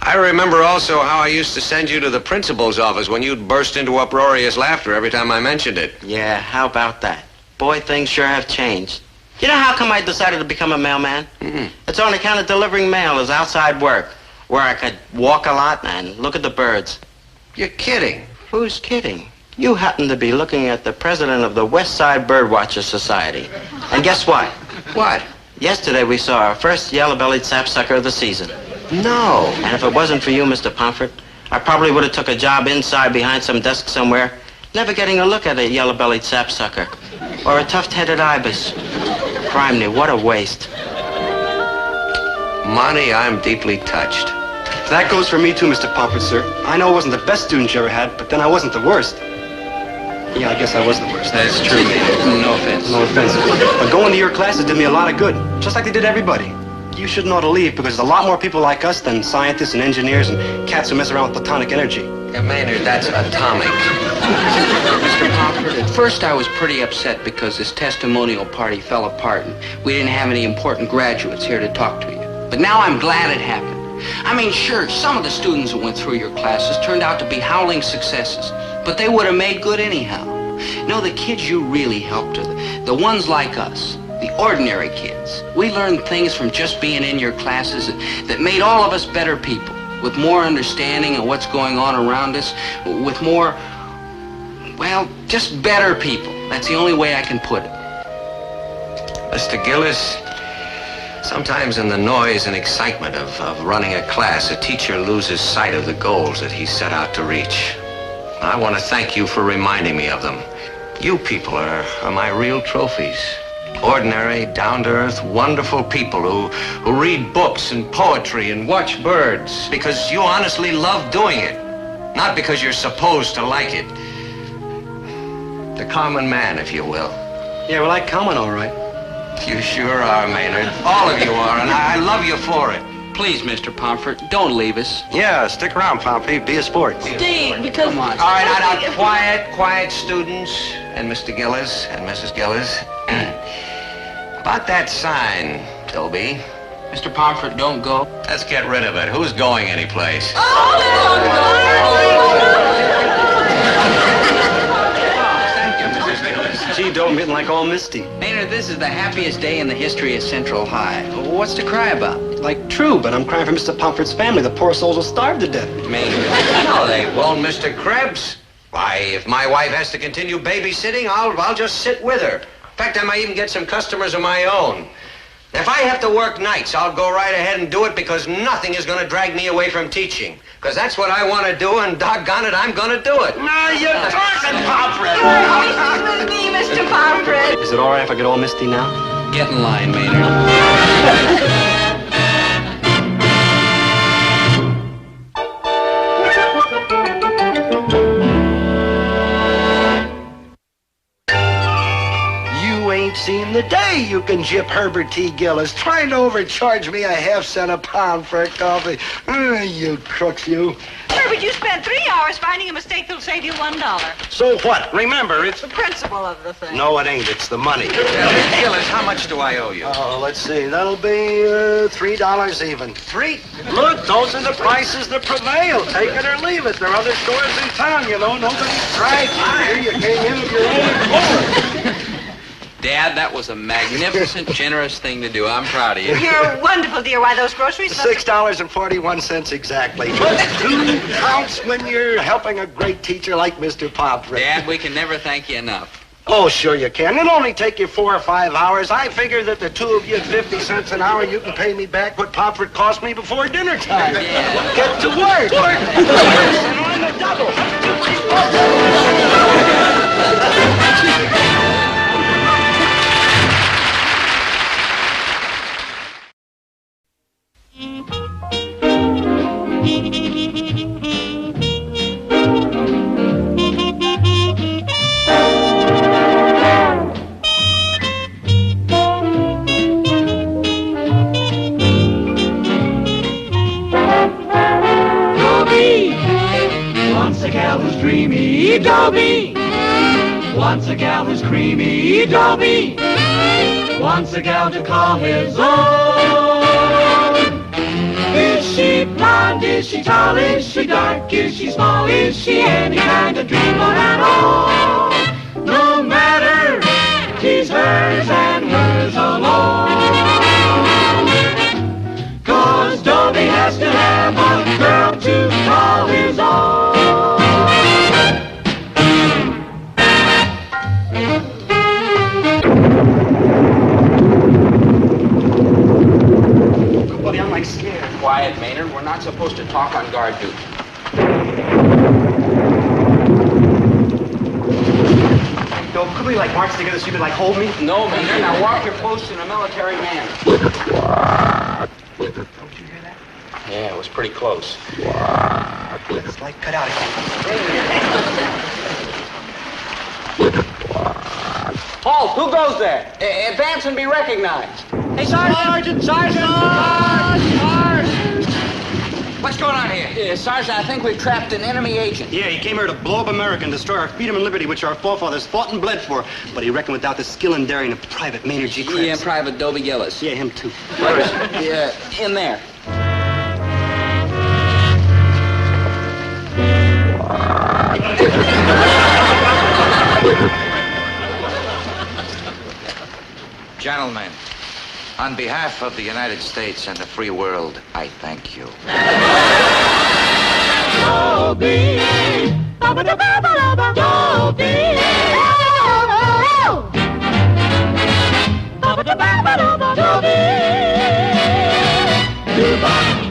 I remember also how I used to send you to the principal's office when you'd burst into uproarious laughter every time I mentioned it. Yeah, how about that? Boy, things sure have changed. You know how come I decided to become a mailman? Mm-hmm. It's on account of delivering mail as outside work, where I could walk a lot and look at the birds. You're kidding. Who's kidding? You happen to be looking at the president of the West Side Birdwatchers Society. And guess what? What? Yesterday we saw our first yellow-bellied sapsucker of the season. No. And if it wasn't for you, Mr. Pomfret, I probably would have took a job inside behind some desk somewhere, never getting a look at a yellow-bellied sapsucker or a tuft-headed ibis. Criminy, what a waste. Monty, I'm deeply touched. That goes for me too, Mr. Pomfret, sir. I know I wasn't the best student you ever had, but then I wasn't the worst. Yeah, I guess I was the worst. That's true. No offense. No offense. But going to your classes did me a lot of good, just like they did everybody. You shouldn't ought to leave because there's a lot more people like us than scientists and engineers and cats who mess around with platonic energy. Yeah, Maynard, that's atomic. Mr. Pomfret, at first I was pretty upset because this testimonial party fell apart and we didn't have any important graduates here to talk to you. But now I'm glad it happened. I mean, sure, some of the students who went through your classes turned out to be howling successes, but they would have made good anyhow. No, the kids you really helped are the ones like us, the ordinary kids. We learned things from just being in your classes that made all of us better people, with more understanding of what's going on around us, with more, well, just better people. That's the only way I can put it. Mr. Gillis, sometimes in the noise and excitement of running a class, a teacher loses sight of the goals that he set out to reach. I want to thank you for reminding me of them. You people are my real trophies. Ordinary, down-to-earth, wonderful people who read books and poetry and watch birds because you honestly love doing it, not because you're supposed to like it. The common man, if you will. Yeah, well, I comment all right. You sure are, Maynard. All of you are, and I love you for it. Please, Mr. Pomfret, don't leave us. Yeah, stick around, Pompey. Be a sport. Steve, because... Come on. All right, now, quiet, students, and Mr. Gillis and Mrs. Gillis. About that sign, Dobie. Mr. Pomfret, don't go. Let's get rid of it. Who's going anyplace? Gee, Dobie, getting like all misty. Maynard, this is the happiest day in the history of Central High. What's to cry about? Like, true, but I'm crying for Mr. Pomfret's family. The poor souls will starve to death. Maynard. No, they won't, Mr. Krebs. Why, if my wife has to continue babysitting, I'll just sit with her. In fact, I might even get some customers of my own. If I have to work nights, I'll go right ahead and do it because nothing is going to drag me away from teaching. Because that's what I want to do, and doggone it, I'm going to do it. Now you're talking, Pomfret. With me, Mr. Pomfret. Is it all right if I get all misty now? Get in line, Maynard. Seen the day you can jip Herbert T. Gillis trying to overcharge me a half cent a pound for a coffee. You crooks, you. Herbie But you spent 3 hours finding a mistake that'll save you $1. So what? Remember, it's... The principle of the thing. No, it ain't. It's the money. Gillis, how much do I owe you? Oh, let's see. That'll be $3 even. 3? Look, those are the prices that prevail. Take it or leave it. There are other stores in town, you know. Nobody's dragged you here. You came in with your own accord. Dad, that was a magnificent, generous thing to do. I'm proud of you. You're wonderful, dear. Why, those groceries... $6.41 exactly. But 2 counts when you're helping a great teacher like Mr. Pomfret. Dad, we can never thank you enough. Oh, sure you can. It'll only take you 4 or 5 hours. I figure that the two of you at 50 cents an hour, you can pay me back what Pomfret cost me before dinner time. Yeah. Get to work. And on the double. Creamy Dobie. Wants a gal who's creamy Dobie. Wants a gal to call his own. Is she blonde? Is she tall? Is she dark? Is she small? Is she any kind of dreamboat at all? No matter, he's hers and hers alone. 'Cause Dobie has to have a girl to call his own. Buddy, I'm like scared. Quiet, Maynard. We're not supposed to talk on guard duty. Dope, could we like march together so you could like hold me? No, Maynard. Now walk your post in a military manner. Don't you hear that? Yeah, it was pretty close. It's like cut out again. Halt! Who goes there? Advance and be recognized. Hey, Sergeant! Sergeant! What's going on here? Sergeant, I think we've trapped an enemy agent. Yeah, he came here to blow up America and destroy our freedom and liberty, which our forefathers fought and bled for. But he reckoned without the skill and daring of Private Maynard G. Krebs. Yeah, Private Dobie Gillis. Yeah, him too. Where is he? Yeah, in there. Gentlemen, on behalf of the United States and the free world, I thank you. Dobie, ba-ba-da-ba-ba-da-ba. Dobie, ba-ba-da-ba-ba-da-ba. Dobie, goodbye.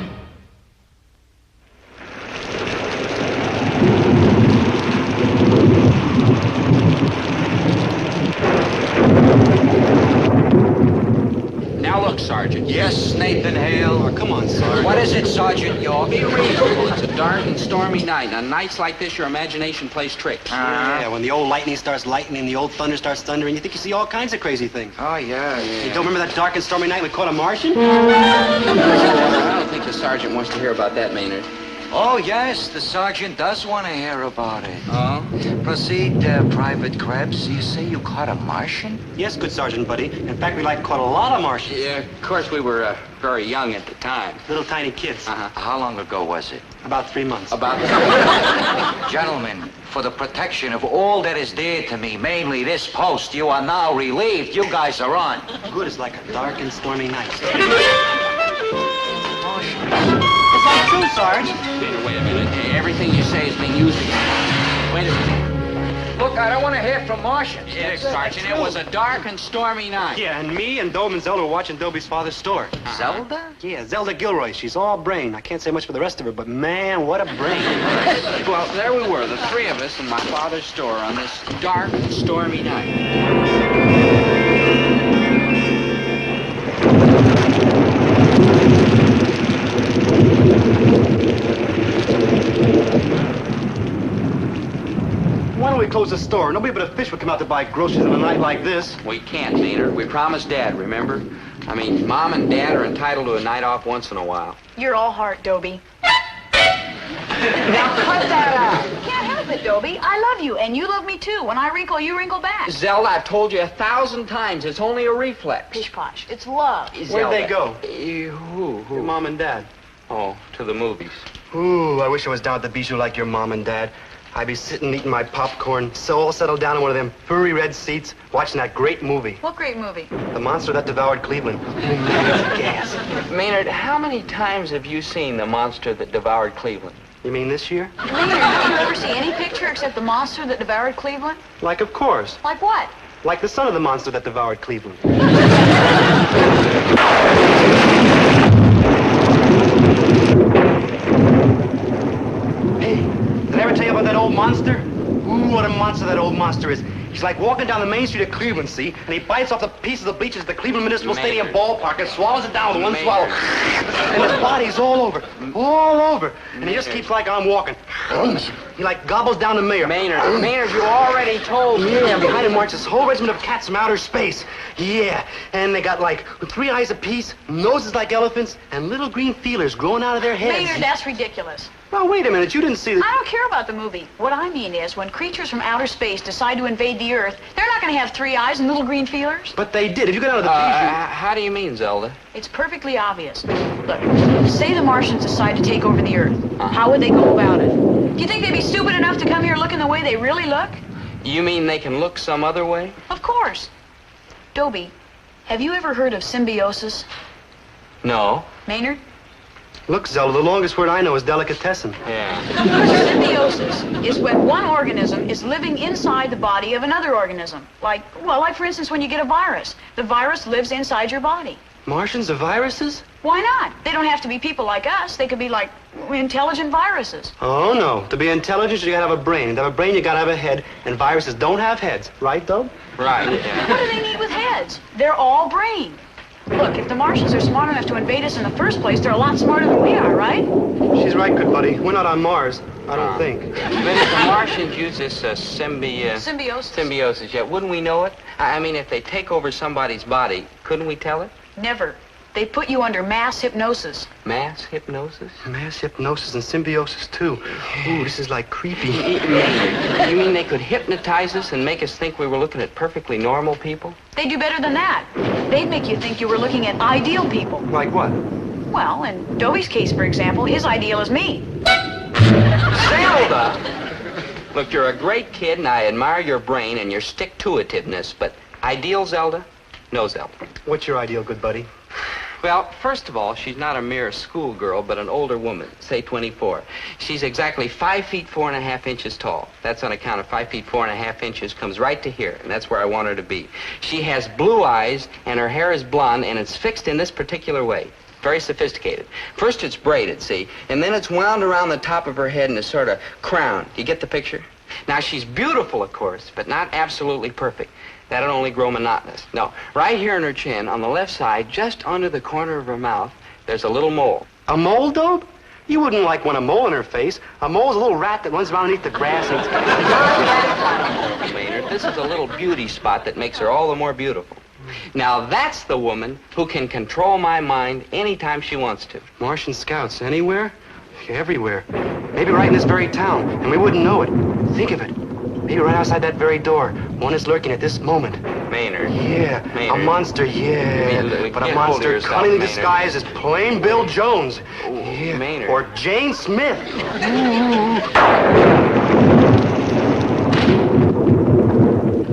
Now look, Sergeant. Yes, Nathan Hale. Oh, come on, Sergeant. What is it, Sergeant York? Be reasonable. It's a dark and stormy night. On nights like this, your imagination plays tricks. Yeah, when the old lightning starts lightning, the old thunder starts thundering, you think you see all kinds of crazy things. Oh, yeah. You don't remember that dark and stormy night we caught a Martian? I don't think the sergeant wants to hear about that, Maynard. Oh, yes, the sergeant does want to hear about it. Oh? Proceed, Private Krebs. You say you caught a Martian? Yes, good Sergeant, buddy. In fact, we like caught a lot of Martians. Yeah, of course, we were very young at the time. Little tiny kids. Uh-huh. How long ago was it? About 3 months. About... Gentlemen, for the protection of all that is dear to me, mainly this post, you are now relieved. You guys are on. Good as like a dark and stormy night. Is that true, Sarge? Wait a minute. Everything you say is being used against me. Wait a minute. Look, I don't want to hear from Martians. Yeah, Sergeant, it was a dark and stormy night. Yeah, and me and Dome and Zelda were watching Dobie's father's store. Zelda? Yeah, Zelda Gilroy. She's all brain. I can't say much for the rest of her, but man, what a brain. Well, there we were, the three of us in my father's store on this dark and stormy night. Why don't we close the store? Nobody but a fish would come out to buy groceries on a night like this. We can't, Maynard. We promised Dad, remember? I mean, Mom and Dad are entitled to a night off once in a while. You're all heart, Dobie. Now cut that out. Can't help it, Dobie. I love you, and you love me too. When I wrinkle, you wrinkle back. Zelda, I've told you 1,000 times. It's only a reflex. Pish posh. It's love. Where'd they go? Who? Your mom and dad. Oh, to the movies. Ooh, I wish I was down at the bijou like your mom and dad. I'd be sitting eating my popcorn, so all settled down in one of them furry red seats, watching that great movie. What great movie? The Monster That Devoured Cleveland. Gas. Maynard, how many times have you seen The Monster That Devoured Cleveland? You mean this year? Maynard, did you ever see any picture except the monster that devoured Cleveland? Like, of course. Like what? Like the son of the monster that devoured Cleveland. Hey, did I ever tell you about that old monster? Ooh, what a monster that old monster is. He's like walking down the main street of Cleveland, see? And he bites off the piece of the bleachers at the Cleveland Municipal Stadium ballpark and swallows it down with one swallow. And his body's all over. And he just keeps like I'm walking. He like gobbles down the mayor. Maynard, you already told me. Yeah, and behind him marches this whole regiment of cats from outer space. Yeah, and they got like 3 eyes apiece, noses like elephants, and little green feelers growing out of their heads. Maynard, that's ridiculous. Now, wait a minute, you didn't see the... I don't care about the movie. What I mean is, when creatures from outer space decide to invade the Earth, they're not going to have 3 eyes and little green feelers. But they did. If you go down to the bijou... How do you mean, Zelda? It's perfectly obvious. Look, say the Martians decide to take over the Earth. How would they go about it? Do you think they'd be stupid enough to come here looking the way they really look? You mean they can look some other way? Of course. Dobie, have you ever heard of symbiosis? No. Maynard? Look, Zelda, the longest word I know is delicatessen. Yeah. Symbiosis is when one organism is living inside the body of another organism. Like for instance, when you get a virus. The virus lives inside your body. Martians are viruses? Why not? They don't have to be people like us. They could be like intelligent viruses. Oh, no. To be intelligent, you gotta have a brain. And to have a brain, you gotta have a head. And viruses don't have heads. Right, though? Right, yeah. What do they need with heads? They're all brain. Look, if the Martians are smart enough to invade us in the first place, they're a lot smarter than we are, right? She's right, good buddy. We're not on Mars. I don't think. But if the Martians use this symbiosis, yet wouldn't we know it? I mean, if they take over somebody's body, couldn't we tell it? Never. They put you under mass hypnosis. Mass hypnosis? Mass hypnosis and symbiosis, too. Ooh, this is like creepy. You mean they could hypnotize us and make us think we were looking at perfectly normal people? They do better than that. They'd make you think you were looking at ideal people. Like what? Well, in Dobie's case, for example, his ideal is me. Zelda! Look, you're a great kid, and I admire your brain and your stick-to-itiveness, but ideal, Zelda? No, Zelda. What's your ideal, good buddy? Well, first of all, she's not a mere schoolgirl, but an older woman, say 24. She's exactly 5 feet 4.5 inches tall. That's on account of 5 feet 4.5 inches comes right to here, and that's where I want her to be. She has blue eyes, and her hair is blonde, and it's fixed in this particular way. Very sophisticated. First it's braided, see, and then it's wound around the top of her head in a sort of crown. You get the picture? Now, she's beautiful, of course, but not absolutely perfect. That'd only grow monotonous. No, right here in her chin, on the left side, just under the corner of her mouth, there's a little mole. A mole, Dobe? You wouldn't like want a mole in her face. A mole's a little rat that runs around underneath the grass and... Maynard, this is a little beauty spot that makes her all the more beautiful. Now, that's the woman who can control my mind anytime she wants to. Martian scouts, anywhere? Everywhere. Maybe right in this very town, and we wouldn't know it. Think of it. Maybe right outside that very door. One is lurking at this moment. Maynard. Yeah, Maynard. A monster, yeah. But a monster cunningly disguised as plain Bill Jones. Ooh, yeah. Maynard. Or Jane Smith.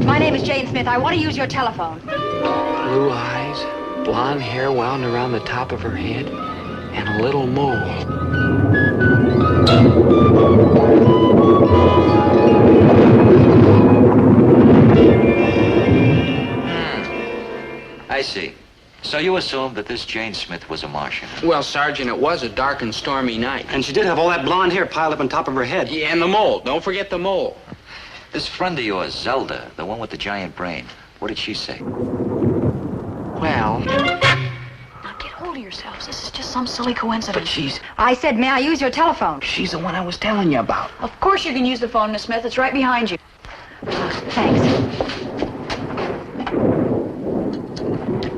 My name is Jane Smith. I want to use your telephone. Blue eyes, blonde hair wound around the top of her head, and a little mole. I see. So you assumed that this Jane Smith was a Martian? Well, Sergeant, it was a dark and stormy night. And she did have all that blonde hair piled up on top of her head. Yeah, and the mole. Don't forget the mole. This friend of yours, Zelda, the one with the giant brain, what did she say? Well... Now get hold of yourselves. This is just some silly coincidence. But she's... I said, may I use your telephone? She's the one I was telling you about. Of course you can use the phone, Miss Smith. It's right behind you. Thanks.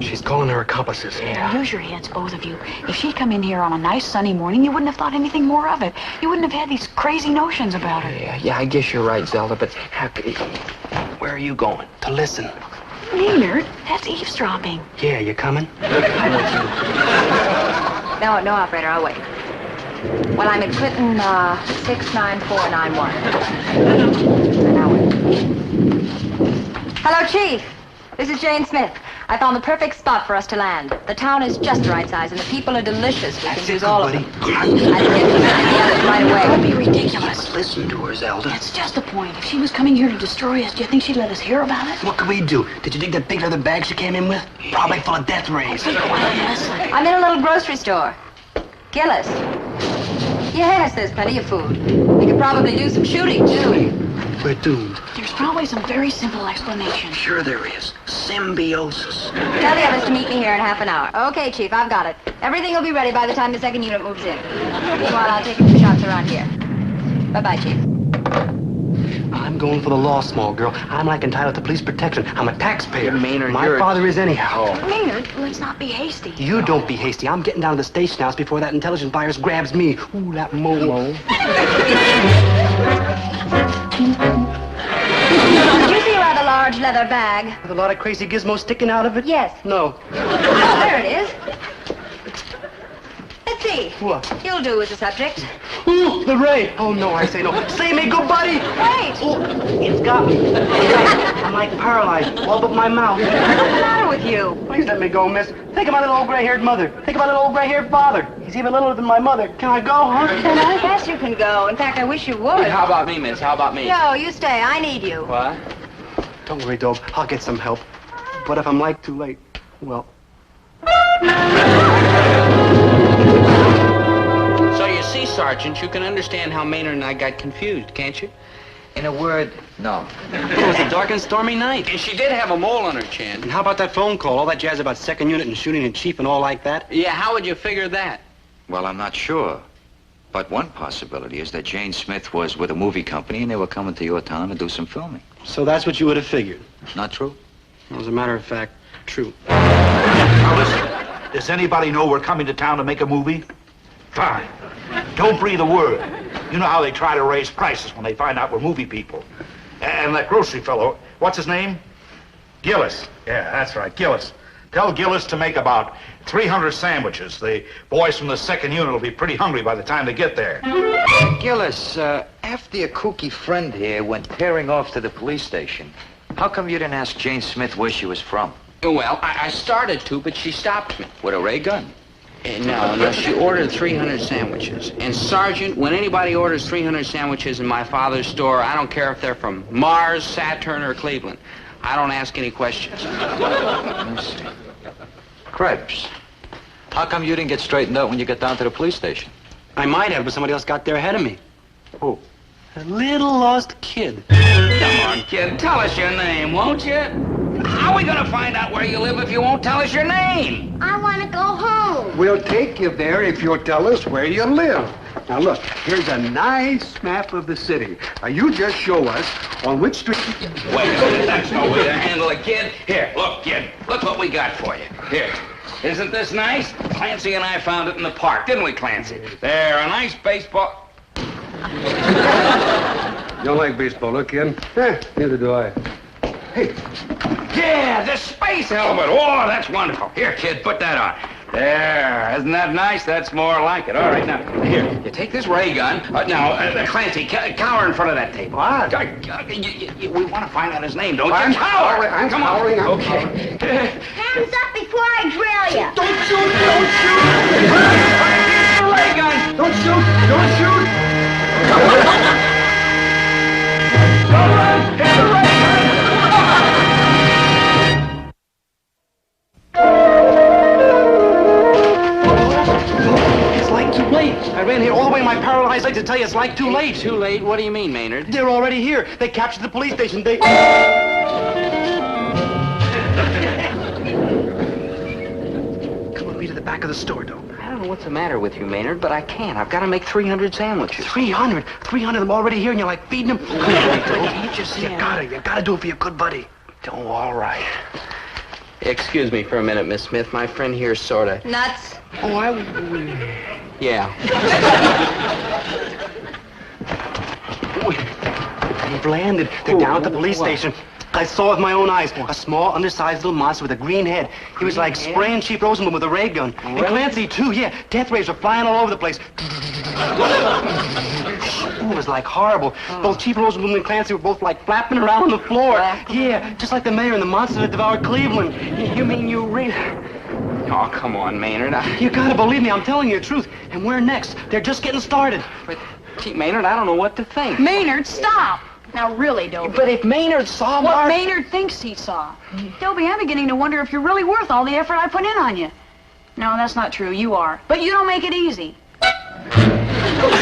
She's calling her accomplices. Now, use your heads, both of you. If she'd come in here on a nice sunny morning, you wouldn't have thought anything more of it. You wouldn't have had these crazy notions about her. Yeah, I guess you're right, Zelda, but where are you going? To listen. Maynard, that's eavesdropping. Yeah, you coming? No, operator, I'll wait. Well, I'm at Clinton 69491. Now wait. Hello, Chief. This is Jane Smith. I found the perfect spot for us to land. The town is just the right size, and the people are delicious. We can use all of them. I can get you the others right away. Don't be ridiculous. Listen to her, Zelda. That's just the point. If she was coming here to destroy us, do you think she'd let us hear about it? What could we do? Did you dig that big leather bag she came in with? Probably full of death rays. I'm in a little grocery store. Gillis. Yes, there's plenty of food. We could probably do some shooting, too. We're doomed. There's probably some very simple explanation. Sure there is. Symbiosis. Tell the others to meet me here in half an hour. Okay, Chief, I've got it. Everything will be ready by the time the second unit moves in. Meanwhile, I'll take a few shots around here. Bye-bye, Chief. I'm going for the law, small girl. I'm like entitled to police protection. I'm a taxpayer. Maynard, My father is anyhow. Maynard, let's not be hasty. You don't be hasty. I'm getting down to the station house before that intelligence virus grabs me. Ooh, that mo. Did you see a rather large leather bag? With a lot of crazy gizmos sticking out of it? Yes. No. Oh, there it is. Let's see. What? You'll do as a subject. Ooh, the ray. Oh, no, I say no. Say me good, buddy. Wait. Oh, it's got me. I'm like paralyzed, all but my mouth. What's the matter with you? Please let me go, miss. Think of my little old gray-haired mother. Think of my little old gray-haired father. He's even littler than my mother. Can I go, huh? Can I? Yes, you can go. In fact, I wish you would. How about me, miss? How about me? No, you stay. I need you. What? Don't worry, Dobe. I'll get some help. But if I'm like too late, well... So you see, Sergeant, you can understand how Maynard and I got confused, can't you? In a word, no. It was a dark and stormy night. And she did have a mole on her chin. And how about that phone call? All that jazz about second unit and shooting in chief and all like that? Yeah, how would you figure that? Well, I'm not sure. But one possibility is that Jane Smith was with a movie company and they were coming to your town to do some filming. So that's what you would have figured? Not true? Well, as a matter of fact, true. Now listen, does anybody know we're coming to town to make a movie? Fine. Don't breathe a word. You know how they try to raise prices when they find out we're movie people. And that grocery fellow, what's his name? Gillis. Yeah, that's right, Gillis. Tell Gillis to make about 300 sandwiches. The boys from the second unit will be pretty hungry by the time they get there. Gillis, after your kooky friend here went tearing off to the police station, how come you didn't ask Jane Smith where she was from? Well, I started to, but she stopped me. With a ray gun? No, she ordered 300 sandwiches. And, Sergeant, when anybody orders 300 sandwiches in my father's store, I don't care if they're from Mars, Saturn, or Cleveland. I don't ask any questions. Let me see. Krebs, how come you didn't get straightened out when you got down to the police station? I might have, but somebody else got there ahead of me. Who? A little lost kid. Come on, kid, tell us your name, won't you? How are we gonna find out where you live if you won't tell us your name? I want to go home. We'll take you there if you'll tell us where you live. Now look, here's a nice map of the city. Now you just show us on which street... Wait a minute, that's no way to handle it, kid. Here, look, kid, look what we got for you. Here. Isn't this nice? Clancy and I found it in the park, didn't we, Clancy? There, a nice baseball... You don't like baseball, look, kid? Neither do I. Hey. Yeah, the space helmet. Oh, that's wonderful. Here, kid, put that on. There. Isn't that nice? That's more like it. All right, now, here, you take this ray gun. Clancy, cower in front of that table. What? We want to find out his name, don't you? I'm Cower. cowering. Come on. I'm Okay. Hands up before I drill you. Don't shoot! Don't shoot! Here's the ray gun. Don't shoot! Don't shoot! Don't run. Here's the ray gun. Too late. I ran here all the way in my paralyzed leg to tell you it's like too late. Too late? What do you mean, Maynard? They're already here. They captured the police station. They... Come with me to the back of the store, Dope. I don't know what's the matter with you, Maynard, but I can't. I've got to make 300 sandwiches. 300? 300 of them already here, and you're like feeding them? Come on, Dope. Can't you see? You gotta do it for your good buddy. Oh, all right. Excuse me for a minute, Miss Smith. My friend here's sort of... Nuts. Oh, yeah. They've landed. They're down at the police station. I saw with my own eyes a small, undersized little monster with a green head. He was like spraying Chief Rosenblum with a ray gun. And Clancy, too, yeah. Death rays were flying all over the place. It was like horrible. Both Chief Rosenblum and Clancy were both like flapping around on the floor. Yeah, just like the mayor and the monster that devoured Cleveland. You mean you really... Oh, come on, Maynard. You gotta believe me, I'm telling you the truth. And we're next. They're just getting started. But, gee, Maynard, I don't know what to think. Maynard, stop! Now, really, Dobie. But if Maynard saw what Maynard thinks he saw. Dobie, I'm beginning to wonder if you're really worth all the effort I put in on you. No, that's not true. You are. But you don't make it easy.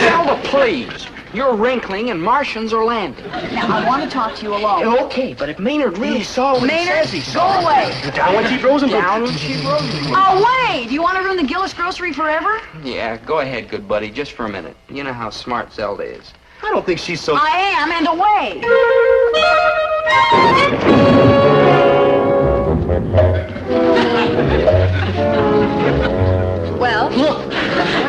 Zelda, please. You're wrinkling and Martians are landing. Now, I want to talk to you alone. Okay, but if Maynard really saw what he says he saw... Go away. Down with Chief Rosenblum. Down with Chief Rosenblum. Away! Do you want to ruin the Gillis grocery forever? Yeah, go ahead, good buddy, just for a minute. You know how smart Zelda is. I don't think she's so... I am, and away! Well, what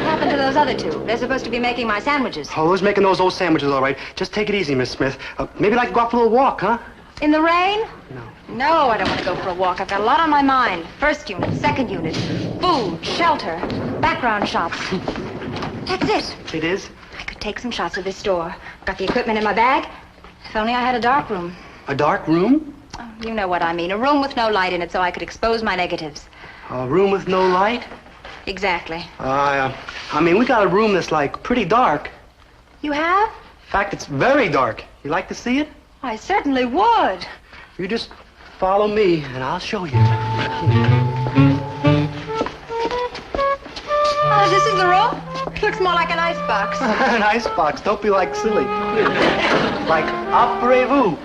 happened to those other two? They're supposed to be making my sandwiches. Oh, who's making those old sandwiches, all right? Just take it easy, Miss Smith. Maybe I'd like to go out for a little walk, huh? In the rain? No, I don't want to go for a walk. I've got a lot on my mind. First unit, second unit, food, shelter, background shots. That's it. It is? I could take some shots of this store. Got the equipment in my bag. If only I had a dark room. A dark room? Oh, you know what I mean. A room with no light in it so I could expose my negatives. A room with no light? Exactly. I mean, we got a room that's, like, pretty dark. You have? In fact, it's very dark. You like to see it? I certainly would. You just follow me, and I'll show you. Oh, this is the room? Looks more like an icebox. An icebox. Don't be like silly. Like, après-vous.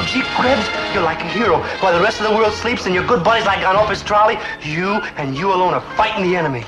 Gee, Krebs, you're like a hero. While the rest of the world sleeps and your good buddies like on off his trolley, you and you alone are fighting the enemy.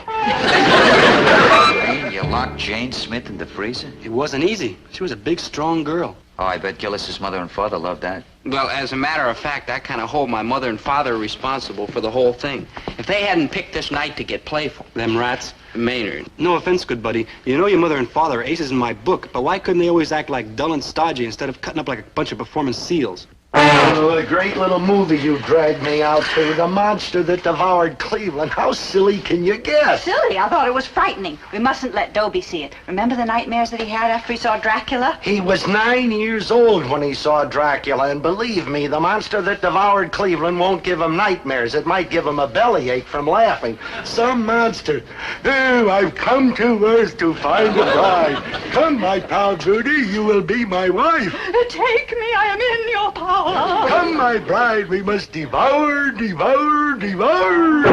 You locked Jane Smith in the freezer? It wasn't easy. She was a big, strong girl. Oh, I bet Gillis's mother and father loved that. Well, as a matter of fact, I kind of hold my mother and father responsible for the whole thing. If they hadn't picked this night to get playful... Them rats. Maynard. No offense, good buddy. You know your mother and father are aces in my book, but why couldn't they always act like dull and stodgy instead of cutting up like a bunch of performance seals? Oh, a great little movie you dragged me out to. The monster that devoured Cleveland. How silly can you get? Silly? I thought it was frightening. We mustn't let Dobie see it. Remember the nightmares that he had after he saw Dracula? He was 9 years old when he saw Dracula, and believe me, the monster that devoured Cleveland won't give him nightmares. It might give him a bellyache from laughing. Some monster. Oh, I've come to Earth to find a bride. Come, my pal Judy, you will be my wife. Take me, I am in your power. Come, my bride, we must devour, devour, devour.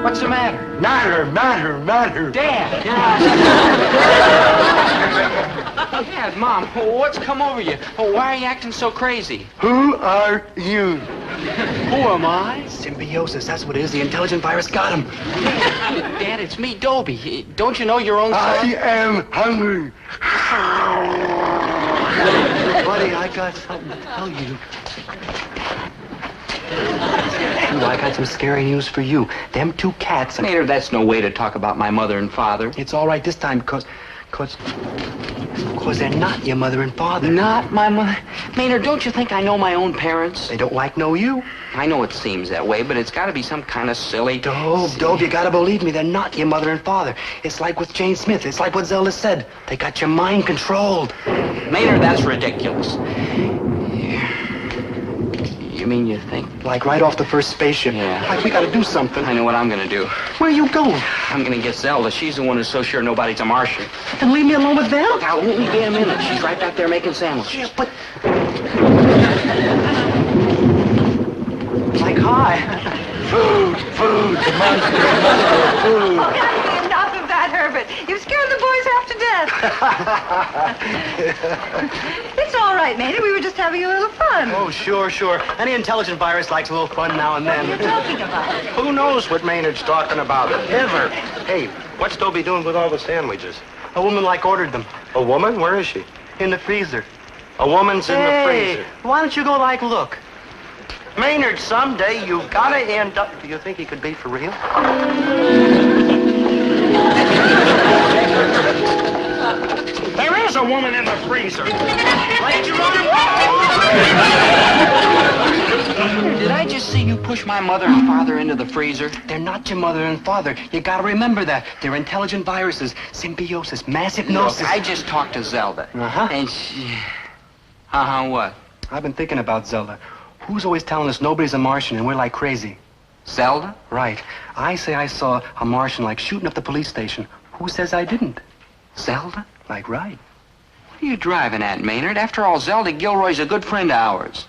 What's the matter? Matter. Dad. Dad, Mom, what's come over you? Why are you acting so crazy? Who are you? Who am I? Symbiosis, that's what it is. The intelligent virus got him. Dad, it's me, Dobie. Don't you know your own son? I am hungry. Buddy, I got something to tell you. I got some scary news for you. Them two cats... Maynard, that's no way to talk about my mother and father. It's all right this time, because they're not your mother and father. Not my mother? Maynard, don't you think I know my own parents? They don't know you. I know it seems that way, but it's got to be some kind of silly... Dobe, you got to believe me. They're not your mother and father. It's like with Jane Smith. It's like what Zelda said. They got your mind controlled. Maynard, that's ridiculous. You mean you think? Like right off the first spaceship. Yeah. Like we got to do something. I know what I'm going to do. Where are you going? I'm going to get Zelda. She's the one who's so sure nobody's a Martian. Then leave me alone with them. I'll only be a minute. She's right back there making sandwiches. Yeah, but... Like, hi. Food, the monster, food. Enough of that, Herbert. You've scared the boys half to death. It's all right, Maynard. We were just having a little fun. Oh, sure. Any intelligent virus likes a little fun now and then. What are you talking about? Who knows what Maynard's talking about? Ever. Hey, what's Dobie doing with all the sandwiches? A woman like ordered them. A woman? Where is she? In the freezer. A woman's in the freezer. Why don't you go like look? Maynard, someday you've got to end up... Do you think he could be for real? There is a woman in the freezer. Right, Your Honor. Did I just see you push my mother and father into the freezer? They're not your mother and father. You gotta remember that. They're intelligent viruses, symbiosis, mass hypnosis. Look, I just talked to Zelda. Uh-huh. And she... Uh-huh, what? I've been thinking about Zelda. Who's always telling us nobody's a Martian and we're like crazy? Zelda? Right. I say I saw a Martian like shooting up the police station. Who says I didn't? Zelda? Like right. What are you driving at, Maynard? After all, Zelda Gilroy's a good friend of ours.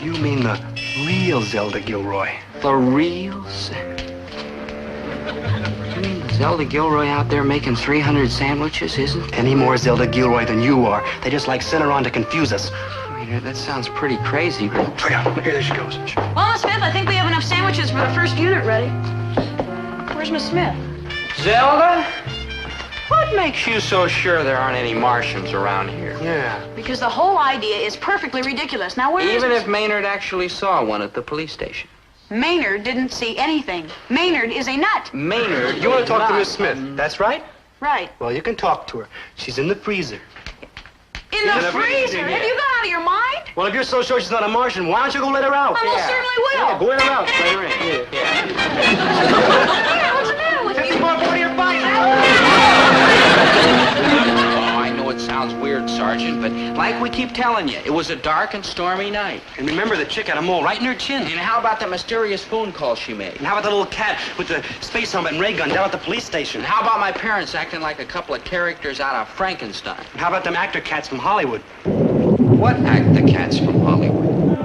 You mean the real Zelda Gilroy? The real You mean Zelda Gilroy out there making 300 sandwiches, isn't? Any more Zelda Gilroy than you are. They just like sent her on to confuse us. Maynard, that sounds pretty crazy, but... Oh, yeah, here there she goes. Well, Miss Smith, I think we have enough sandwiches for the first unit ready. Where's Miss Smith? Zelda? What makes you so sure there aren't any Martians around here? Yeah. Because the whole idea is perfectly ridiculous. Now, where is Even Miss... if Maynard actually saw one at the police station. Maynard didn't see anything. Maynard is a nut. Maynard, You want to talk to Miss Smith, that's right? Right. Well, you can talk to her. She's in the freezer. In the freezer? yeah. Have you gone out of your mind? Well, if you're so sure she's not a Martian, why don't you go let her out? I most certainly will. Yeah, go let her out. let her in. What's the matter with you? What are you fighting? Oh, I know it sounds weird, Sergeant, but like we keep telling you, it was a dark and stormy night. And remember, the chick had a mole right in her chin. And how about the mysterious phone call she made? And how about the little cat with the space helmet and ray gun down at the police station? And how about my parents acting like a couple of characters out of Frankenstein? And how about them actor cats from Hollywood? What actor cats from Hollywood?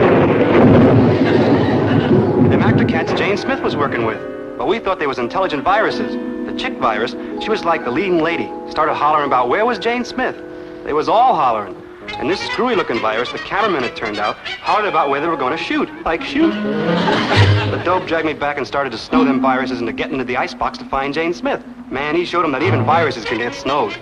Them actor cats Jane Smith was working with. But we thought they was intelligent viruses. The chick virus, she was like the leading lady. Started hollering about where was Jane Smith. They was all hollering. And this screwy-looking virus, the cameraman, it turned out, hollered about where they were going to shoot. Like shoot. The dope dragged me back and started to snow them viruses into getting into the icebox to find Jane Smith. Man, he showed them that even viruses can get snowed.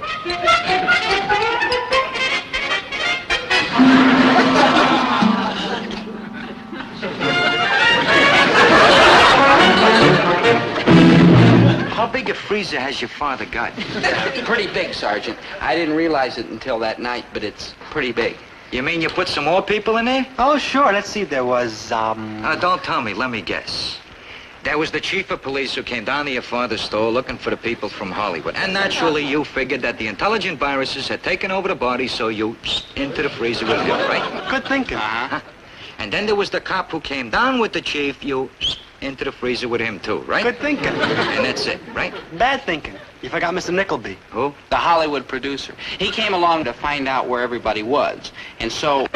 How big a freezer has your father got? Pretty big, Sergeant. I didn't realize it until that night, but it's pretty big. You mean you put some more people in there? Oh, sure. Let's see. There was, Don't tell me. Let me guess. There was the chief of police who came down to your father's store looking for the people from Hollywood. And naturally, you figured that the intelligent viruses had taken over the body, so you into the freezer with him, right? Good thinking. Uh-huh. And then there was the cop who came down with the chief, you into the freezer with him too, right? Good thinking. And that's it, right? Bad thinking. You forgot Mr. Nickleby. Who? The Hollywood producer. He came along to find out where everybody was. And so...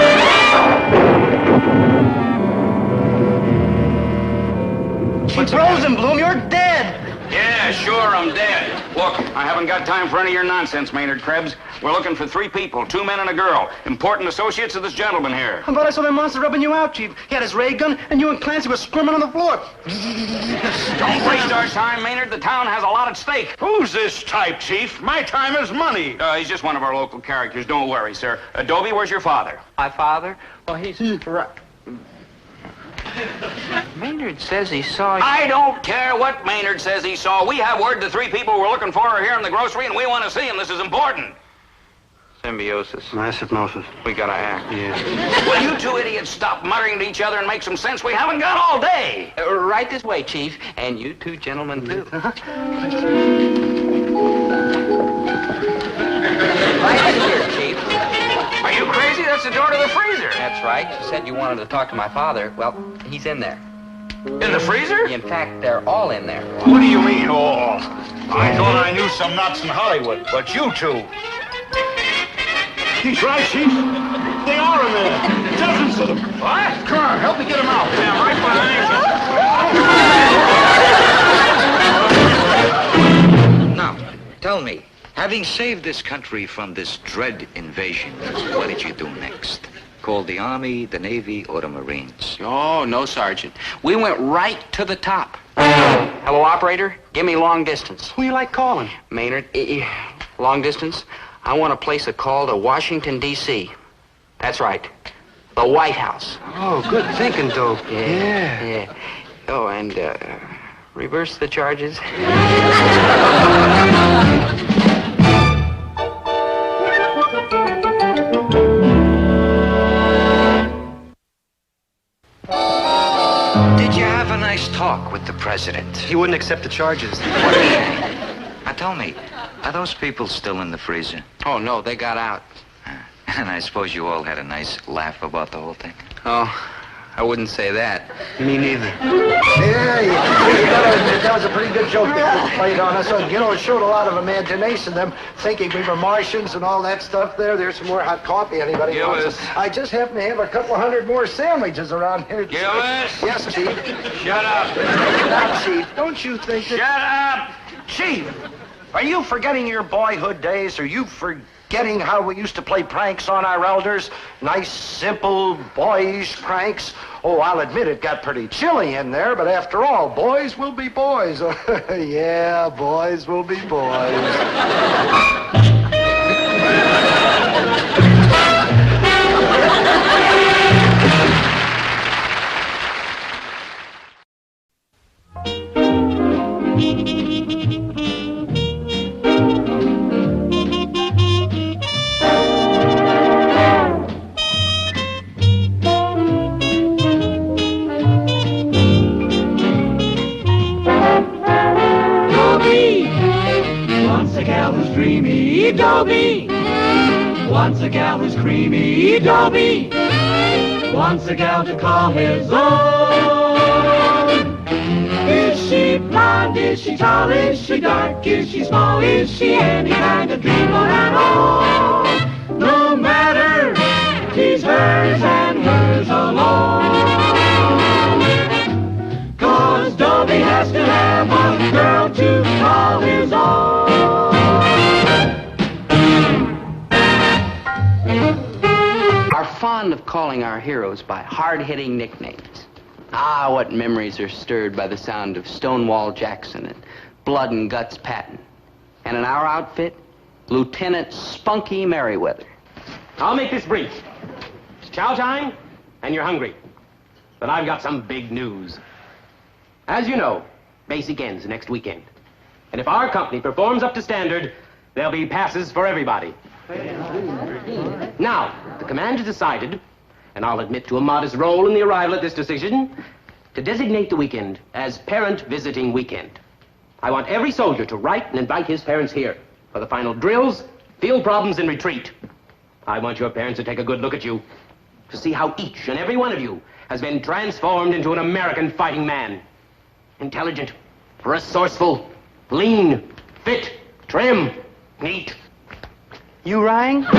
She froze him, Bloom. You're dead. Yeah, sure, I'm dead. Look, I haven't got time for any of your nonsense, Maynard Krebs. We're looking for 3 people, 2 men and a girl. Important associates of this gentleman here. I thought I saw that monster rubbing you out, Chief. He had his ray gun, and you and Clancy were squirming on the floor. Don't waste our time, Maynard. The town has a lot at stake. Who's this type, Chief? My time is money. He's just one of our local characters. Don't worry, sir. Dobie, where's your father? My father? Well, he's... Maynard says he saw you. I don't care what Maynard says he saw. We have word the 3 people we're looking for are here in the grocery, and we want to see them. This is important. Symbiosis. Mass hypnosis. We gotta act. Yeah. Will you 2 idiots stop muttering to each other and make some sense? We haven't got all day. Right this way, Chief. And you 2 gentlemen, too. Right in here, Chief. Are you crazy? That's the door to the freezer. That's right. You said you wanted to talk to my father. Well, he's in there. In the freezer? In fact, they're all in there. What do you mean, all? I thought I knew some nuts in Hollywood, but you 2. He's right, Chief. They are in there. Dozens of them. What? Come on, help me get them out. I'm right behind you. Now, tell me, having saved this country from this dread invasion, what did you do next? called the Army, the Navy, or the Marines. Oh, no, Sergeant. We went right to the top. Hello, operator. Give me long distance. Who you like calling? Maynard, long distance? I want to place a call to Washington, D.C. That's right. The White House. Oh, good thinking, Dope. Yeah. Oh, and, reverse the charges. Did you have a nice talk with the president? He wouldn't accept the charges. What a shame. Now tell me, are those people still in the freezer? Oh, no, they got out. And I suppose you all had a nice laugh about the whole thing. Oh, I wouldn't say that. Me neither. Yeah, you gotta admit, that was a pretty good joke that played on us. You know, it showed a lot of imagination, them thinking we were Martians and all that stuff there. There's some more hot coffee, anybody Gillis. wants. I just happen to have a couple hundred more sandwiches around here. Gillis? Yes, Chief. Shut up. Now, Chief, don't you think that... Shut up! Chief, are you forgetting your boyhood days? Are you forgetting how we used to play pranks on our elders? Nice, simple, boyish pranks? Oh, I'll admit it got pretty chilly in there, but after all, boys will be boys. Yeah, boys will be boys. Dobie, once a gal who's creamy, Dobie, wants a gal to call his own. Is she blonde, is she tall, is she dark, is she small, is she any kind of dreamboat at all? No matter, she's hers and hers alone. 'Cause Dobie has to have a girl to call his own. Fond of calling our heroes by hard-hitting nicknames. Ah, what memories are stirred by the sound of Stonewall Jackson and Blood and Guts Patton. And in our outfit, Lieutenant Spunky Merriweather. I'll make this brief. It's chow time, and you're hungry. But I've got some big news. As you know, basic ends next weekend. And if our company performs up to standard, there'll be passes for everybody. Now, the command has decided, and I'll admit to a modest role in the arrival at this decision, to designate the weekend as Parent Visiting Weekend. I want every soldier to write and invite his parents here for the final drills, field problems, and retreat. I want your parents to take a good look at you, to see how each and every one of you has been transformed into an American fighting man. Intelligent, resourceful, lean, fit, trim, neat. You rang? I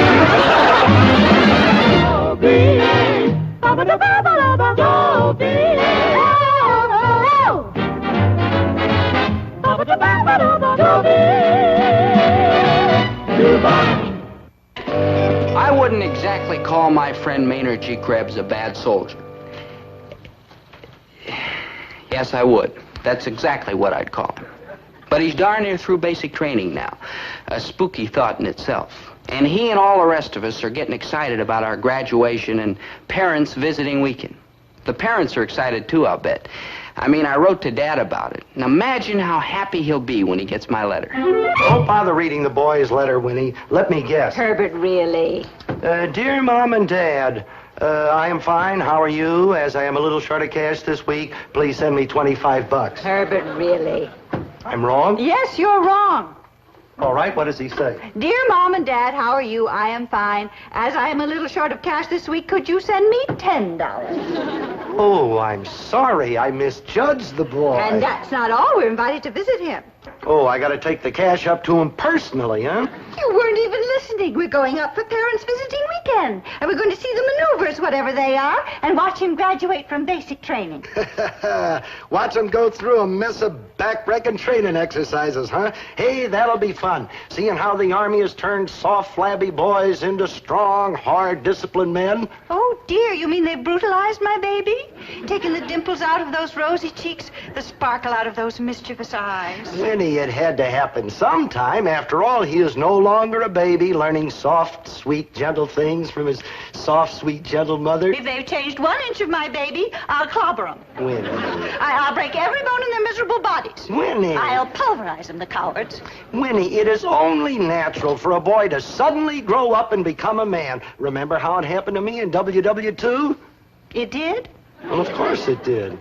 wouldn't exactly call my friend Maynard G. Krebs a bad soldier. Yes, I would. That's exactly what I'd call him. But he's darn near through basic training now. A spooky thought in itself. And he and all the rest of us are getting excited about our graduation and Parents Visiting Weekend. The parents are excited too, I'll bet. I mean, I wrote to Dad about it. Now imagine how happy he'll be when he gets my letter. Don't bother reading the boy's letter, Winnie. Let me guess. Herbert, really? Dear Mom and Dad, I am fine. How are you? As I am a little short of cash this week, please send me $25. Herbert, really? I'm wrong? Yes, you're wrong. All right, what does he say? Dear Mom and Dad, how are you? I am fine. As I am a little short of cash this week, could you send me $10? Oh, I'm sorry. I misjudged the boy. And that's not all. We're invited to visit him. Oh, I got to take the cash up to him personally, huh? You weren't even listening. visiting. We're going up for parents visiting weekend. And we're going to see the maneuvers, whatever they are, and watch him graduate from basic training. Watch him go through a mess of back-breaking training exercises, huh? Hey, that'll be fun. Seeing how the Army has turned soft, flabby boys into strong, hard, disciplined men. Oh, dear, you mean they've brutalized my baby? Taken the dimples out of those rosy cheeks, the sparkle out of those mischievous eyes. Winnie, it had to happen sometime. After all, he is no longer a baby, learning soft, sweet, gentle things from his soft, sweet, gentle mother. If they've changed 1 inch of my baby, I'll clobber them. Winnie. I'll break every bone in their miserable bodies. Winnie. I'll pulverize them, the cowards. Winnie, it is only natural for a boy to suddenly grow up and become a man. Remember how it happened to me in WW2? It did? Well, of course it did.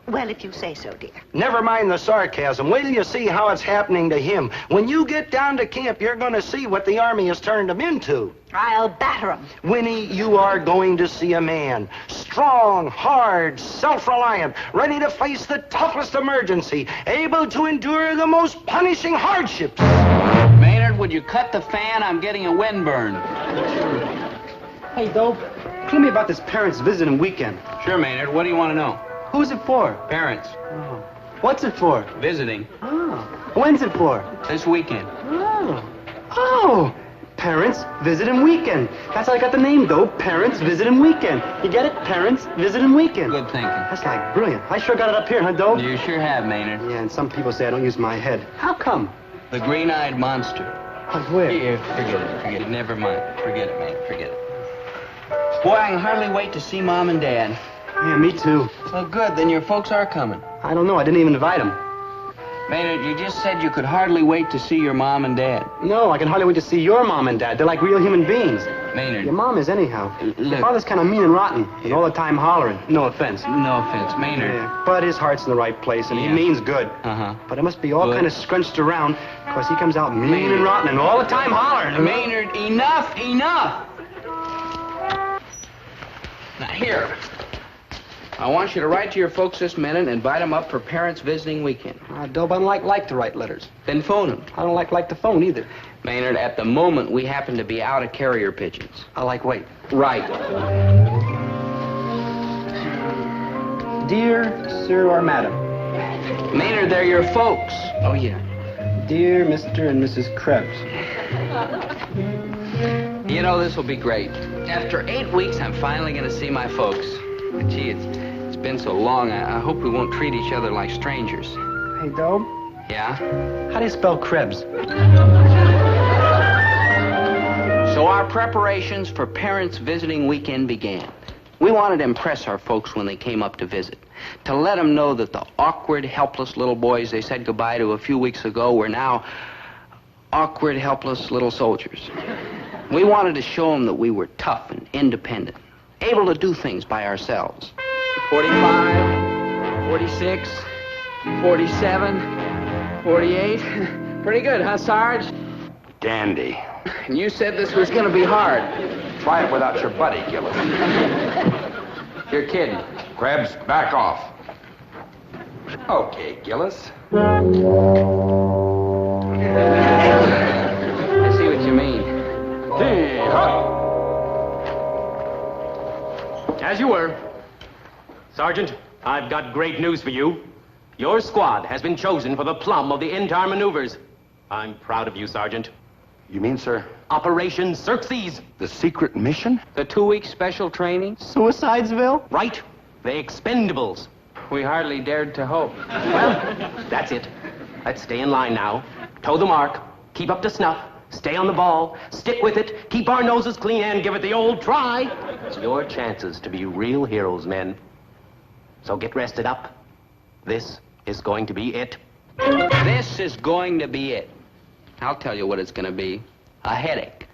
Well, if you say so, dear. Never mind the sarcasm. Wait till you see how it's happening to him. When you get down to camp, you're going to see what the Army has turned him into. I'll batter him. Winnie, you are going to see a man. Strong, hard, self-reliant, ready to face the toughest emergency, able to endure the most punishing hardships. Maynard, would you cut the fan? I'm getting a windburn. Hey, Dobe, clue me about this parents' visiting weekend. Sure, Maynard. What do you want to know? Who's it for? Parents. Oh. What's it for? Visiting. Oh. When's it for? This weekend. Oh. Oh. Parents Visiting Weekend. That's how I got the name, though. Parents Visiting Weekend. You get it? Parents Visiting Weekend. Good thinking. That's like brilliant. I sure got it up here, huh, Doe? You sure have, Maynard. Yeah, and some people say I don't use my head. How come? The green-eyed monster. Where? Here, forget it. Never mind. Forget it, Maynard. Forget it. Boy, I can hardly wait to see Mom and Dad. Yeah, me too. Well, good. Then your folks are coming. I don't know. I didn't even invite them. Maynard, you just said you could hardly wait to see your Mom and Dad. No, I can hardly wait to see your Mom and Dad. They're like real human beings. Maynard. Your mom is anyhow. Look. Your father's kind of mean and rotten, and all the time hollering. No offense. No offense, Maynard. Yeah, but his heart's in the right place, and he means good. Uh-huh. But it must be all kind of scrunched around, because he comes out mean and rotten and all the time hollering. Maynard, enough! Now, here. I want you to write to your folks this minute and invite them up for Parents Visiting Weekend. Dope, I don't like to write letters. Then phone them. I don't like to phone either. Maynard, at the moment, we happen to be out of carrier pigeons. Wait. Right. Dear Sir or Madam. Maynard, they're your folks. Oh, yeah. Dear Mr. and Mrs. Krebs. You know, this will be great. After 8 weeks, I'm finally going to see my folks. But gee, it's been so long, I hope we won't treat each other like strangers. Hey, Dobe. Yeah? How do you spell Krebs? So our preparations for Parents Visiting Weekend began. We wanted to impress our folks when they came up to visit, to let them know that the awkward, helpless little boys they said goodbye to a few weeks ago were now awkward, helpless little soldiers. We wanted to show them that we were tough and independent, able to do things by ourselves. 45, 46, 47, 48. Pretty good, huh, Sarge? Dandy. And you said this was going to be hard. Try it without your buddy, Gillis. You're kidding. Krebs, back off. Okay, Gillis. I see what you mean. As you were. Sergeant, I've got great news for you. Your squad has been chosen for the plum of the entire maneuvers. I'm proud of you, Sergeant. You mean, sir? Operation Xerxes. The secret mission? The 2-week special training? Suicidesville? Right. The Expendables. We hardly dared to hope. Well, that's it. Let's stay in line now. Toe the mark. Keep up to snuff. Stay on the ball. Stick with it. Keep our noses clean and give it the old try. It's your chances to be real heroes, men. So get rested up. This is going to be it. This is going to be it. I'll tell you what it's going to be. A headache.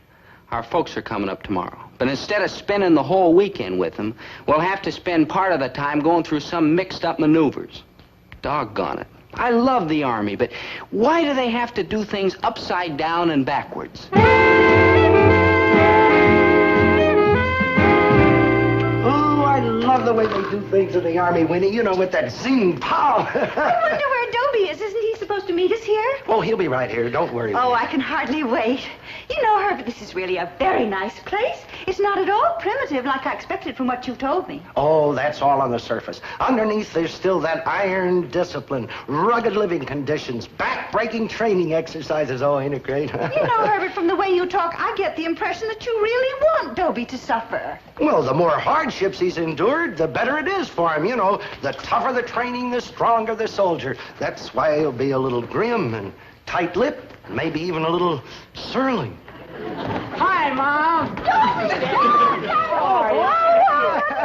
Our folks are coming up tomorrow. But instead of spending the whole weekend with them, we'll have to spend part of the time going through some mixed-up maneuvers. Doggone it. I love the Army, but why do they have to do things upside down and backwards? Oh, I love the way they do things in the Army, Winnie. You know, with that zing pow. I wonder where Dobie is. Isn't he supposed to meet us here? Oh, he'll be right here. Don't worry. Oh, I can hardly wait. You know, Herbert, this is really a very nice place. It's not at all primitive like I expected from what you've told me. Oh, that's all on the surface. Underneath, there's still that iron discipline, rugged living conditions, back-breaking training exercises. Oh, ain't it great? You know, Herbert, from the way you talk, I get the impression that you really want Dobie to suffer. Well, the more hardships he's endured, the better it is for him. You know, the tougher the training, the stronger the soldier. That's why he'll be a little grim and tight-lipped, maybe even a little surly. Hi, Mom.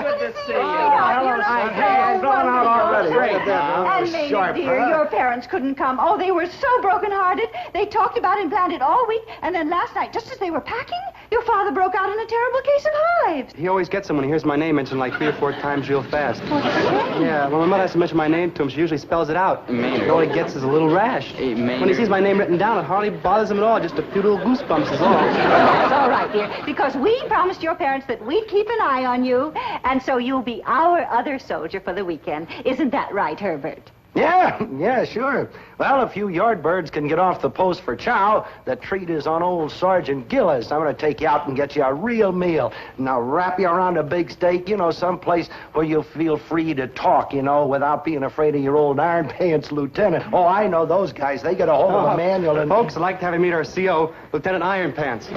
Good to see you. I've gone out already. And Maynard, dear, your parents couldn't come. Oh, they were so broken-hearted. They talked about it and planned it all week. And then last night, just as they were packing, your father broke out in a terrible case of hives. He always gets them when he hears my name mentioned like 3 or 4 times real fast. Yeah, when my mother has to mention my name to him, she usually spells it out. Maynard. All he gets is a little rash. Hey, Maynard. When he sees my name written down, it hardly bothers him at all. Just a few little goosebumps is all. That's all right, dear, because we promised your parents that we'd keep an eye on you, and so you'll be our other soldier for the weekend. Isn't that right, Herbert? Yeah, sure. Well, if you yardbirds can get off the post for chow, the treat is on old Sergeant Gillis. I'm going to take you out and get you a real meal. Now, wrap you around a big steak, you know, someplace where you'll feel free to talk, you know, without being afraid of your old Iron Pants lieutenant. Oh, I know those guys. They get a hold of a manual and... Folks, I'd like to have you meet our CO, Lieutenant Iron Pants.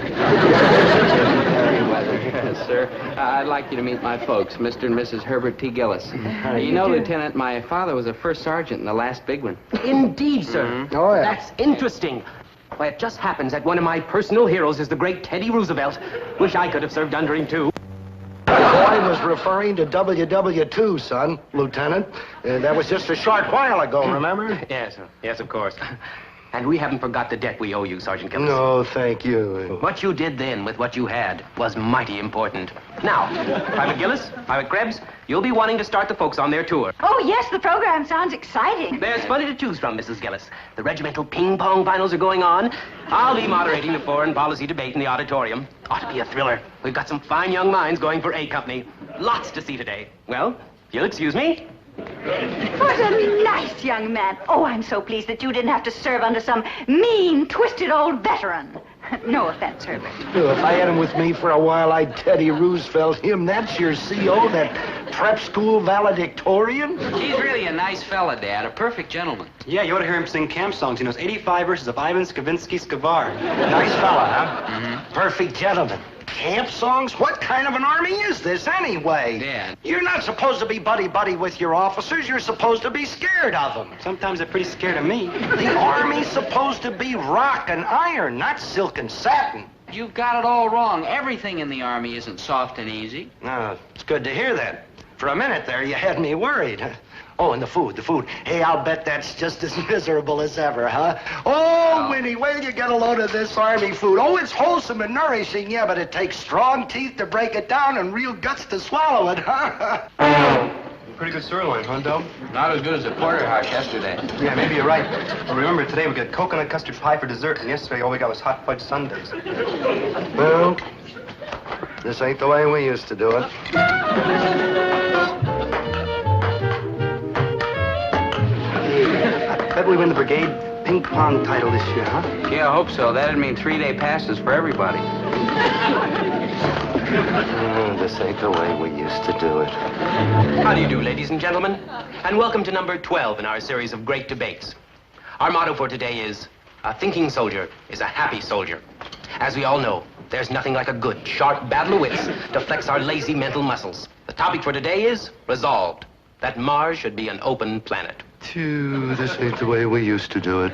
Yes, sir. I'd like you to meet my folks, Mr. and Mrs. Herbert T. Gillis. You know, Lieutenant, my father was a first sergeant in the last big one. Indeed, sir. Oh, yeah. That's interesting. Why, it just happens that one of my personal heroes is the great Teddy Roosevelt. Wish I could have served under him, too. I was referring to WW2, son, Lieutenant. That was just a short while ago, remember? Yes, sir. Yes, of course. And we haven't forgot the debt we owe you, Sergeant Gillis. No, thank you. What you did then with what you had was mighty important. Now, Private Gillis, Private Krebs, you'll be wanting to start the folks on their tour. Oh, yes, the program sounds exciting. There's plenty to choose from, Mrs. Gillis. The regimental ping-pong finals are going on. I'll be moderating the foreign policy debate in the auditorium. Ought to be a thriller. We've got some fine young minds going for A Company. Lots to see today. Well, if you'll excuse me. What a nice young man. Oh, I'm so pleased that you didn't have to serve under some mean, twisted old veteran. No offense, Herbert. If I had him with me for a while, I'd Teddy Roosevelt him. That's your CO, that prep school valedictorian? He's really a nice fella, Dad, a perfect gentleman. Yeah, you ought to hear him sing camp songs. He knows 85 verses of Ivan Stravinsky Skavar. Nice fella, huh? Mm-hmm. Perfect gentleman. Camp songs? What kind of an army is this, anyway? Dad. You're not supposed to be buddy-buddy with your officers. You're supposed to be scared of them. Sometimes they're pretty scared of me. The Army's supposed to be rock and iron, not silk and satin. You've got it all wrong. Everything in the Army isn't soft and easy. No, it's good to hear that. For a minute there, you had me worried. Oh, and the food. Hey, I'll bet that's just as miserable as ever, huh? Oh, Winnie, wait till you get a load of this Army food. Oh, it's wholesome and nourishing, yeah, but it takes strong teeth to break it down and real guts to swallow it, huh? Pretty good sirloin, huh, Doe? Not as good as the porterhouse yesterday. Yeah, maybe you're right. But remember, today we got coconut custard pie for dessert, and yesterday all we got was hot fudge sundaes. Well, this ain't the way we used to do it. I bet we win the brigade ping pong title this year, huh? Yeah, I hope so. That'd mean 3-day passes for everybody. This ain't the way we used to do it. How do you do, ladies and gentlemen? And welcome to number 12 in our series of great debates. Our motto for today is, a thinking soldier is a happy soldier. As we all know, there's nothing like a good, sharp battle of wits to flex our lazy mental muscles. The topic for today is resolved, that Mars should be an open planet. Phew, this ain't the way we used to do it.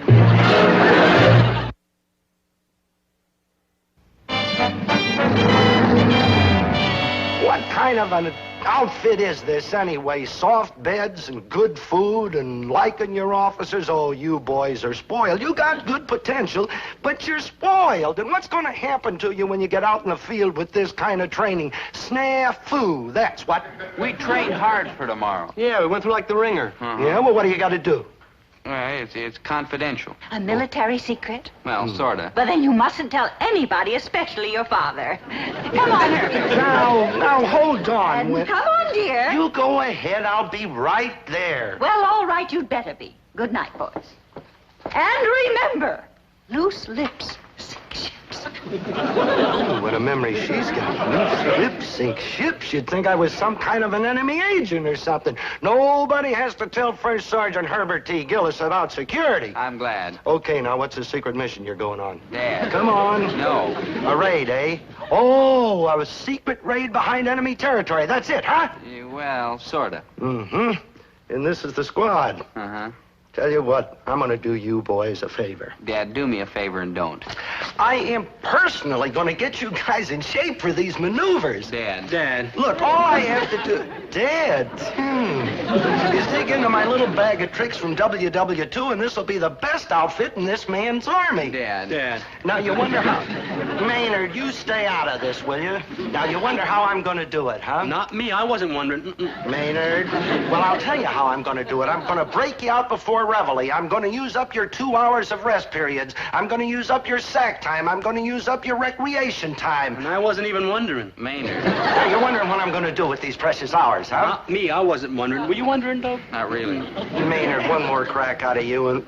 What kind of an outfit is this, anyway? Soft beds and good food and liking your officers? Oh, you boys are spoiled. You got good potential, but you're spoiled. And what's going to happen to you when you get out in the field with this kind of training? Snafu, that's what. We trained hard for tomorrow. Yeah, we went through like the ringer. Yeah, well, what do you got to do? Well, it's confidential. A military secret? Well, sorta. But then you mustn't tell anybody, especially your father. Come on, Herbert. Now, hold on, And Whit. come on, dear. You go ahead. I'll be right there. Well, all right, you'd better be. Good night, boys. And remember, loose lips sink ships. What a memory she's got. Loose lips sink ships. You'd think I was some kind of an enemy agent or something. Nobody has to tell First Sergeant Herbert T. Gillis about security. I'm glad. Okay, now what's the secret mission you're going on? Dad. Come on. No. A raid, eh? Oh, a secret raid behind enemy territory. That's it, huh? Well, sorta. Mm-hmm. And this is the squad. Uh-huh. Tell you what, I'm going to do you boys a favor. Dad, do me a favor and don't. I am personally going to get you guys in shape for these maneuvers. Dad. Look, all I have to do... Dad, is dig into my little bag of tricks from WW2, and this will be the best outfit in this man's army. Dad. Now, you wonder how... Maynard, you stay out of this, will you? Now, you wonder how I'm going to do it, huh? Not me. I wasn't wondering. Maynard, well, I'll tell you how I'm going to do it. I'm going to break you out before reveille. I'm going to use up your 2 hours of rest periods. I'm going to use up your sack time. I'm going to use up your recreation time. And I wasn't even wondering. Maynard. Now, you're wondering what I'm going to do with these precious hours, huh? Not me. I wasn't wondering. Were you wondering, though? Not really. Maynard, one more crack out of you and...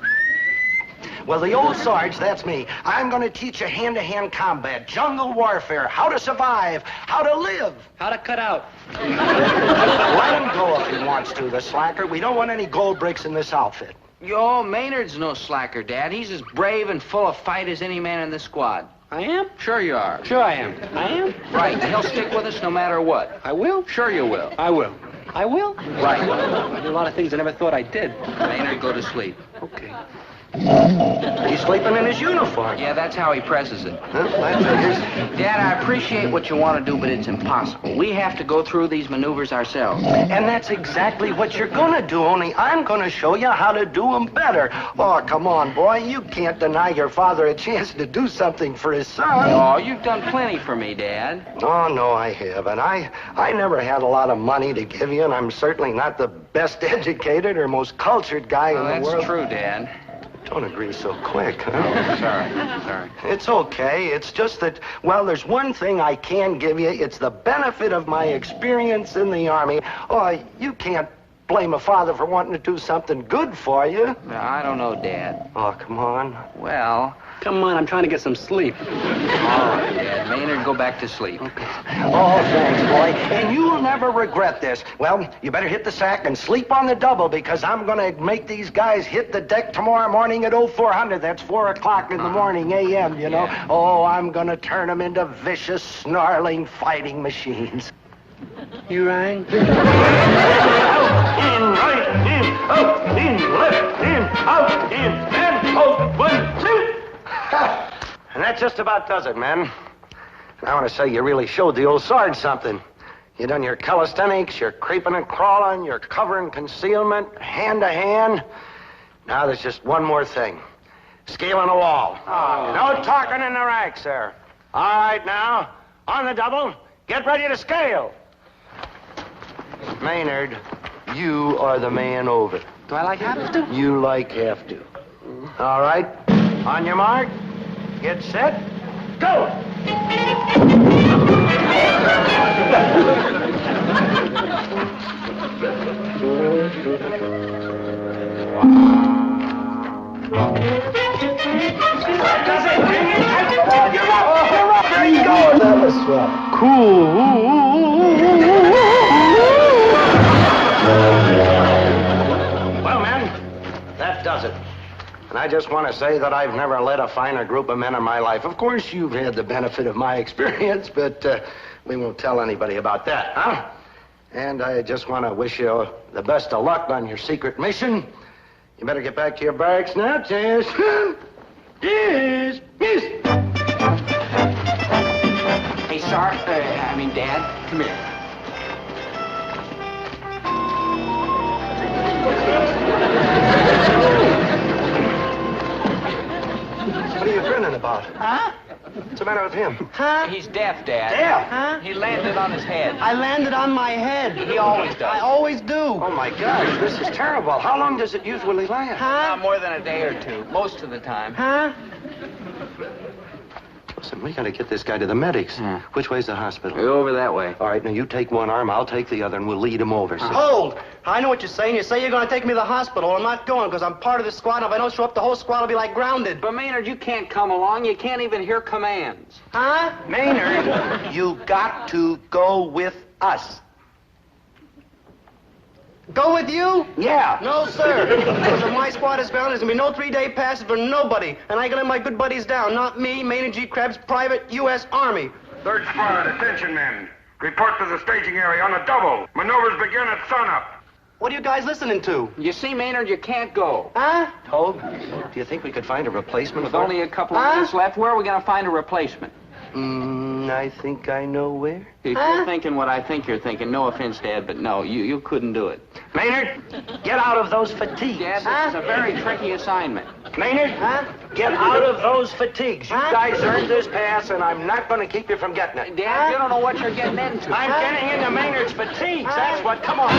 Well, the old Sarge, that's me. I'm going to teach you hand-to-hand combat, jungle warfare, how to survive, how to live. How to cut out. Let him go if he wants to, the slacker. We don't want any gold bricks in this outfit. Yo, Maynard's no slacker, Dad. He's as brave and full of fight as any man in this squad. I am? Sure you are. Sure I am. I am? Right. He'll stick with us no matter what. I will? Sure you will. I will. I will? Right. I do a lot of things I never thought I did. Maynard, go to sleep. Okay. He's sleeping in his uniform. Yeah, that's how he presses it. Huh? That figures. Dad, I appreciate what you want to do, but it's impossible. We have to go through these maneuvers ourselves. And that's exactly what you're going to do, only I'm going to show you how to do them better. Oh, come on, boy. You can't deny your father a chance to do something for his son. Oh, you've done plenty for me, Dad. Oh, no, I haven't. I never had a lot of money to give you, and I'm certainly not the best educated or most cultured guy in the world. That's true, Dad. Don't agree so quick, huh? Oh, sorry. It's okay. It's just that, well, there's one thing I can give you. It's the benefit of my experience in the Army. Oh, you can't blame a father for wanting to do something good for you. I don't know, Dad. Oh, come on. Well... Come on, I'm trying to get some sleep. All right, Dad. Maynard, go back to sleep. Okay. Oh, thanks, boy. And you'll never regret this. Well, you better hit the sack and sleep on the double, because I'm going to make these guys hit the deck tomorrow morning at 0400. That's 4 o'clock in the morning, a.m., you know. Yeah. Oh, I'm going to turn them into vicious, snarling fighting machines. You rang? In, right, in, out, in, left, in, out, in, and out, 1, 2. And that just about does it, men. And I want to say you really showed the old Sarge something. You done your calisthenics, your creeping and crawling, your cover and concealment, hand-to-hand. Now there's just one more thing. Scaling a wall. Oh. No talking in the ranks there. All right, now, on the double, get ready to scale. Maynard, you are the man over. Do I have to? You have to. All right, on your mark, get set, go! There you go. That was swell. Cool. Well, men, that does it. And I just want to say that I've never led a finer group of men in my life. Of course, you've had the benefit of my experience, but we won't tell anybody about that, huh? And I just want to wish you the best of luck on your secret mission. You better get back to your barracks now, Chance. Yes. Hey, Dad, come here. What are you grinning about? Huh? What's the matter with him? Huh? He's deaf, Dad. Deaf? Huh? He landed on his head. I landed on my head. He always does. I always do. Oh, my gosh, this is terrible. How long does it usually last? Huh? Not more than a day or two, most of the time. Huh? Listen, we gotta get this guy to the medics. Which way's the hospital? Over that way. All right, now you take one arm, I'll take the other, and we'll lead him over. So. Hold! I know what you're saying. You say you're going to take me to the hospital. I'm not going because I'm part of this squad, and if I don't show up, the whole squad will be like grounded. But, Maynard, you can't come along. You can't even hear commands. Huh? Maynard, you got to go with us. Go with you? Yeah. No, sir. Because if my squad is bound, there's going to be no 3-day passes for nobody. And I can let my good buddies down. Not me, Maynard G. Krebs, Private U.S. Army. Third squad, attention, men. Report to the staging area on a double. Maneuvers begin at sunup. What are you guys listening to? You see, Maynard, you can't go. Huh? Told? Do you think we could find a replacement? With only a couple of minutes left, where are we going to find a replacement? I think I know where. If you're thinking what I think you're thinking, no offense, Dad, but no, you couldn't do it. Maynard, get out of those fatigues. Dad, this is a very tricky assignment. Maynard, get out of those fatigues. You guys earned this pass, and I'm not going to keep you from getting it. Dad, you don't know what you're getting into. I'm getting into Maynard's fatigues. That's what. Come on.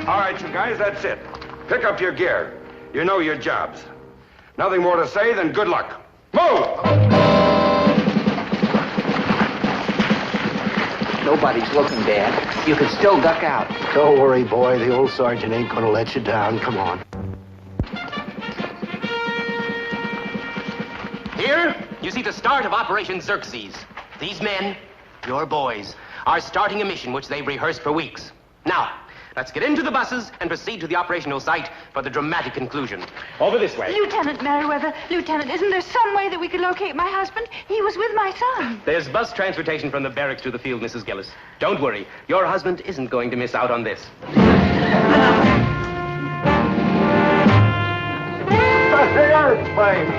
All right, you guys, that's it. Pick up your gear. You know your jobs. Nothing more to say than good luck. Move! Nobody's looking, Dad. You can still duck out. Don't worry, boy. The old sergeant ain't gonna let you down. Come on. Here, you see the start of Operation Xerxes. These men, your boys, are starting a mission which they've rehearsed for weeks. Now, let's get into the buses and proceed to the operational site for the dramatic conclusion. Over this way. Lieutenant Merriweather, Lieutenant, isn't there some way that we could locate my husband? He was with my son. There's bus transportation from the barracks to the field, Mrs. Gillis. Don't worry. Your husband isn't going to miss out on this. The airplane.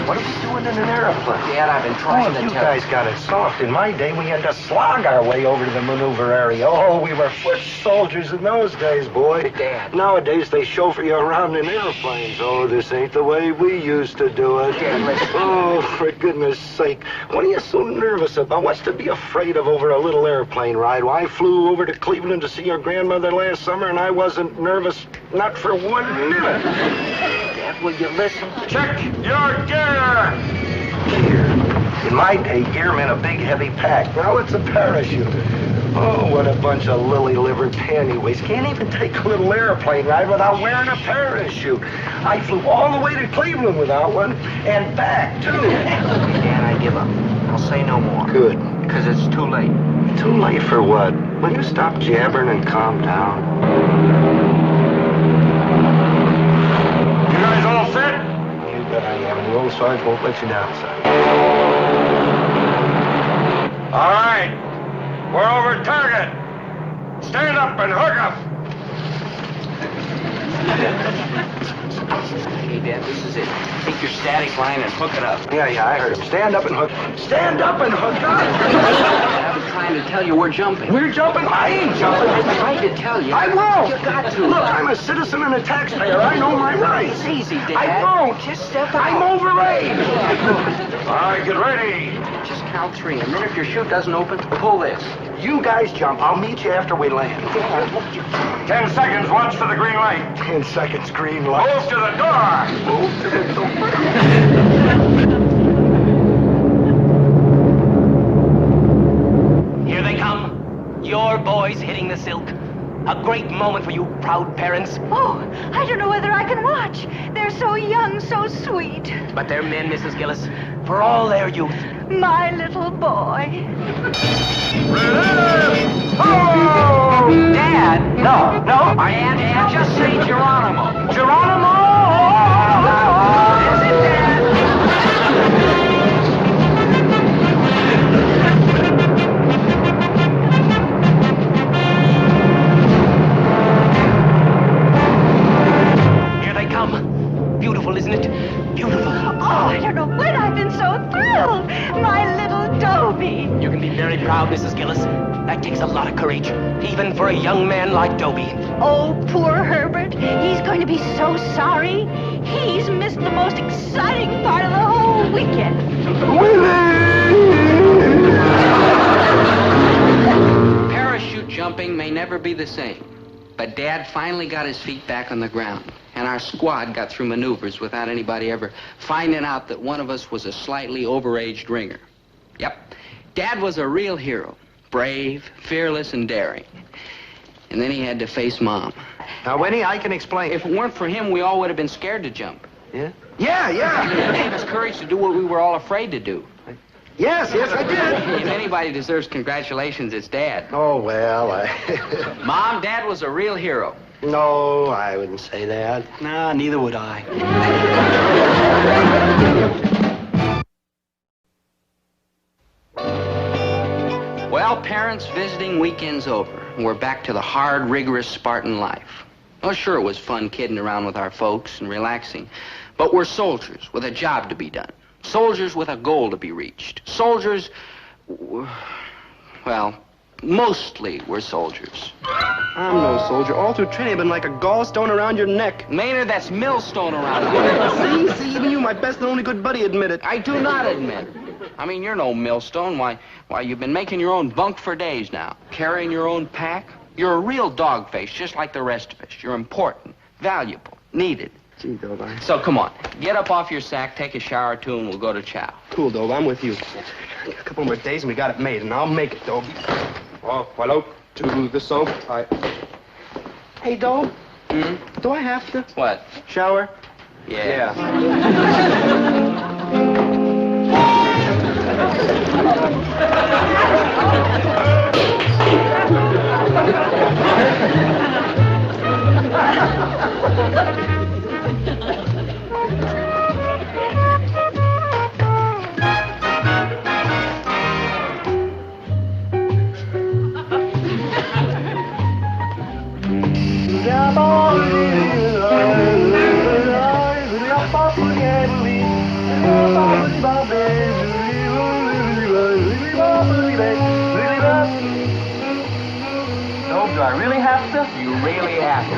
What are we doing in an airplane? Dad, I've been trying to you tell guys got it soft. In my day, we had to slog our way over to the maneuver area. Oh, we were foot soldiers in those days, boy. Dad. Nowadays, they chauffeur you around in airplanes. Oh, this ain't the way we used to do it. Dad, listen. Oh, for goodness sake. What are you so nervous about? What's to be afraid of over a little airplane ride? Well, I flew over to Cleveland to see your grandmother last summer, and I wasn't nervous, not for 1 minute. Dad, will you listen? Check your gear! In my day, gear meant a big, heavy pack. Now it's a parachute. Oh, what a bunch of lily-livered pantyways. Can't even take a little airplane ride without wearing a parachute. I flew all the way to Cleveland without one, and back, too. Dad, I give up. I'll say no more. Good. Because it's too late. Too late for what? Will you stop jabbering and calm down? You guys all set? But I am. The old sergeant won't let you down, son. All right. We're over target. Stand up and hook up. Hey, Dad, this is it. Take your static line and hook it up. Yeah, I heard him. Stand up and hook. Stand up and hook up. I was trying to tell you we're jumping. We're jumping? I ain't jumping. I tried to tell you. I won't. You got to. Look, I'm a citizen and a taxpayer. I know my rights. It's easy, Dad. I won't. Just step out. I'm overage. All right, get ready. Just count 3, and then if your chute doesn't open, pull this. You guys jump. I'll meet you after we land. 10 seconds. Watch for the green light. 10 seconds, green light. Move to the door. Move to the door. Here they come. Your boys hitting the silk. A great moment for you proud parents. Oh, I don't know whether I can watch. They're so young, so sweet. But they're men, Mrs. Gillis, for all their youth. My little boy. Oh! Dad! No. Dad, just say Geronimo. Geronimo! Is it, Dad? Here they come. Beautiful, isn't it? Beautiful. Oh, I don't know when I've been so thrilled. My little Dobie. You can be very proud, Mrs. Gillis. That takes a lot of courage, even for a young man like Dobie. Oh, poor Herbert. He's going to be so sorry. He's missed the most exciting part of the whole weekend. Parachute jumping may never be the same. But Dad finally got his feet back on the ground, and our squad got through maneuvers without anybody ever finding out that one of us was a slightly overaged ringer. Yep, Dad was a real hero. Brave, fearless, and daring. And then he had to face Mom. Now, Winnie, I can explain. If it weren't for him, we all would have been scared to jump. Yeah? Yeah. It gave us courage to do what we were all afraid to do. Yes, I did. If anybody deserves congratulations, it's Dad. Oh, well, Mom, Dad was a real hero. No, I wouldn't say that. Nah, neither would I. Well, parents, visiting weekend's over. We're back to the hard, rigorous Spartan life. Oh, sure, it was fun kidding around with our folks and relaxing. But we're soldiers with a job to be done. Soldiers with a goal to be reached. Soldiers, well, mostly we're soldiers. I'm no soldier. All through training, I've been like a gallstone around your neck. Maynard, that's millstone around you. See, even you, my best and only good buddy, admit it. I do not admit it. I mean, you're no millstone. Why, you've been making your own bunk for days now. Carrying your own pack. You're a real dog face, just like the rest of us. You're important, valuable, needed. Gee, Dobie. So, come on. Get up off your sack, take a shower, too, and we'll go to chow. Cool, Dobie. I'm with you. A couple more days and we got it made, and I'll make it, Dobie. Oh, hello. To the soap. Hey, Dobe. Hmm? Do I have to? What? Shower? Yeah. Do I really have to? You really have to.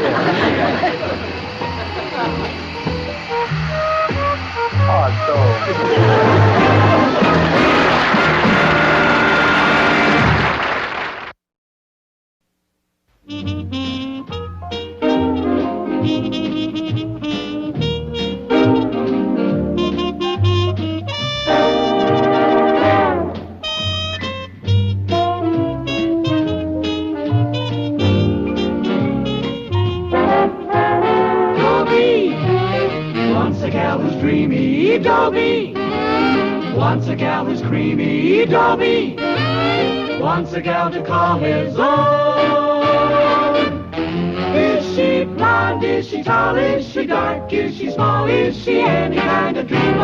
Dobie. Wants a gal who's creamy, Dobie. Wants a gal to call his own. Is she blonde? Is she tall? Is she dark? Is she small? Is she any kind of dream?